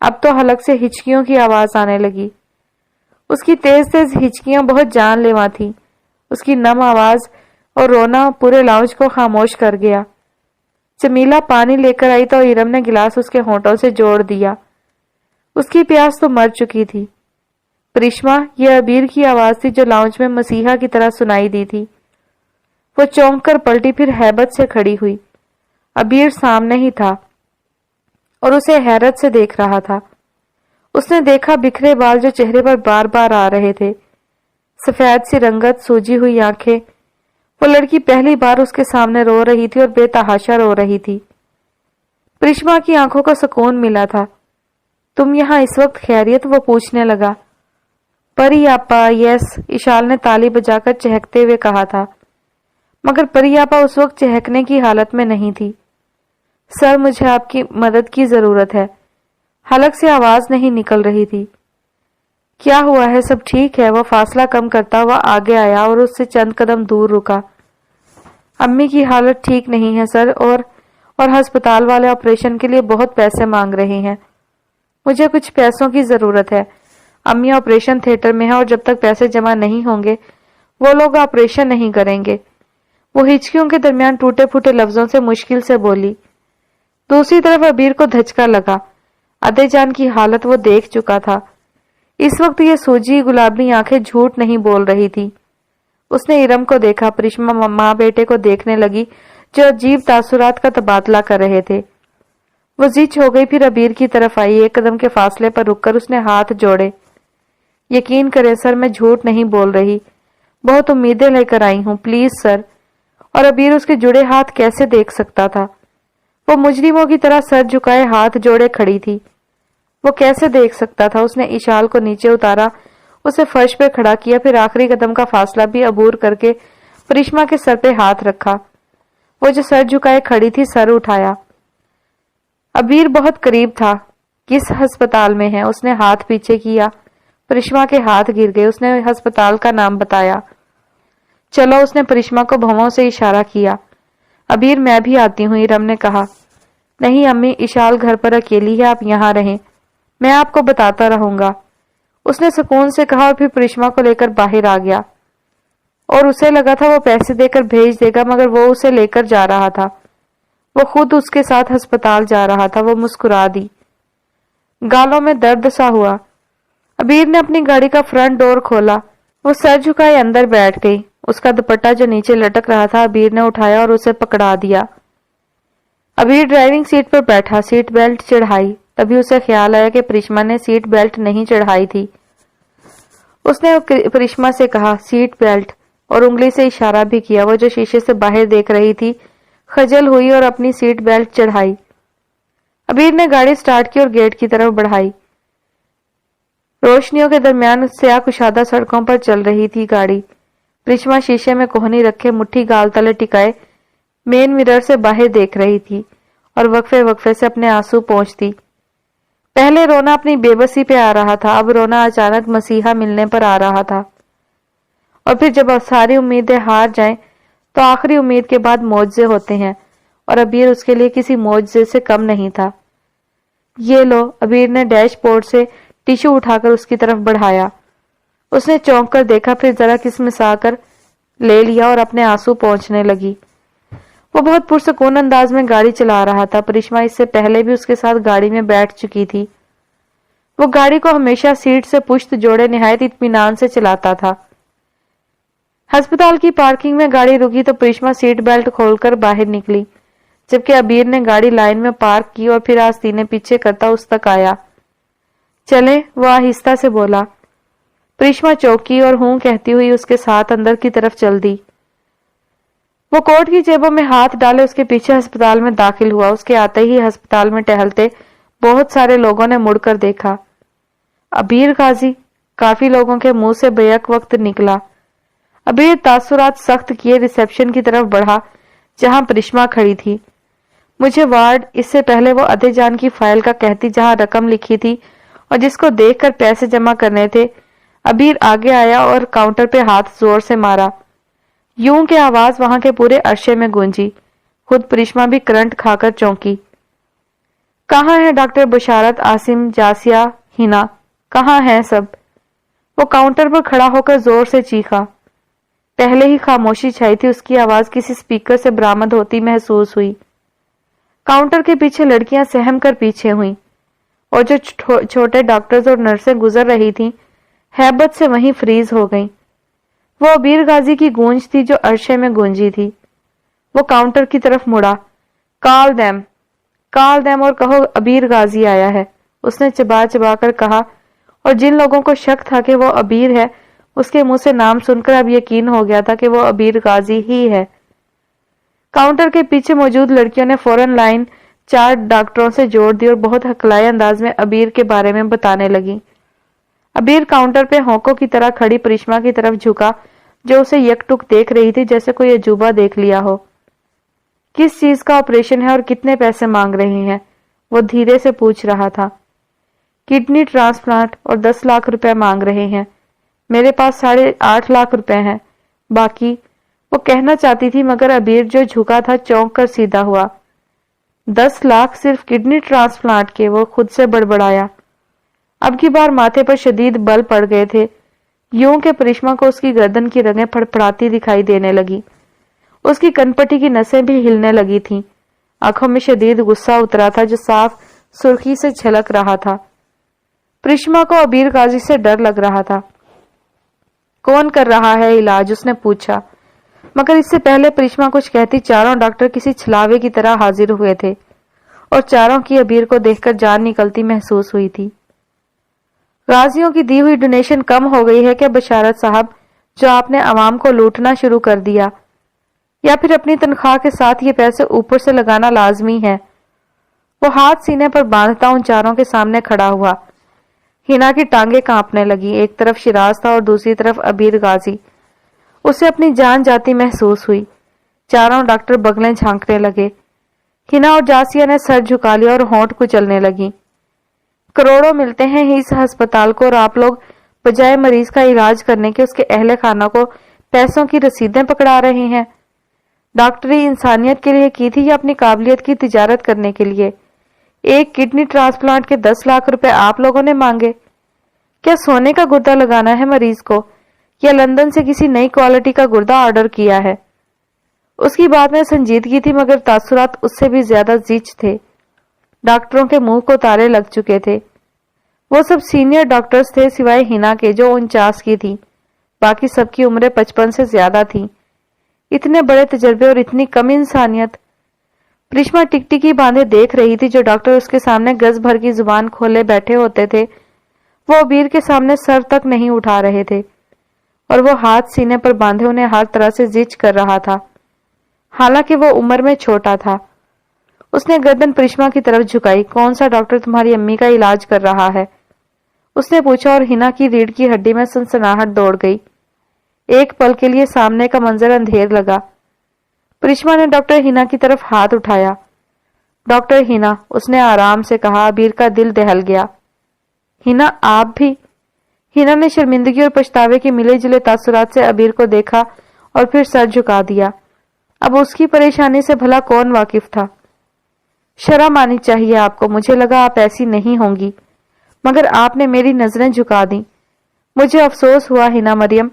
اب تو حلق سے ہچکیوں کی آواز آنے لگی۔ اس کی تیز تیز ہچکیاں بہت جان لیوا تھیں۔ اس کی نم آواز اور رونا پورے لاؤنج کو خاموش کر گیا۔ جمیلہ پانی لے کر آئی تو ارم نے گلاس اس کے ہونٹوں سے جوڑ دیا۔ اس کی پیاس تو مر چکی تھی۔ پرشما، یہ ابیر کی آواز تھی جو لاؤنج میں مسیحا کی طرح سنائی دی تھی۔ وہ چونک کر پلٹی، پھر ہیبت سے کھڑی ہوئی۔ ابیر سامنے ہی تھا اور اسے حیرت سے دیکھ رہا تھا۔ اس نے دیکھا بکھرے بال جو چہرے پر بار بار آ رہے تھے، سفید سی رنگت، سوجی ہوئی آنکھیں۔ وہ لڑکی پہلی بار اس کے سامنے رو رہی تھی اور بے تحاشا رو رہی تھی۔ پرشما کی آنکھوں کو سکون ملا تھا۔ تم یہاں اس وقت خیریت؟ وہ پوچھنے لگا۔ پری آپا، یس، اشال نے تالی بجا کر چہکتے ہوئے کہا تھا، مگر پری آپا اس وقت چہکنے کی حالت میں نہیں تھی۔ سر، مجھے آپ کی مدد کی ضرورت ہے۔ حلق سے آواز نہیں نکل رہی تھی۔ کیا ہوا ہے؟ سب ٹھیک ہے؟ وہ فاصلہ کم کرتا ہوا آگے آیا اور اس سے چند قدم دور رکا۔ امی کی حالت ٹھیک نہیں ہے سر، اور ہسپتال والے آپریشن کے لیے بہت پیسے مانگ رہے ہیں۔ مجھے کچھ پیسوں کی ضرورت ہے۔ امی آپریشن تھیٹر میں ہے اور جب تک پیسے جمع نہیں ہوں گے وہ لوگ آپریشن نہیں کریں گے۔ وہ ہچکیوں کے درمیان ٹوٹے پھوٹے لفظوں سے مشکل سے بولی۔ دوسری طرف ابیر کو دھچکا لگا۔ ادے جان کی حالت وہ دیکھ چکا تھا۔ اس وقت یہ سوجی گلابی آنکھیں جھوٹ نہیں بول رہی تھی۔ اس نے ارم کو دیکھا۔ پرشما ماں بیٹے کو دیکھنے لگی جو عجیب تاثرات کا تبادلہ کر رہے تھے۔ وہ زچ ہو گئی، پھر ابیر کی طرف آئی۔ ایک قدم کے فاصلے پر رک کر اس نے ہاتھ جوڑے۔ یقین کریں سر، میں جھوٹ نہیں بول رہی، بہت امیدیں لے کر آئی ہوں، پلیز سر۔ اور ابیر اس کے جڑے ہاتھ کیسے دیکھ سکتا تھا؟ وہ مجرموں کی طرح سر جھکائے ہاتھ جوڑے کھڑی تھی۔ وہ کیسے دیکھ سکتا تھا؟ اس نے اشال کو نیچے اتارا، اسے فرش پہ کھڑا کیا، پھر آخری قدم کا فاصلہ بھی عبور کر کے پرشما کے سر پہ ہاتھ رکھا۔ وہ جو سر جھکائے کھڑی تھی، سر اٹھایا۔ ابیر بہت قریب تھا۔ کس ہسپتال میں ہے؟ اس نے ہاتھ پیچھے کیا۔ پرشما کے ہاتھ گر گئے۔ اس نے ہسپتال کا نام بتایا۔ چلو، اس نے پرشما کو بھووں سے اشارہ کیا۔ ابیر، میں بھی آتی ہوں، ارم نے کہا۔ نہیں امی، اشال گھر پر اکیلی ہے، آپ یہاں رہیں، میں آپ کو بتاتا رہوں گا، اس نے سکون سے کہا اور پھر پرشما کو لے کر باہر آ گیا۔ اور اسے لگا تھا وہ پیسے دے کر بھیج دے گا، مگر وہ اسے لے کر جا رہا تھا۔ وہ خود اس کے ساتھ ہسپتال جا رہا تھا۔ وہ مسکرا دی۔ گالوں میں درد سا ہوا۔ ابیر نے اپنی گاڑی کا فرنٹ ڈور کھولا۔ وہ سر جھکائے اندر بیٹھ گئی۔ اس کا دوپٹہ جو نیچے لٹک رہا تھا ابیر نے اٹھایا اور اسے پکڑا دیا۔ ابیر ڈرائیونگ سیٹ پر بیٹھا، سیٹ بیلٹ چڑھائی۔ تبھی اسے خیال آیا کہ پرشما نے سیٹ بیلٹ نہیں چڑھائی تھی۔ اس نے پرشما سے کہا، سیٹ بیلٹ، اور انگلی سے اشارہ بھی کیا۔ وہ جو شیشے سے باہر دیکھ رہی تھی خجل ہوئی اور اپنی سیٹ بیلٹ چڑھائی۔ ابیر نے گاڑی سٹارٹ کی اور گیٹ کی طرف بڑھائی۔ روشنیوں کے درمیان سیاہ کشادہ سڑکوں پر چل رہی تھی گاڑی۔ پرشما شیشے میں کوہنی رکھے مٹھی گال تلے ٹکائے مین مرر سے باہر دیکھ رہی تھی اور وقفے وقفے سے اپنے آنسو پونچھتی۔ پہلے رونا اپنی بے بسی پہ آ رہا تھا، اب رونا اچانک مسیحا ملنے پر آ رہا تھا۔ اور پھر جب ساری امیدیں ہار جائیں تو آخری امید کے بعد معجزے ہوتے ہیں، اور ابیر اس کے لیے کسی معجزے سے کم نہیں تھا۔ یہ لو، ابیر نے ڈیش بورڈ سے ٹیشو اٹھا کر اس کی طرف بڑھایا۔ اس نے چونک کر دیکھا، پھر ذرا کسمسا کر لے لیا اور اپنے آنسو پونچھنے لگی۔ وہ بہت پرسکون انداز میں گاڑی چلا رہا تھا۔ پرشما اس سے پہلے بھی اس کے ساتھ گاڑی میں بیٹھ چکی تھی۔ وہ گاڑی کو ہمیشہ سیٹ سے پشت جوڑے نہایت اطمینان سے چلاتا تھا۔ ہسپتال کی پارکنگ میں گاڑی رکی تو پرشما سیٹ بیلٹ کھول کر باہر نکلی، جبکہ ابیر نے گاڑی لائن میں پارک کی اور پھر آستینے پیچھے کرتا اس تک آیا۔ چلیں، وہ آہستہ سے بولا۔ پرشما چوکی اور ہوں کہتی ہوئی اس کے ساتھ اندر کی طرف چل دی۔ وہ کوٹ کی جیبوں میں ہاتھ ڈالے اس کے پیچھے ہسپتال میں داخل ہوا۔ اس کے آتے ہی ہسپتال میں ٹہلتے بہت سارے لوگوں نے مڑ کر دیکھا۔ ابیر غازی کافی لوگوں کے منہ سے بیک وقت نکلا۔ ابیر تاثرات سخت کیے ریسیپشن کی طرف بڑھا جہاں پرشما کھڑی تھی۔ مجھے وارڈ، اس سے پہلے وہ ادے جان کی فائل کا کہتی جہاں رقم لکھی تھی اور جس کو دیکھ کر پیسے جمع کرنے تھے۔ ابیر آگے آیا اور کاؤنٹر پہ ہاتھ زور سے مارا، یوں کہ آواز وہاں کے پورے عرصے میں گونجی۔ خود پرشما بھی کرنٹ کھا کر چونکی۔ کہاں ہے ڈاکٹر بشارت، عاصم، جاسیہ، ہنا، کہاں ہیں سب؟ وہ کاؤنٹر پر کھڑا ہو کر زور سے چیخا۔ پہلے ہی خاموشی چھائی تھی، اس کی آواز کسی سپیکر سے برآمد ہوتی محسوس ہوئی۔ کاؤنٹر کے پیچھے لڑکیاں سہم کر پیچھے ہوئیں، اور جو چھوٹے ڈاکٹرز اور نرسیں گزر رہی تھیں ہیبت سے وہیں فریز ہو گئیں۔ وہ ابیر غازی کی گونج تھی جو عرشے میں گونجی تھی۔ وہ کاؤنٹر کی طرف مڑا۔ کال دیم اور کہو ابیر غازی آیا ہے، اس نے چبا چبا کر کہا، اور جن لوگوں کو شک تھا کہ وہ ابیر ہے، اس کے منہ سے نام سن کر اب یقین ہو گیا تھا کہ وہ ابیر غازی ہی ہے۔ کاؤنٹر کے پیچھے موجود لڑکیوں نے فوراً لائن 4 ڈاکٹروں سے جوڑ دی اور بہت ہکلائے انداز میں ابیر کے بارے میں بتانے لگی۔ ابیر کاؤنٹر پہ ہونکوں کی طرح کھڑی پرشما کی طرف جھکا، جو اسے یک ٹک دیکھ رہی تھی جیسے کوئی عجوبہ دیکھ لیا ہو۔ کس چیز کا آپریشن ہے اور کتنے پیسے مانگ رہے ہیں؟ وہ دھیرے سے پوچھ رہا تھا۔ کڈنی ٹرانسپلانٹ اور 10 لاکھ روپے مانگ رہے ہیں۔ میرے پاس 8.5 لاکھ روپے ہیں، باقی… وہ کہنا چاہتی تھی مگر ابیر جو جھکا تھا چونک کر سیدھا ہوا۔ 10 لاکھ صرف کڈنی ٹرانسپلانٹ کے؟ وہ خود سے بڑبڑایا۔ اب کی بار ماتھے پر شدید بل پڑ گئے تھے، یوں کہ پرشما کو اس کی گردن کی رگیں پھڑپڑاتی دکھائی دینے لگی۔ اس کی کنپٹی کی نسیں بھی ہلنے لگی تھیں۔ آنکھوں میں شدید غصہ اترا تھا جو صاف سرخی سے جھلک رہا تھا۔ پرشما کو ابیر غازی سے ڈر لگ رہا تھا۔ کون کر رہا ہے علاج؟ اس نے پوچھا، مگر اس سے پہلے پرشما کچھ کہتی 4 ڈاکٹر کسی چھلاوے کی طرح حاضر ہوئے تھے، اور 4 کی ابیر کو دیکھ کر جان نکلتی محسوس ہوئی تھی۔ غازیوں کی دی ہوئی ڈونیشن کم ہو گئی ہے کیا بشارت صاحب، جو آپ نے عوام کو لوٹنا شروع کر دیا، یا پھر اپنی تنخواہ کے ساتھ یہ پیسے اوپر سے لگانا لازمی ہے؟ وہ ہاتھ سینے پر باندھتا ان 4 کے سامنے کھڑا ہوا۔ ہنا کی ٹانگیں کانپنے لگی، ایک طرف شراز تھا اور دوسری طرف ابیر غازی۔ اسے اپنی جان جاتی محسوس ہوئی۔ 4 ڈاکٹر بغلیں جھانکنے لگے۔ ہنا اور جاسیہ نے سر جھکا لیا اور ہونٹ کچلنے لگی۔ کروڑوں ملتے ہیں اس ہسپتال کو، اور آپ لوگ بجائے مریض کا علاج کرنے کے اس کے اہل خانہ کو پیسوں کی رسیدیں پکڑا رہے ہیں۔ ڈاکٹری انسانیت کے لیے کی تھی یا اپنی قابلیت کی تجارت کرنے کے لیے؟ ایک کڈنی ٹرانسپلانٹ کے 10 لاکھ روپے آپ لوگوں نے مانگے؟ کیا سونے کا گردہ لگانا ہے مریض کو، یا لندن سے کسی نئی کوالٹی کا گردہ آرڈر کیا ہے؟ اس کی بات میں سنجیدگی تھی مگر تاثرات اس سے بھی زیادہ زیچ تھے۔ ڈاکٹروں کے منہ کو تالے لگ چکے تھے۔ وہ سب سینئر ڈاکٹرز تھے سوائے ہنا کے جو 49 کی تھی، باقی سب کی عمریں 55 سے زیادہ تھیں۔ اتنے بڑے تجربے اور اتنی کم انسانیت! پرشما ٹکٹکی باندھے دیکھ رہی تھی۔ جو ڈاکٹر اس کے سامنے گز بھر کی زبان کھولے بیٹھے ہوتے تھے وہ ابیر کے سامنے سر تک نہیں اٹھا رہے تھے، اور وہ ہاتھ سینے پر باندھے انہیں ہر طرح سے زچ کر رہا تھا، حالانکہ وہ عمر میں چھوٹا تھا۔ اس نے گردن پرشما کی طرف جھکائی۔ کون سا ڈاکٹر تمہاری امی کا علاج کر رہا ہے؟ اس نے پوچھا، اور ہنا کی ریڑھ کی ہڈی میں سنسناہٹ دوڑ گئی۔ ایک پل کے لیے سامنے کا منظر اندھیر لگا۔ پرشما نے ڈاکٹر ہنا کی طرف ہاتھ اٹھایا۔ ڈاکٹر ہنا، اس نے آرام سے کہا۔ ابیر کا دل دہل گیا۔ ہنا، آپ بھی؟ ہنا نے شرمندگی اور پچھتاوے کے ملے جلے تاثرات سے ابیر کو دیکھا اور پھر سر جھکا دیا۔ اب اس کی پریشانی سے بھلا کون واقف تھا؟ شرم آنی چاہیے آپ کو، مجھے لگا آپ ایسی نہیں ہوں گی، مگر آپ نے میری نظریں جھکا دیں۔ مجھے افسوس ہوا ہنا مریم۔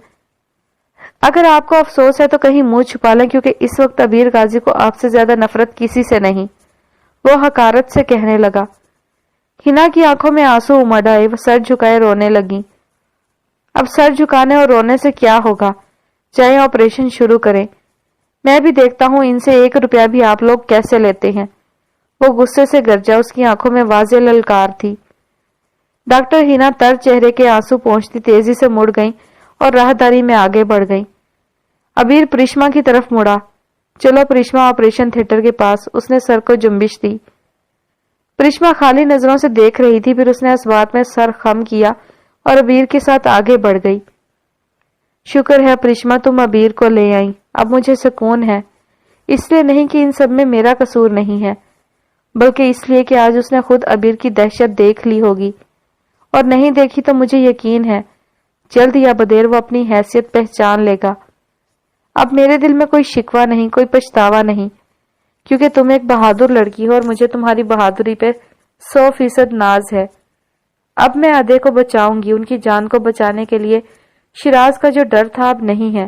اگر آپ کو افسوس ہے تو کہیں منہ چھپا لیں، کیونکہ اس وقت ابیر غازی کو آپ سے زیادہ نفرت کسی سے نہیں، وہ حقارت سے کہنے لگا۔ ہنا کی آنکھوں میں آنسو امڈ آئے، وہ سر جھکائے رونے لگی۔ اب سر جھکانے اور رونے سے کیا ہوگا؟ چاہے آپریشن شروع کریں، میں بھی دیکھتا ہوں ان سے 1 روپیہ بھی آپ لوگ کیسے لیتے ہیں۔ وہ غصے سے گرجا، اس کی آنکھوں میں واضح للکار تھی۔ ڈاکٹر ہنا تر چہرے کے آنسو پونچھتی تیزی سے مڑ گئیں اور راہداری میں آگے بڑھ گئیں۔ ابیر پرشما کی طرف مڑا۔ چلو پرشما، آپریشن تھیٹر کے پاس۔ اس نے سر کو جنبش دی۔ پرشما خالی نظروں سے دیکھ رہی تھی، پھر اس نے اس بات میں سر خم کیا اور ابیر کے ساتھ آگے بڑھ گئی۔ شکر ہے پرشما تم ابیر کو لے آئیں، اب مجھے سکون ہے، اس لیے نہیں کہ ان سب میں میرا قصور نہیں ہے، بلکہ اس لیے کہ آج اس نے خود ابیر کی دہشت دیکھ لی ہوگی، اور نہیں دیکھی تو مجھے یقین ہے جلد یا بدیر وہ اپنی حیثیت پہچان لے گا۔ اب میرے دل میں کوئی شکوہ نہیں، کوئی پچھتاوا نہیں، کیونکہ تم ایک بہادر لڑکی ہو اور مجھے تمہاری بہادری پہ 100% ناز ہے۔ اب میں ادے کو بچاؤں گی۔ ان کی جان کو بچانے کے لیے شیراز کا جو ڈر تھا اب نہیں ہے۔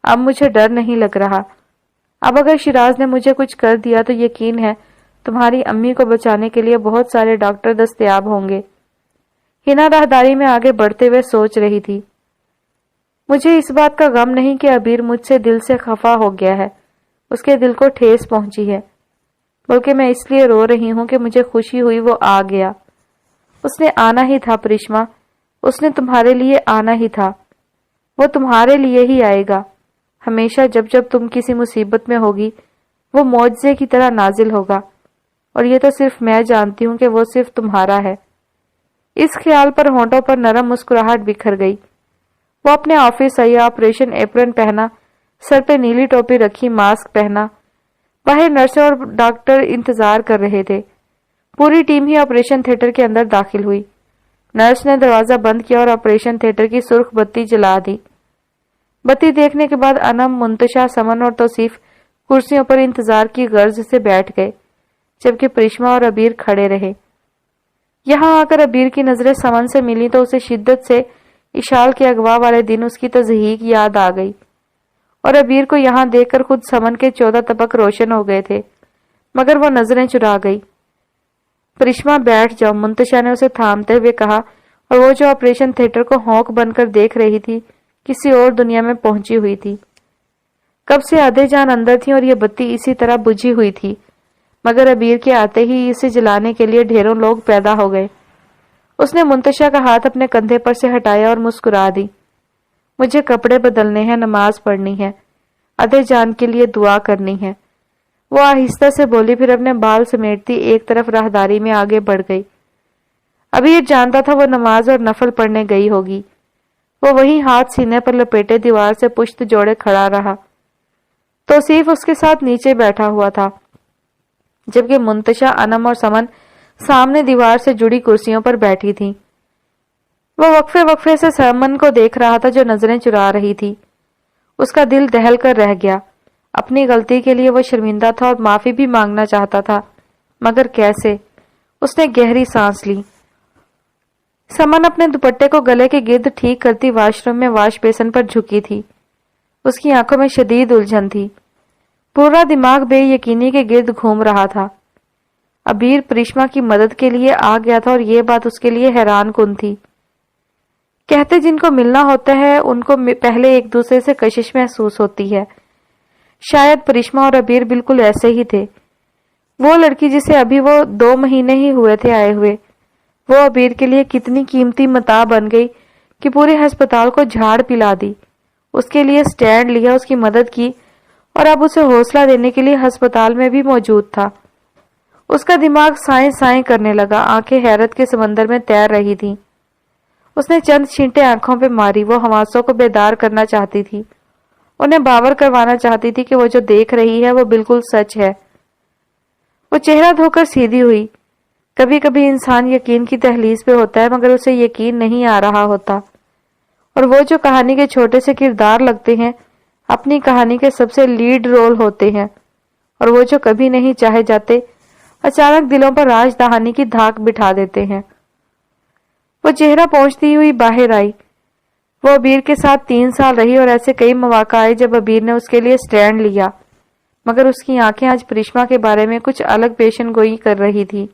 اب مجھے ڈر نہیں لگ رہا۔ اب اگر شیراز نے مجھے کچھ کر دیا تو یقین ہے تمہاری امی کو بچانے کے لیے بہت سارے ڈاکٹر دستیاب ہوں گے۔ ہنا راہداری میں آگے بڑھتے ہوئے سوچ رہی تھی، مجھے اس بات کا غم نہیں کہ عبیر مجھ سے دل سے خفا ہو گیا ہے، اس کے دل کو ٹھیس پہنچی ہے، بلکہ میں اس لیے رو رہی ہوں کہ مجھے خوشی ہوئی وہ آ گیا۔ اس نے آنا ہی تھا پرشما، اس نے تمہارے لیے آنا ہی تھا۔ وہ تمہارے لیے ہی آئے گا۔ ہمیشہ جب جب تم کسی مصیبت میں ہوگی وہ معجزے کی طرح نازل ہوگا، اور یہ تو صرف میں جانتی ہوں کہ وہ صرف تمہارا ہے۔ اس خیال پر ہونٹوں پر نرم مسکراہٹ بکھر گئی۔ وہ اپنے آفس آئی، آپریشن ایپرن پہنا، سر پہ نیلی ٹوپی رکھی، ماسک پہنا۔ باہر نرسیں اور ڈاکٹر انتظار کر رہے تھے۔ پوری ٹیم ہی آپریشن تھیٹر کے اندر داخل ہوئی۔ نرس نے دروازہ بند کیا اور آپریشن تھیٹر کی سرخ بتی جلا دی۔ بتی دیکھنے کے بعد انم، منتشا، سمن اور توصیف کرسیوں پر انتظار کی غرض سے بیٹھ گئے، جبکہ پرشما اور عبیر کھڑے رہے۔ یہاں آ کر عبیر کی نظریں سمن سے ملی تو اسے شدت سے اشال کے اغوا والے دن اس کی تضحیک یاد آ گئی، اور عبیر کو یہاں دیکھ کر خود سمن کے 14 طبق روشن ہو گئے تھے، مگر وہ نظریں چرا گئی۔ پرشما بیٹھ جاؤ، منتشا نے اسے تھامتے ہوئے کہا، اور وہ جو آپریشن تھیٹر کو ہونک بن کر دیکھ رہی تھی کسی اور دنیا میں پہنچی ہوئی تھی۔ کب سے ادے جان اندر تھی اور یہ بتی اسی طرح بجھی ہوئی تھی، مگر عبیر کے آتے ہی اسے جلانے کے لیے ڈھیروں لوگ پیدا ہو گئے۔ اس نے منتشا کا ہاتھ اپنے کندھے پر سے ہٹایا اور مسکرا دی۔ مجھے کپڑے بدلنے ہیں، نماز پڑھنی ہے، ادے جان کے لیے دعا کرنی ہے۔ وہ آہستہ سے بولی، پھر اپنے بال سمیٹتی ایک طرف راہداری میں آگے بڑھ گئی۔ عبیر جانتا تھا وہ نماز اور نفل پڑھنے گئی ہوگی۔ وہ وہیں ہاتھ سینے پر لپیٹے دیوار سے پشت جوڑے کھڑا رہا۔ توصیف اس کے ساتھ نیچے بیٹھا ہوا تھا، جبکہ منتشا، انم اور سمن سامنے دیوار سے جڑی کرسیوں پر بیٹھی تھی۔ وہ وقفے وقفے سے سمن کو دیکھ رہا تھا جو نظریں چرا رہی تھی۔ اس کا دل دہل کر رہ گیا۔ اپنی غلطی کے لیے وہ شرمندہ تھا اور معافی بھی مانگنا چاہتا تھا، مگر کیسے؟ اس نے گہری سانس لی۔ سمن اپنے دوپٹے کو گلے کے گرد ٹھیک کرتی واش روم میں واش بیسن پر جھکی تھی۔ اس کی آنکھوں میں شدید الجھن تھی۔ پورا دماغ بے یقینی کے گرد گھوم رہا تھا۔ عبیر پرشما کی مدد کے لیے آ گیا تھا اور یہ بات اس کے لیے حیران کن تھی۔ کہتے جن کو ملنا ہوتا ہے ان کو پہلے ایک دوسرے سے کشش محسوس ہوتی ہے۔ شاید پرشما اور عبیر بالکل ایسے ہی تھے۔ وہ لڑکی جسے ابھی وہ 2 مہینے ہی ہوئے تھے آئے ہوئے، وہ عبیر کے لیے کتنی قیمتی متاع بن گئی کہ پورے ہسپتال کو جھاڑ پلا دی، اس کے لیے سٹینڈ لیا، اس کی مدد کی، اور اب اسے حوصلہ دینے کے لیے ہسپتال میں بھی موجود تھا۔ اس کا دماغ سائیں سائیں کرنے لگا، آنکھیں حیرت کے سمندر میں تیر رہی تھیں۔ اس نے چند چھینٹیں آنکھوں پہ ماری۔ وہ حواسوں کو بیدار کرنا چاہتی تھی، انہیں باور کروانا چاہتی تھی کہ وہ جو دیکھ رہی ہے وہ بالکل سچ ہے۔ وہ چہرہ دھو کر سیدھی ہوئی۔ کبھی کبھی انسان یقین کی دہلیز پہ ہوتا ہے مگر اسے یقین نہیں آ رہا ہوتا، اور وہ جو کہانی کے چھوٹے سے کردار لگتے ہیں اپنی کہانی کے سب سے لیڈ رول ہوتے ہیں، اور وہ جو کبھی نہیں چاہے جاتے اچانک دلوں پر راج دہانی کی دھاک بٹھا دیتے ہیں۔ وہ چہرہ پہنچتی ہوئی باہر آئی۔ وہ عبیر کے ساتھ 3 سال رہی اور ایسے کئی مواقع آئے جب عبیر نے اس کے لیے سٹینڈ لیا، مگر اس کی آنکھیں آج پرشما کے بارے میں کچھ الگ پیشن گوئی کر رہی تھی۔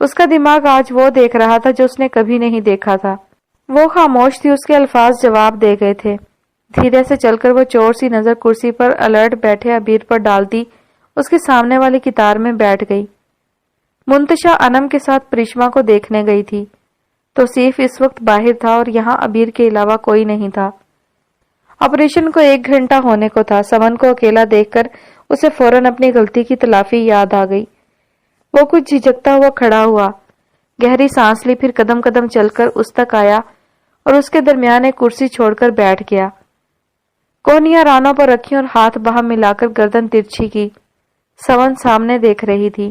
اس کا دماغ آج وہ دیکھ رہا تھا جو اس نے کبھی نہیں دیکھا تھا۔ وہ خاموش تھی، اس کے الفاظ جواب دے گئے تھے۔ دھیرے سے چل کر وہ چور سی نظر کرسی پر الرٹ بیٹھے عبیر پر ڈالتی اس کے سامنے والی قطار میں بیٹھ گئی۔ منتشا انم کے ساتھ پرشما کو دیکھنے گئی تھی۔ توصیف اس وقت باہر تھا اور یہاں عبیر کے علاوہ کوئی نہیں تھا۔ آپریشن کو 1 گھنٹہ ہونے کو تھا۔ سمن کو اکیلا دیکھ کر اسے فوراً اپنی غلطی کی تلافی یاد آ گئی۔ وہ کچھ جھجکتا ہوا کھڑا ہوا، گہری سانس لی، پھر قدم قدم چل کر اس تک آیا اور اس کے درمیان ایک کرسی چھوڑ کر بیٹھ گیا۔ کونیاں رانوں پر رکھی اور ہاتھ باہم ملا کر گردن ترچھی کی۔ سمن سامنے دیکھ رہی تھی۔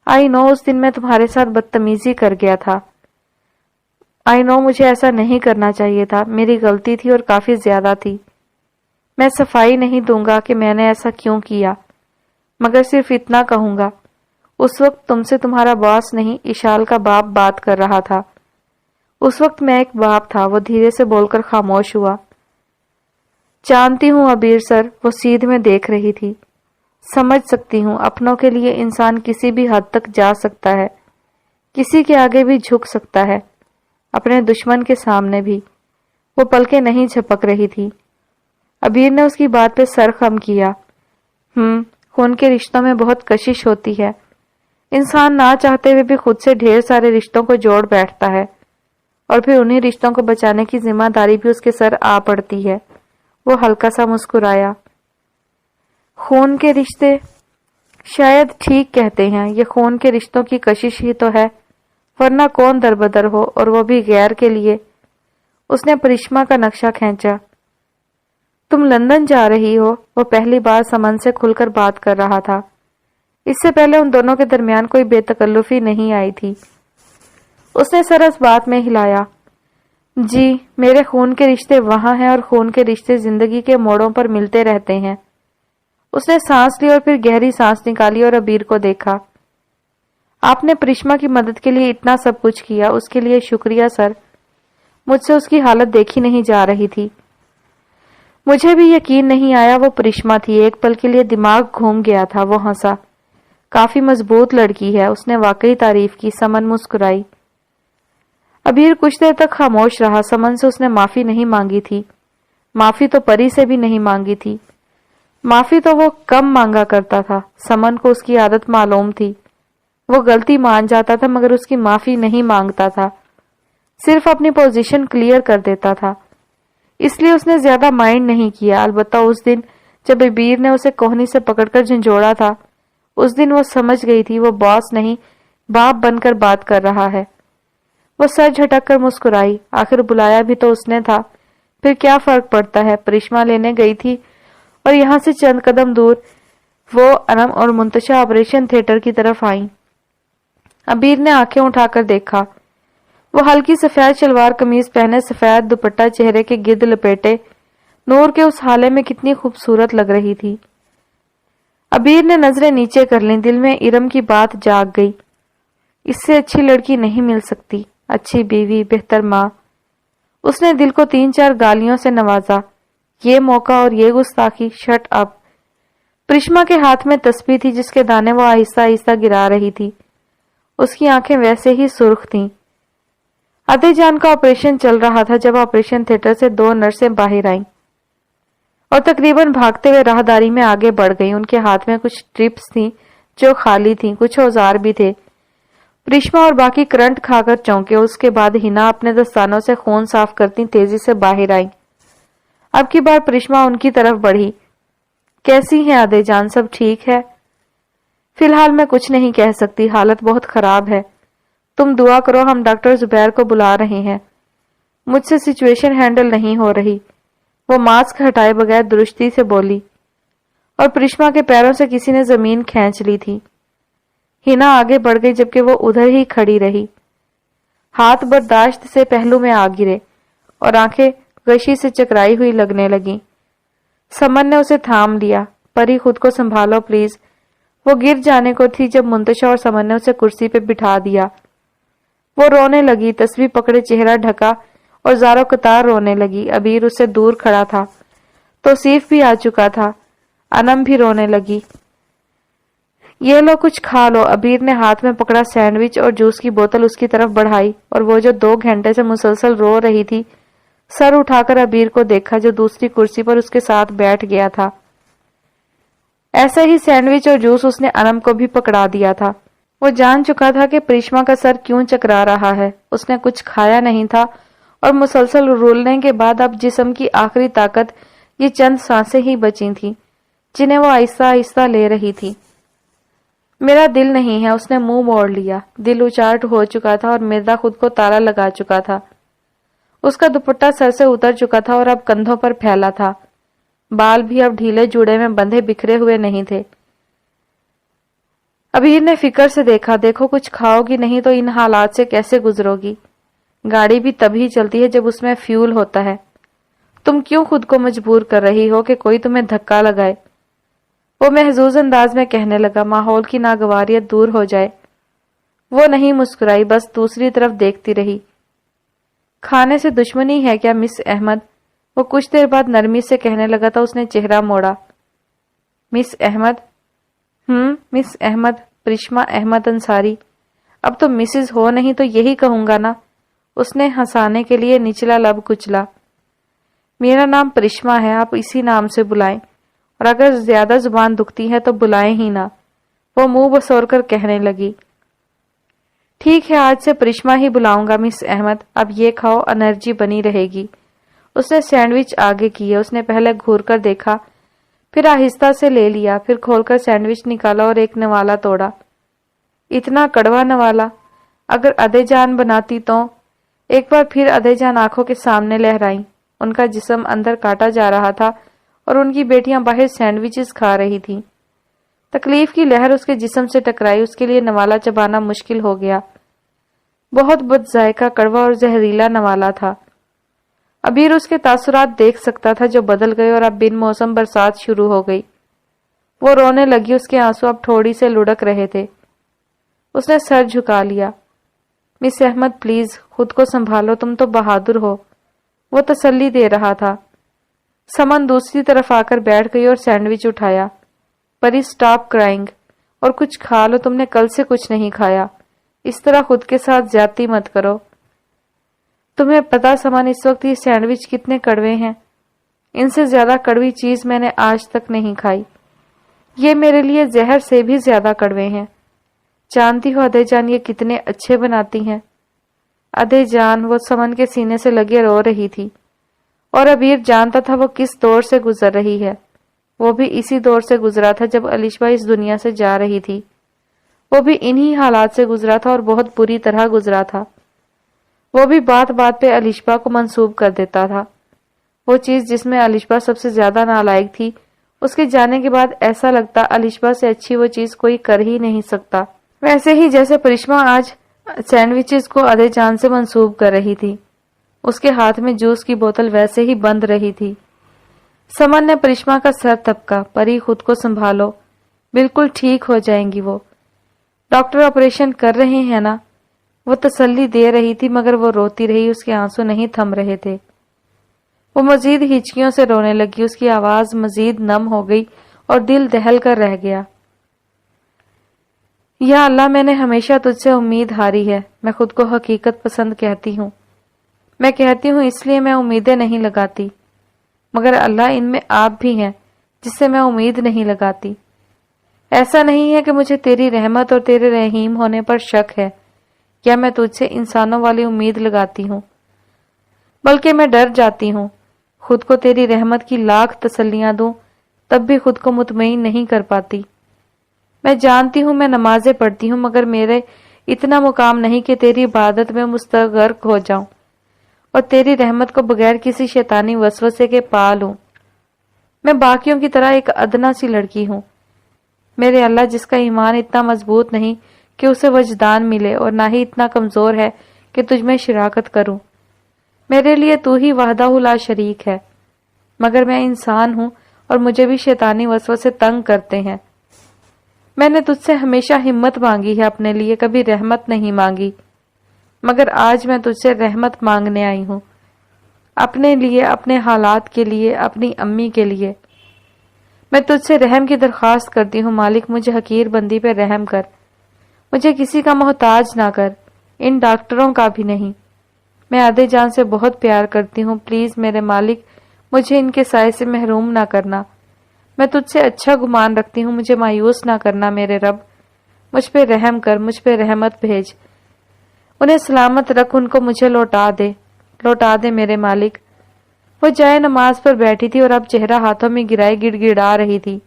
آئی نو اس دن میں تمہارے ساتھ بدتمیزی کر گیا تھا۔ آئی نو مجھے ایسا نہیں کرنا چاہیے تھا، میری غلطی تھی اور کافی زیادہ تھی۔ میں صفائی نہیں دوں گا کہ میں نے ایسا کیوں کیا، مگر صرف اتنا کہوں گا، اس وقت تم سے تمہارا باس نہیں، اشال کا باپ بات کر رہا تھا۔ اس وقت میں ایک باپ تھا، وہ دھیرے سے بول کر خاموش ہوا۔ جانتی ہوں عبیر سر، وہ سیدھ میں دیکھ رہی تھی۔ سمجھ سکتی ہوں، اپنوں کے لیے انسان کسی بھی حد تک جا سکتا ہے، کسی کے آگے بھی جھک سکتا ہے، اپنے دشمن کے سامنے بھی۔ وہ پلکیں نہیں جھپک رہی تھی۔ عبیر نے اس کی بات پہ سر خم کیا۔ خون کے رشتوں میں بہت کشش ہوتی ہے، انسان نہ چاہتے ہوئے بھی خود سے ڈھیر سارے رشتوں کو جوڑ بیٹھتا ہے، اور پھر انہی رشتوں کو بچانے کی ذمہ داری بھی اس کے سر آ پڑتی ہے۔ وہ ہلکا سا مسکرایا۔ خون کے رشتے؟ شاید ٹھیک کہتے ہیں، یہ خون کے رشتوں کی کشش ہی تو ہے، ورنہ کون دربدر ہو، اور وہ بھی غیر کے لیے۔ اس نے پرشما کا نقشہ کھینچا۔ تم لندن جا رہی ہو؟ وہ پہلی بار سمن سے کھل کر بات کر رہا تھا۔ اس سے پہلے ان دونوں کے درمیان کوئی بے تکلفی نہیں آئی تھی۔ اس نے سر اس بات میں ہلایا۔ جی، میرے خون کے رشتے وہاں ہیں، اور خون کے رشتے زندگی کے موڑوں پر ملتے رہتے ہیں۔ اس نے سانس لی اور پھر گہری سانس نکالی اور عبیر کو دیکھا۔ آپ نے پرشما کی مدد کے لیے اتنا سب کچھ کیا، اس کے لیے شکریہ سر۔ مجھ سے اس کی حالت دیکھی نہیں جا رہی تھی۔ مجھے بھی یقین نہیں آیا وہ پرشما تھی۔ ایک پل کے لیے دماغ گھوم گیا تھا۔ وہ ہنسا۔ کافی مضبوط لڑکی ہے، اس نے واقعی تعریف کی۔ سمن مسکرائی۔ عبیر کچھ دیر تک خاموش رہا۔ سمن سے اس نے معافی نہیں مانگی تھی، معافی تو پری سے بھی نہیں مانگی تھی، معافی تو وہ کم مانگا کرتا تھا۔ سمن کو اس کی عادت معلوم تھی، وہ غلطی مان جاتا تھا مگر اس کی معافی نہیں مانگتا تھا، صرف اپنی پوزیشن کلیئر کر دیتا تھا۔ اس لیے اس نے زیادہ مائنڈ نہیں کیا۔ البتہ اس دن جب عبیر نے اسے کوہنی سے پکڑ کر جھنجھوڑا تھا، اس دن وہ سمجھ گئی تھی وہ باس نہیں، باپ بن کر بات کر رہا ہے۔ وہ سر جھٹک کر مسکرائی۔ آخر بلایا بھی تو اس نے تھا، پھر کیا فرق پڑتا ہے؟ پرشما لینے گئی تھی، اور یہاں سے چند قدم دور وہ انم اور منتشا آپریشن تھیٹر کی طرف آئیں۔ عبیر نے آنکھیں اٹھا کر دیکھا۔ وہ ہلکی سفید شلوار قمیض پہنے، سفید دوپٹہ چہرے کے گرد لپیٹے، نور کے اس حالے میں کتنی خوبصورت لگ رہی تھی۔ عبیر نے نظریں نیچے کر لیں۔ دل میں ارم کی بات جاگ گئی۔ اس سے اچھی لڑکی نہیں مل سکتی، اچھی بیوی، بہتر ماں۔ اس نے دل کو 3-4 گالیوں سے نوازا۔ یہ موقع اور یہ گستاخی، شٹ اپ۔ پرشما کے ہاتھ میں تسبیح تھی جس کے دانے وہ آہستہ آہستہ گرا رہی تھی۔ اس کی آنکھیں ویسے ہی سرخ تھیں۔ عدے جان کا آپریشن چل رہا تھا جب آپریشن تھیٹر سے 2 نرسیں باہر آئیں اور تقریباً بھاگتے ہوئے راہداری میں آگے بڑھ گئیں۔ ان کے ہاتھ میں کچھ ٹرپس تھیں جو خالی تھیں، کچھ اوزار بھی تھے۔ پرشما اور باقی کرنٹ کھا کر چونکے۔ اس کے بعد ہنا اپنے دستانوں سے خون صاف کرتی تیزی سے باہر آئیں۔ اب کی بار پرشما ان کی طرف بڑھی۔ کیسی ہیں عدے جان، سب ٹھیک ہے؟ فی الحال میں کچھ نہیں کہہ سکتی، حالت بہت خراب ہے۔ تم دعا کرو، ہم ڈاکٹر زبیر کو بلا رہے ہیں۔ مجھ سے سچویشن ہینڈل نہیں ہو رہی، وہ ماسک ہٹائے بغیر درستی سے بولی، اور پرشما کے پیروں سے کسی نے زمین کھینچ لی تھی۔ ہنا آگے بڑھ گئی جبکہ وہ ادھر ہی کھڑی رہی۔ ہاتھ برداشت سے پہلو میں آ گرے اور آنکھیں غشی سے چکرائی ہوئی لگنے لگیں۔ سمن نے اسے تھام لیا۔ پری خود کو سنبھالو پلیز۔ وہ گر جانے کو تھی جب منتشا اور سمن نے اسے کرسی پہ بٹھا دیا۔ وہ رونے لگی، تسبیح پکڑے چہرہ ڈھکا اور زاروں قطار رونے لگی۔ عبیر اس سے دور کھڑا تھا، توصیف بھی آ چکا تھا۔ انم بھی رونے لگی۔ یہ لو کچھ کھا لو۔ عبیر نے ہاتھ میں پکڑا سینڈوچ اور جوس کی بوتل اس کی طرف بڑھائی، اور وہ جو 2 گھنٹے سے مسلسل رو رہی تھی سر اٹھا کر عبیر کو دیکھا جو دوسری کرسی پر اس کے ساتھ بیٹھ گیا تھا۔ ایسا ہی سینڈوچ اور جوس اس نے انم کو بھی پکڑا دیا تھا۔ وہ جان چکا تھا کہ پرشما کا سر کیوں چکرا رہا ہے۔ اس نے کچھ کھایا نہیں تھا اور مسلسل رولنے کے بعد اب جسم کی آخری طاقت یہ چند سانسیں ہی بچی تھیں جنہیں وہ آہستہ آہستہ لے رہی تھی۔ میرا دل نہیں ہے، اس نے منہ موڑ لیا۔ دل اچاٹ ہو چکا تھا اور مردا خود کو تالا لگا چکا تھا۔ اس کا دوپٹہ سر سے اتر چکا تھا اور اب کندھوں پر پھیلا تھا۔ بال بھی اب ڈھیلے جوڑے میں بندھے بکھرے ہوئے نہیں تھے۔ عبیر نے فکر سے دیکھا۔ دیکھو کچھ کھاؤ گی نہیں تو ان حالات سے کیسے گزرو گی؟ گاڑی بھی تبھی چلتی ہے جب اس میں فیول ہوتا ہے۔ تم کیوں خود کو مجبور کر رہی ہو کہ کوئی تمہیں دھکا لگائے؟ وہ محظوظ انداز میں کہنے لگا، ماحول کی ناگواریت دور ہو جائے۔ وہ نہیں مسکرائی، بس دوسری طرف دیکھتی رہی۔ کھانے سے دشمنی ہے کیا مس احمد؟ وہ کچھ دیر بعد نرمی سے کہنے لگا تھا۔ اس نے چہرہ موڑا۔ مس احمد؟ مس احمد، پرشما احمد انصاری۔ اب تو مسز ہو نہیں تو یہی کہوں گا نا۔ اس نے ہنسانے کے لیے نچلا لب کچلا۔ میرا نام پرشما ہے، آپ اسی نام سے بلائیں، اور اگر زیادہ زبان دکھتی ہے تو بلائیں ہی نہ۔ وہ منہ بسور کر کہنے لگی، ٹھیک ہے، آج سے پرشما ہی بلاؤں گا مس احمد۔ اب یہ کھاؤ، انرجی بنی رہے گی۔ اس نے سینڈوچ آگے کیے۔ اس نے پہلے گھور کر دیکھا، پھر آہستہ سے لے لیا، پھر کھول کر سینڈوچ نکالا اور ایک نوالا توڑا۔ اتنا کڑوا نوالا! اگر ادے جان بناتی تو۔ ایک بار پھر ادے جان آنکھوں کے سامنے لہرائیں۔ ان کا جسم اندر کاٹا جا رہا تھا اور ان کی بیٹیاں باہر سینڈوچز کھا رہی تھیں۔ تکلیف کی لہر اس کے جسم سے ٹکرائی۔ اس کے لیے نوالا چبانا مشکل ہو گیا۔ بہت بد ذائقہ، کڑوا اور زہریلا نوالا تھا۔ ابیر اس کے تاثرات دیکھ سکتا تھا جو بدل گئے، اور اب بن موسم برسات شروع ہو گئی۔ وہ رونے لگی، اس کے آنسو اب ٹھوڑی سے لڑک رہے تھے۔ اس نے سر جھکا لیا۔ مس احمد پلیز، خود کو سنبھالو، تم تو بہادر ہو۔ وہ تسلی دے رہا تھا۔ سمن دوسری طرف آ کر بیٹھ گئی اور سینڈوچ اٹھایا۔ پری سٹاپ کرائنگ اور کچھ کھا لو، تم نے کل سے کچھ نہیں کھایا۔ اس طرح خود کے ساتھ زیادتی مت کرو۔ تمہیں پتا سمن، اس وقت یہ سینڈوچ کتنے کڑوے ہیں؟ ان سے زیادہ کڑوی چیز میں نے آج تک نہیں کھائی۔ یہ میرے لیے زہر سے بھی زیادہ کڑوے ہیں۔ جانتی ہو ادے جان یہ کتنے اچھے بناتی ہیں؟ ادے جان، وہ سمن کے سینے سے لگے رو رہی تھی، اور ابیر جانتا تھا وہ کس دور سے گزر رہی ہے۔ وہ بھی اسی دور سے گزرا تھا جب الشبا اس دنیا سے جا رہی تھی۔ وہ بھی انہی حالات سے گزرا تھا اور بہت بری طرح گزرا تھا۔ وہ بھی بات بات پہ الشبا کو منسوب کر دیتا تھا۔ وہ چیز جس میں الشبا سب سے زیادہ نالائق تھی، اس کے جانے کے بعد ایسا لگتا الشبا سے اچھی وہ چیز کوئی کر ہی نہیں سکتا۔ ویسے ہی جیسے پرشما آج سینڈوچز کو ادے جان سے منسوب کر رہی تھی۔ اس کے ہاتھ میں جوس کی بوتل ویسے ہی بند رہی تھی۔ سمن نے پرشما کا سر تھپکا، پری خود کو سنبھالو، بالکل ٹھیک ہو جائیں گی وہ۔ ڈاکٹر آپریشن کر رہے ہیں نا؟ وہ تسلی دے رہی تھی مگر وہ روتی رہی، اس کے آنسو نہیں تھم رہے تھے۔ وہ مزید ہچکیوں سے رونے لگی، اس کی آواز مزید نم ہو گئی اور دل دہل کر رہ گیا۔ یا اللہ، میں نے ہمیشہ تجھ سے امید ہاری ہے۔ میں خود کو حقیقت پسند کہتی ہوں۔ میں کہتی ہوں اس لیے میں امیدیں نہیں لگاتی، مگر اللہ ان میں آپ بھی ہیں جس سے میں امید نہیں لگاتی۔ ایسا نہیں ہے کہ مجھے تیری رحمت اور تیرے رحیم ہونے پر شک ہے، یا میں تجھ سے انسانوں والی امید لگاتی ہوں، بلکہ میں ڈر جاتی ہوں۔ خود کو تیری رحمت کی لاکھ تسلیاں دوں تب بھی خود کو مطمئن نہیں کر پاتی۔ میں جانتی ہوں میں نمازیں پڑھتی ہوں، مگر میرے اتنا مقام نہیں کہ تیری عبادت میں مستغرق ہو جاؤں اور تیری رحمت کو بغیر کسی شیطانی وسوسے کے پا لوں۔ میں باقیوں کی طرح ایک ادنا سی لڑکی ہوں۔ میرے اللہ، جس کا ایمان اتنا مضبوط نہیں کہ اسے وجدان ملے، اور نہ ہی اتنا کمزور ہے کہ تجھ میں شراکت کروں۔ میرے لیے تو ہی وحدہ لا شریک ہے، مگر میں انسان ہوں اور مجھے بھی شیطانی وسوسے تنگ کرتے ہیں۔ میں نے تجھ سے ہمیشہ ہمت مانگی ہے اپنے لیے، کبھی رحمت نہیں مانگی، مگر آج میں تجھ سے رحمت مانگنے آئی ہوں، اپنے لیے، اپنے حالات کے لیے، اپنی امی کے لیے۔ میں تجھ سے رحم کی درخواست کرتی ہوں مالک، مجھے حقیر بندی پہ رحم کر، مجھے کسی کا محتاج نہ کر، ان ڈاکٹروں کا بھی نہیں۔ میں ادے جان سے بہت پیار کرتی ہوں، پلیز میرے مالک مجھے ان کے سائے سے محروم نہ کرنا۔ میں تجھ سے اچھا گمان رکھتی ہوں، مجھے مایوس نہ کرنا میرے رب، مجھ پہ رحم کر، مجھ پہ رحمت بھیج، انہیں سلامت رکھ، ان کو مجھے لوٹا دے میرے مالک۔ وہ جائے نماز پر بیٹھی تھی اور اب چہرہ ہاتھوں میں گرائے گڑ گڑا رہی تھی۔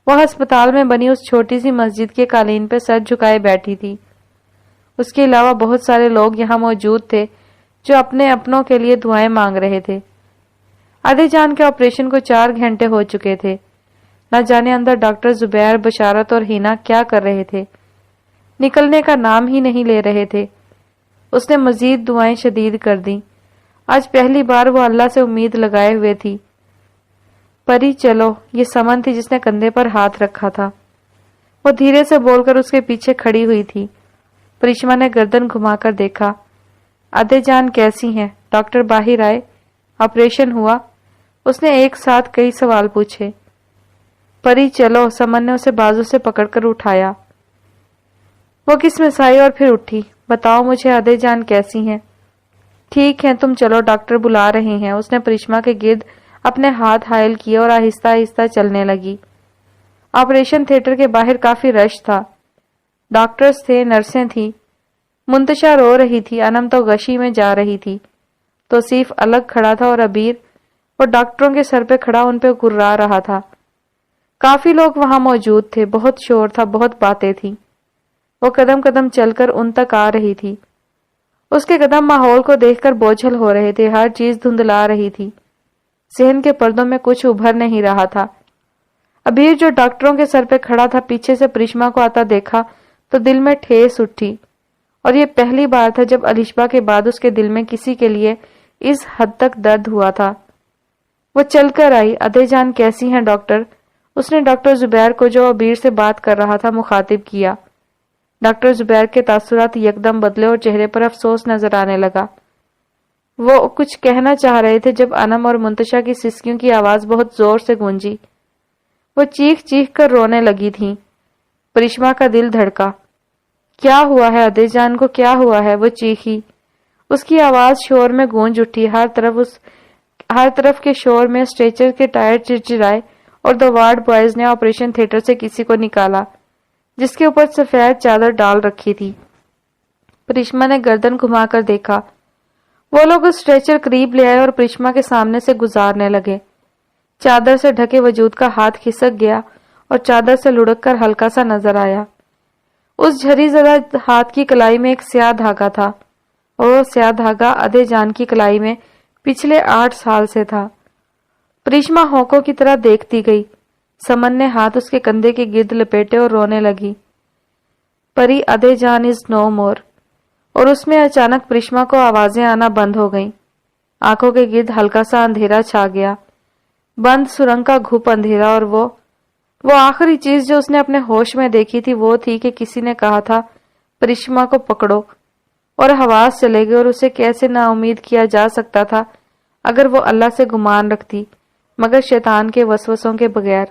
وہ ہسپتال میں بنی اس چھوٹی سی مسجد کے قالین پہ سر جھکائے بیٹھی تھی۔ اس کے علاوہ بہت سارے لوگ یہاں موجود تھے جو اپنے اپنوں کے لیے دعائیں مانگ رہے تھے۔ ادے جان کے آپریشن کو 4 گھنٹے ہو چکے تھے۔ نہ جانے اندر ڈاکٹر زبیر، بشارت اور ہینا کیا کر رہے تھے، نکلنے کا نام ہی نہیں لے رہے تھے۔ اس نے مزید دعائیں شدید کر دیں۔ آج پہلی بار وہ اللہ سے امید لگائے ہوئے تھی۔ پری چلو، یہ سمن تھی جس نے کندھے پر ہاتھ رکھا تھا۔ وہ دھیرے سے بول کر اس کے پیچھے کھڑی ہوئی تھی۔ پریشما نے گردن گھما کر دیکھا۔ ادے جان کیسی ہیں؟ ڈاکٹر باہر آئے؟ آپریشن ہوا؟ اس نے ایک ساتھ کئی سوال پوچھے۔ پری چلو، سمن نے اسے بازو سے پکڑ کر اٹھایا۔ وہ کس مسائی اور پھر اٹھی۔ بتاؤ مجھے ادے جان کیسی ہیں؟ ٹھیک ہیں، تم چلو، ڈاکٹر بلا رہے ہیں۔ اس نے پریشما کے گرد اپنے ہاتھ حائل کیے اور آہستہ آہستہ چلنے لگی۔ آپریشن تھیٹر کے باہر کافی رش تھا۔ ڈاکٹرز تھے، نرسیں تھیں۔ منتشا رو رہی تھی، انم تو غشی میں جا رہی تھی۔ توصیف الگ کھڑا تھا اور عبیر وہ ڈاکٹروں کے سر پہ کھڑا ان پہ گررا رہا تھا۔ کافی لوگ وہاں موجود تھے، بہت شور تھا، بہت باتیں تھیں۔ وہ قدم قدم چل کر ان تک آ رہی تھی۔ اس کے قدم ماحول کو دیکھ کر بوجھل ہو رہے تھے، ہر چیز دھندلا رہی تھی، ذہن کے پردوں میں کچھ ابھر نہیں رہا تھا۔ عبیر جو ڈاکٹروں کے سر پہ کھڑا تھا، پیچھے سے پریشما کو آتا دیکھا تو دل میں ٹھیس اٹھی، اور یہ پہلی بار تھا جب الیشبا کے بعد اس کے دل میں کسی کے لیے اس حد تک درد ہوا تھا۔ وہ چل کر آئی۔ ادے جان کیسی ہیں ڈاکٹر؟ اس نے ڈاکٹر زبیر کو جو عبیر سے بات کر رہا تھا مخاطب کیا۔ ڈاکٹر زبیر کے تاثرات یکدم بدلے اور چہرے پر افسوس نظر آنے لگا۔ وہ کچھ کہنا چاہ رہے تھے جب انم اور منتشا کی سسکیوں کی آواز بہت زور سے گونجی۔ وہ چیخ چیخ کر رونے لگی تھیں۔ پریشما کا دل دھڑکا۔ کیا ہوا ہے ادے جان کو، کیا ہوا ہے؟ وہ چیخی۔ اس کی آواز شور میں گونج اٹھی۔ ہر طرف کے شور میں اسٹریچر کے ٹائر چرچرائے اور 2 وارڈ بوائز نے آپریشن تھیٹر سے کسی کو نکالا جس کے اوپر سفید چادر ڈال رکھی تھی۔ پریشما نے گردن گھما کر دیکھا۔ وہ لوگ اس اسٹریچر قریب لے آئے اور پریشما کے سامنے سے گزارنے لگے۔ چادر سے ڈھکے وجود کا ہاتھ کھسک گیا اور چادر سے لڑک کر ہلکا سا نظر آیا۔ اس جھری زدہ ہاتھ کی کلائی میں ایک سیاہ دھاگا تھا، اور وہ سیاہ دھاگا ادے جان کی کلائی میں پچھلے 8 سال سے تھا۔ پریشما ہونکوں کی طرح دیکھتی گئی۔ سمن نے ہاتھ اس کے کندھے کے گرد لپیٹے اور رونے لگی۔ پری ادے جان از نو مور۔ اور اس میں اچانک پریشما کو آوازیں آنا بند ہو گئیں۔ آنکھوں کے گرد ہلکا سا اندھیرا چھا گیا، بند سرنگ کا گھپ اندھیرا، اور وہ آخری چیز جو اس نے اپنے ہوش میں دیکھی تھی وہ تھی کہ کسی نے کہا تھا پریشما کو پکڑو، اور حواس چلے گئے، اور اسے کیسے نا امید کیا جا سکتا تھا اگر وہ اللہ سے گمان رکھتی، مگر شیطان کے وسوسوں کے بغیر۔